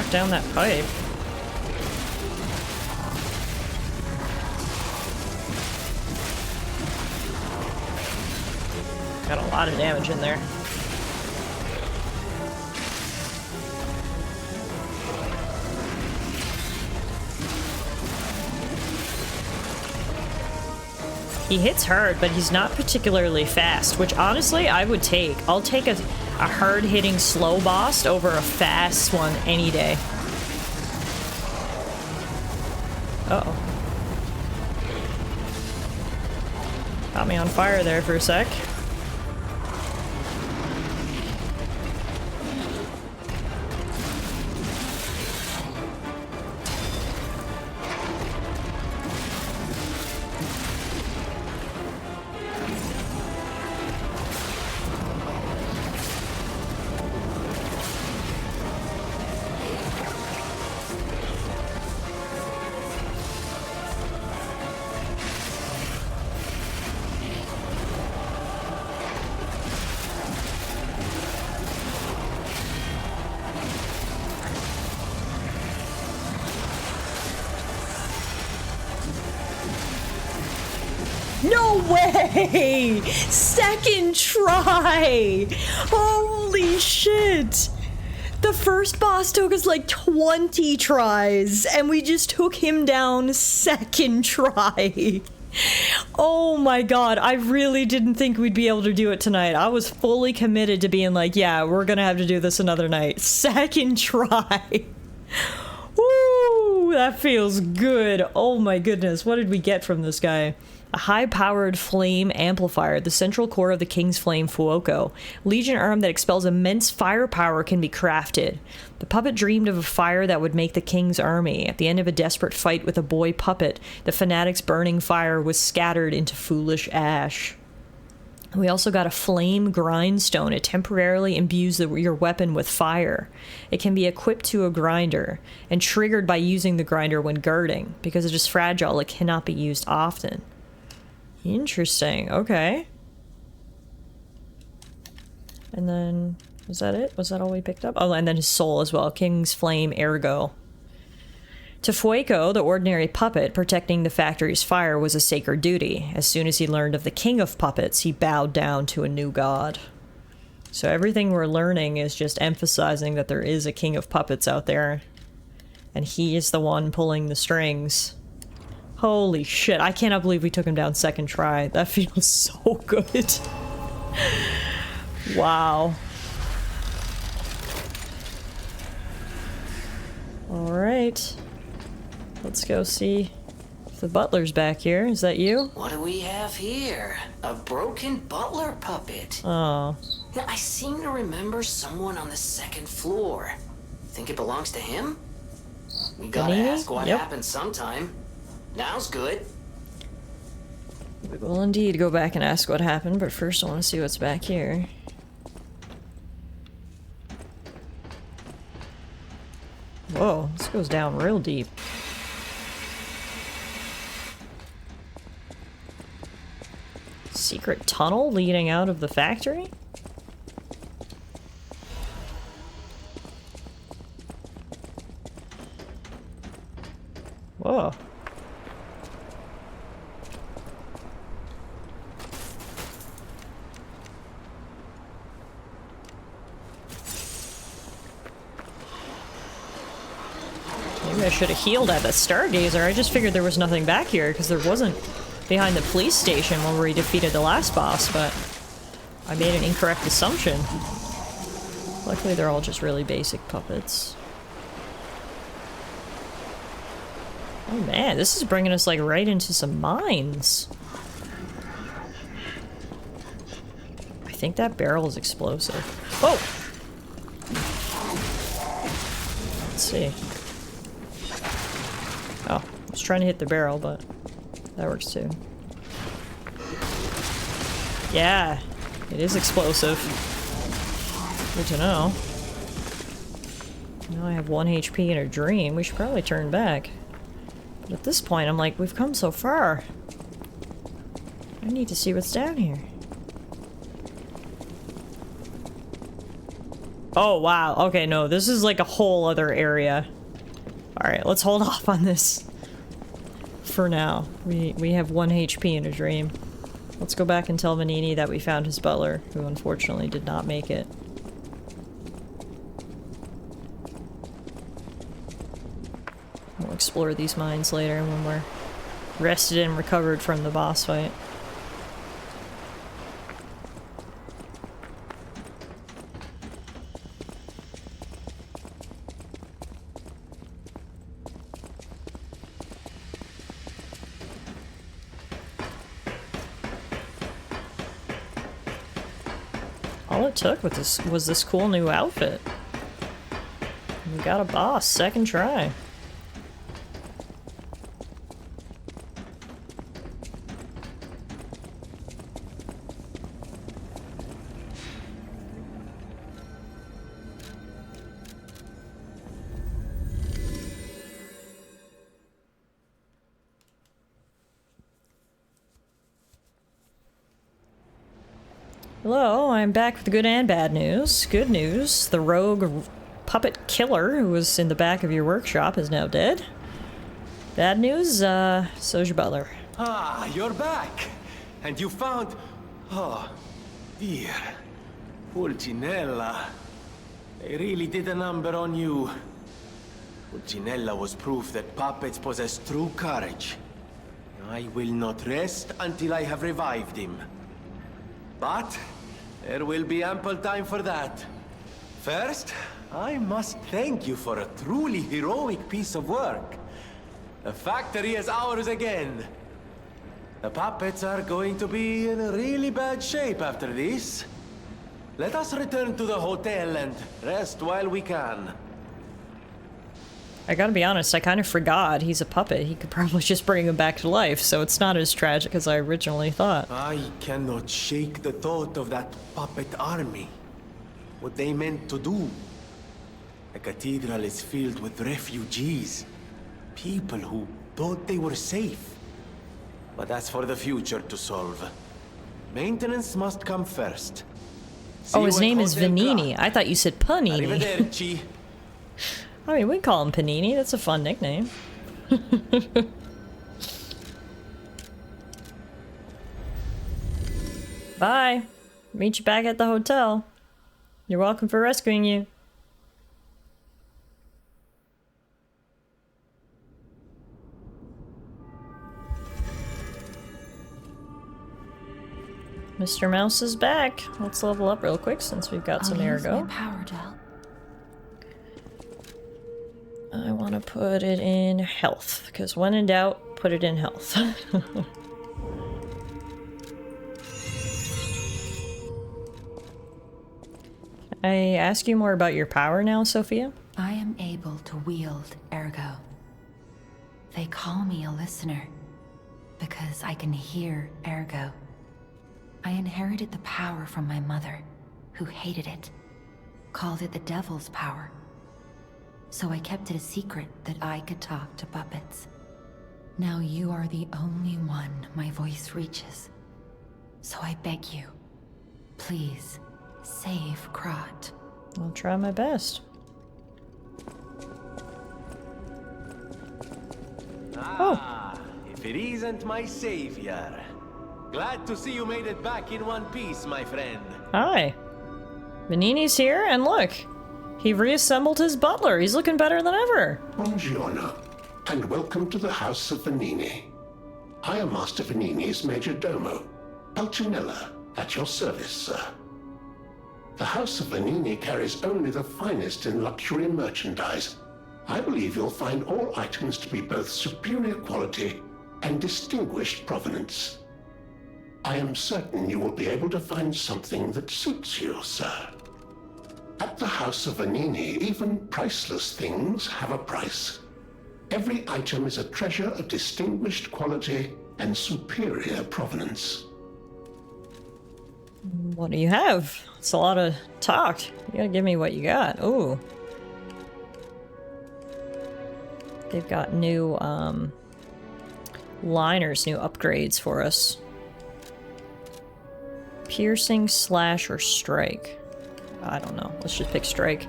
knock down that pipe. Got a lot of damage in there. He hits hard, but he's not particularly fast, which honestly I would take. I'll take a hard-hitting slow boss over a fast one any day. Uh-oh. Got me on fire there for a sec. No way! Second try! Holy shit! The first boss took us like 20 tries, and we just took him down second try. Oh my god, I really didn't think we'd be able to do it tonight. I was fully committed to being like, yeah, we're gonna have to do this another night. Second try! Woo! That feels good. Oh my goodness, what did we get from this guy? A high-powered flame amplifier, the central core of the King's Flame Fuoco. Legion arm that expels immense firepower can be crafted. The puppet dreamed of a fire that would make the King's army. At the end of a desperate fight with a boy puppet, the fanatic's burning fire was scattered into foolish ash. We also got a flame grindstone. It temporarily imbues your weapon with fire. It can be equipped to a grinder and triggered by using the grinder when girding. Because it is fragile, it cannot be used often. Interesting. Okay. And then, was that it? Was that all we picked up? Oh, and then his soul as well. King's Flame Ergo. To Fuoco, the ordinary puppet, protecting the factory's fire was a sacred duty. As soon as he learned of the king of puppets, he bowed down to a new god. So everything we're learning is just emphasizing that there is a king of puppets out there. And he is the one pulling the strings. Holy shit, I cannot believe we took him down second try. That feels so good. Wow. Alright. Let's go see if the butler's back here. Is that you? What do we have here? A broken butler puppet. Oh. Yeah, I seem to remember someone on the second floor. Think it belongs to him? We gotta ask what happened sometime. Now's good. We will indeed go back and ask what happened, but first I want to see what's back here. Whoa, this goes down real deep. Secret tunnel leading out of the factory? Whoa. Maybe I should have healed at the Stargazer. I just figured there was nothing back here because there wasn't behind the police station when we defeated the last boss, but I made an incorrect assumption. Luckily they're all just really basic puppets. Oh man, this is bringing us like right into some mines. I think that barrel is explosive. Whoa! Let's see. Oh, I was trying to hit the barrel, but that works too. Yeah, it is explosive. Good to know. Now I have 1 HP and a dream. We should probably turn back. But at this point, I'm like, we've come so far. I need to see what's down here. Oh, wow. Okay, no, this is like a whole other area. Alright, let's hold off on this. For now. We have 1 HP in a dream. Let's go back and tell Venini that we found his butler, who unfortunately did not make it. We'll explore these mines later when we're rested and recovered from the boss fight. All it took was this cool new outfit. We got a boss, second try. Hello, I'm back with good and bad news. Good news, the rogue puppet killer who was in the back of your workshop is now dead. Bad news, so's your butler. Ah, you're back! And you found... Oh, dear. Pulcinella. They really did a number on you. Pulcinella was proof that puppets possess true courage. I will not rest until I have revived him. But there will be ample time for that. First, I must thank you for a truly heroic piece of work. The factory is ours again. The puppets are going to be in a really bad shape after this. Let us return to the hotel and rest while we can. I gotta be honest, I kind of forgot he's a puppet. He could probably just bring him back to life, so it's not as tragic as I originally thought. I cannot shake the thought of that puppet army. What they meant to do. The cathedral is filled with refugees. People who thought they were safe. But that's for the future to solve. Maintenance must come first. Oh, his name is Venini. I thought you said Panini. Arrivederci. I mean, we call him Panini. That's a fun nickname. Bye. Meet you back at the hotel. You're welcome for rescuing you. Mr. Mouse is back. Let's level up real quick since we've got some ergo. Power gel. I want to put it in health, because when in doubt, put it in health. I ask you more about your power now, Sophia? I am able to wield ergo. They call me a listener, because I can hear ergo. I inherited the power from my mother, who hated it, called it the devil's power. So I kept it a secret that I could talk to puppets. Now you are the only one my voice reaches. So I beg you, please, save Krat. I'll try my best. Ah, if it isn't my savior. Glad to see you made it back in one piece, my friend. Hi. Venini's here, and look. He reassembled his butler. He's looking better than ever. Buongiorno, and welcome to the House of Venini. I am Master Venini's Major Domo, Pulcinella, at your service, sir. The House of Venini carries only the finest in luxury merchandise. I believe you'll find all items to be both superior quality and distinguished provenance. I am certain you will be able to find something that suits you, sir. At the House of Venini, even priceless things have a price. Every item is a treasure of distinguished quality and superior provenance. What do you have? It's a lot of talk. You gotta give me what you got. Ooh. They've got new, liners, new upgrades for us. Piercing, slash, or strike. I don't know. Let's just pick Strike.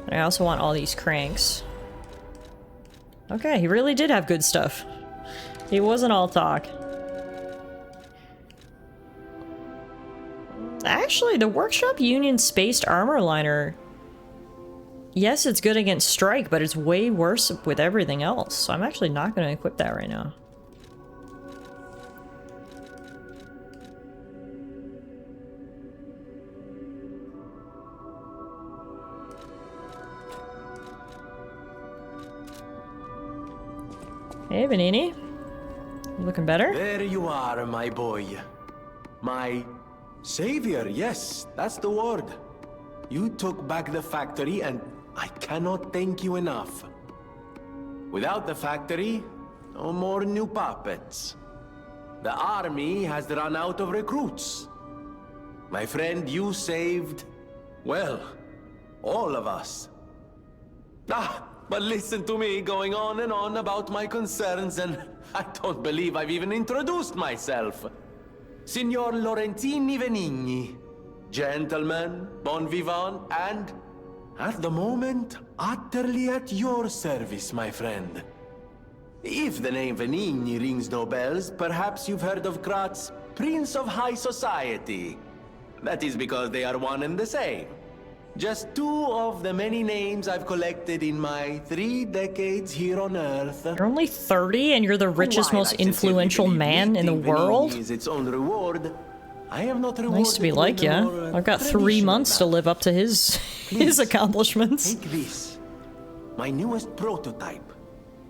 And I also want all these cranks. Okay, he really did have good stuff. He wasn't all talk. Actually, the Workshop Union Spaced Armor Liner... Yes, it's good against Strike, but it's way worse with everything else. So I'm actually not going to equip that right now. Hey, Vanini. You looking better? There you are, my boy. My savior, yes, that's the word. You took back the factory, and I cannot thank you enough. Without the factory, no more new puppets. The army has run out of recruits. My friend, you saved, well, all of us. But listen to me going on and on about my concerns, and I don't believe I've even introduced myself. Signor Laurentini Venigni. Gentleman, bon vivant, and, at the moment, utterly at your service, my friend. If the name Venigni rings no bells, perhaps you've heard of Krat's Prince of High Society. That is because they are one and the same. Just two of the many names I've collected in my 3 decades here on Earth. You're only 30 and you're the richest, most influential man in the world? Is its own reward. I have not Nice to be like you. I've got 3 months to live up to his accomplishments. Take this. My newest prototype.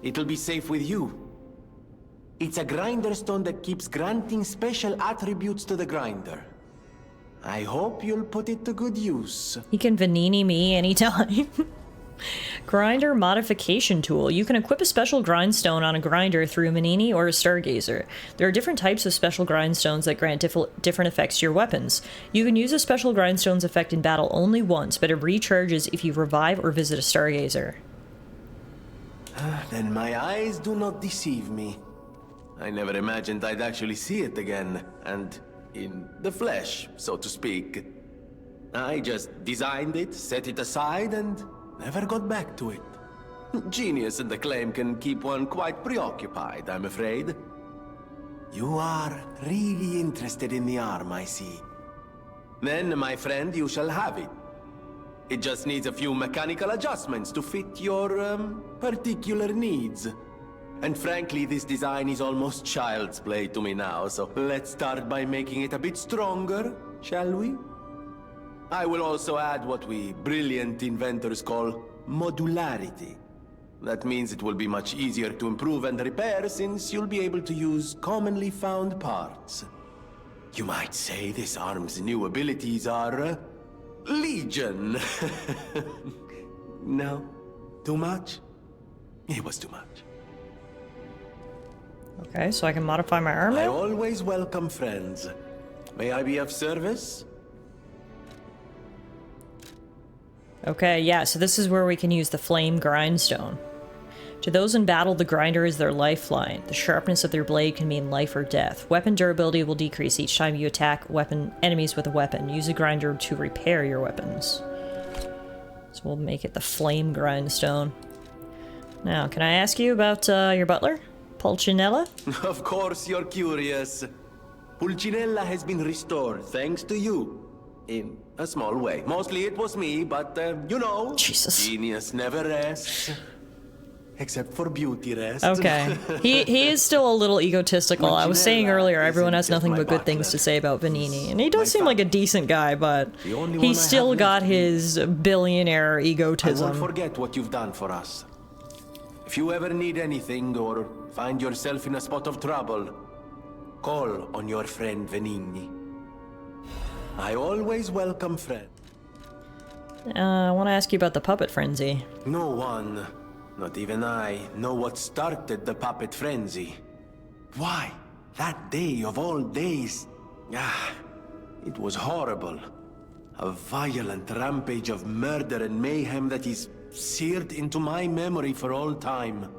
It'll be safe with you. It's a grinder stone that keeps granting special attributes to the grinder. I hope you'll put it to good use. He can Vanini me anytime. Grinder modification tool. You can equip a special grindstone on a grinder through a Vanini or a Stargazer. There are different types of special grindstones that grant different effects to your weapons. You can use a special grindstone's effect in battle only once, but it recharges if you revive or visit a Stargazer. Then my eyes do not deceive me. I never imagined I'd actually see it again, and in the flesh, so to speak. I just designed it, set it aside, and never got back to it. Genius and acclaim can keep one quite preoccupied, I'm afraid. You are really interested in the arm, I see. Then, my friend, you shall have it. It just needs a few mechanical adjustments to fit your, particular needs. And frankly, this design is almost child's play to me now, so let's start by making it a bit stronger, shall we? I will also add what we brilliant inventors call modularity. That means it will be much easier to improve and repair since you'll be able to use commonly found parts. You might say this arm's new abilities are, legion. No? Too much? It was too much. Okay, so I can modify my armor? I always welcome friends. May I be of service? Okay, yeah, so this is where we can use the Flame Grindstone. To those in battle, the grinder is their lifeline. The sharpness of their blade can mean life or death. Weapon durability will decrease each time you attack enemies with a weapon. Use a grinder to repair your weapons. So we'll make it the Flame Grindstone. Now, can I ask you about your butler? Pulcinella? Of course you're curious. Pulcinella has been restored thanks to you. In a small way. Mostly it was me, but, you know, Jesus. Genius never rests. Except for beauty rest. Okay. He is still a little egotistical. I was saying earlier, everyone has nothing but good things to say about Vanini. And he does seem like a decent guy, but he's still got his billionaire egotism. I won't forget what you've done for us. If you ever need anything or find yourself in a spot of trouble, call on your friend Venigni. I always welcome friends. I want to ask you about the puppet frenzy. No one, not even I, know what started the puppet frenzy. Why? That day of all days. It was horrible. A violent rampage of murder and mayhem that is seared into my memory for all time.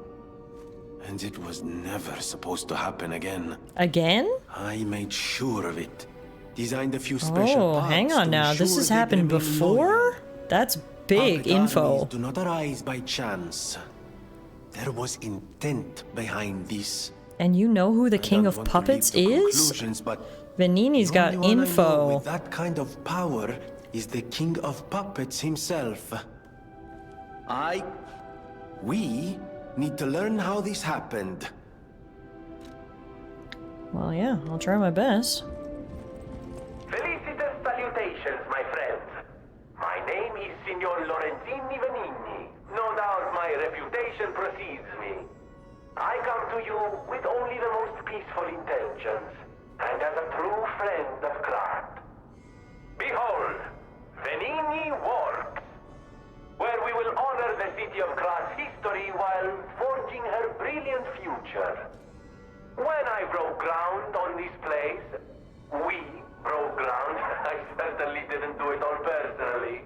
And it was never supposed to happen again. Again? I made sure of it. Designed a few special Oh, parts hang on to now. This ensure has they happened remain before? loyal. That's big Puppet info. armies do not arise by chance. There was intent behind this. And you know who the I King don't of want to Puppets leap to is? conclusions, but Venini's got the only one I know info. with that kind of power is the King of Puppets himself. We need to learn how this happened. Well, yeah, I'll try my best. Felicitous salutations, my friends. My name is Signor Lorenzini Venini. No doubt my reputation precedes me. I come to you with only the most peaceful intentions, and as a true friend of Krat. Behold, Venini Works, where we will honor the city of Krat's history while forging her brilliant future. When I broke ground on this place, we broke ground. I certainly didn't do it all personally.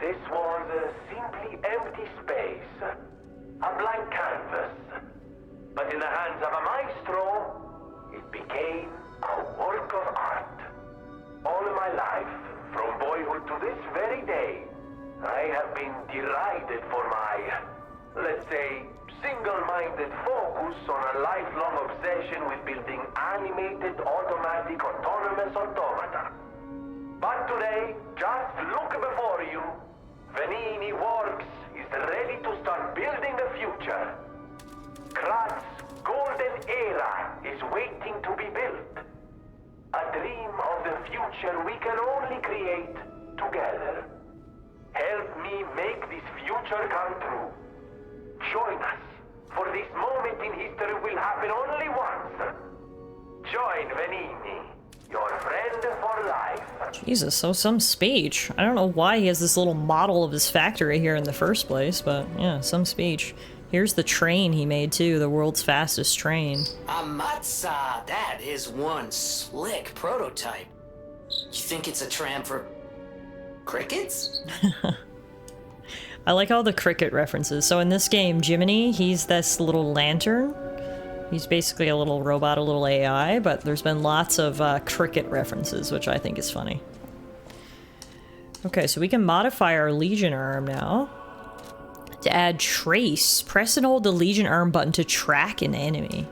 This was a simply empty space, a blank canvas. But in the hands of a maestro, it became a work of art. All my life, from boyhood to this very day, I have been derided for my, let's say, single-minded focus on a lifelong obsession with building animated, automatic, autonomous automata. But today, just look before you. Venini Works is ready to start building the future. Krat's golden era is waiting to be built. A dream of the future we can only create together. Help me make this future come true. Join us, for this moment in history will happen only once. Join Venini, your friend for life. Jesus, so some speech. I don't know why he has this little model of his factory here in the first place, but yeah, some speech. Here's the train he made too, the world's fastest train. Amatsa, that is one slick prototype. You think it's a tram for crickets? I like all the cricket references. So in this game, Jiminy, he's this little lantern. He's basically a little robot, a little AI, but there's been lots of cricket references, which I think is funny. Okay, so we can modify our Legion arm now. To add trace, press and hold the Legion arm button to track an enemy.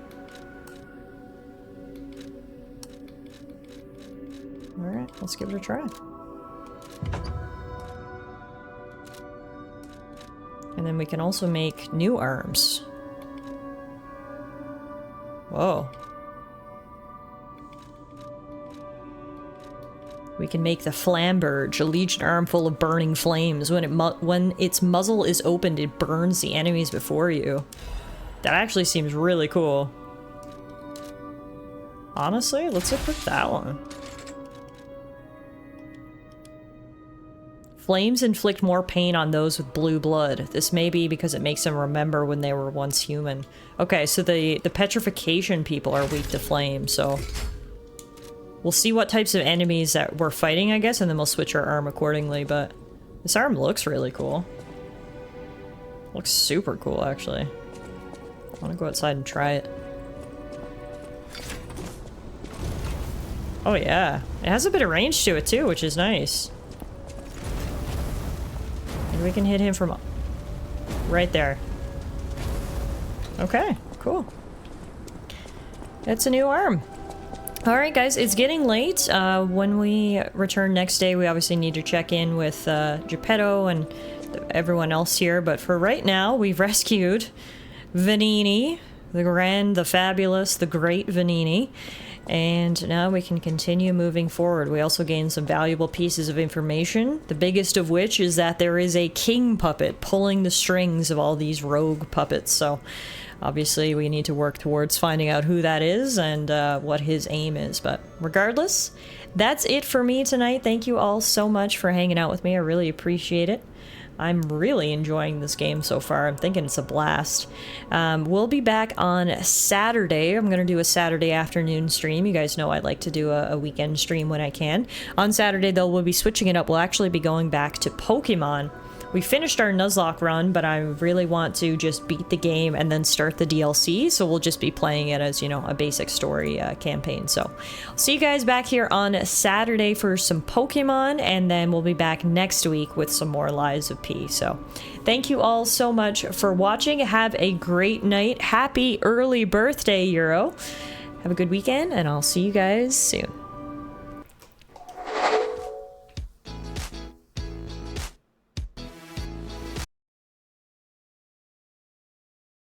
Alright, let's give it a try. And then we can also make new arms. Whoa. We can make the Flamberge, a Legion arm full of burning flames. When its muzzle is opened, it burns the enemies before you. That actually seems really cool. Honestly, let's equip that one. Flames inflict more pain on those with blue blood. This may be because it makes them remember when they were once human. Okay, so the petrification people are weak to flame, so... We'll see what types of enemies that we're fighting, I guess, and then we'll switch our arm accordingly, but... This arm looks really cool. Looks super cool, actually. I want to go outside and try it. Oh yeah, it has a bit of range to it too, which is nice. And we can hit him from right there. Okay, cool. It's a new arm. Alright guys, it's getting late. When we return next day, we obviously need to check in with Geppetto and everyone else here, but for right now, we've rescued Venini, the grand, the fabulous, the great Venini, and now we can continue moving forward. We also gained some valuable pieces of information, the biggest of which is that there is a king puppet pulling the strings of all these rogue puppets, so obviously we need to work towards finding out who that is and what his aim is, but regardless, that's it for me tonight. Thank you all so much for hanging out with me. I really appreciate it. I'm really enjoying this game so far. I'm thinking it's a blast. We'll be back on Saturday. I'm going to do a Saturday afternoon stream. You guys know I like to do a weekend stream when I can. On Saturday, though, we'll be switching it up. We'll actually be going back to Pokemon. We finished our Nuzlocke run, but I really want to just beat the game and then start the DLC, so we'll just be playing it as, you know, a basic story campaign. So, I'll see you guys back here on Saturday for some Pokemon, and then we'll be back next week with some more Lies of P. So, thank you all so much for watching. Have a great night. Happy early birthday, Euro. Have a good weekend, and I'll see you guys soon.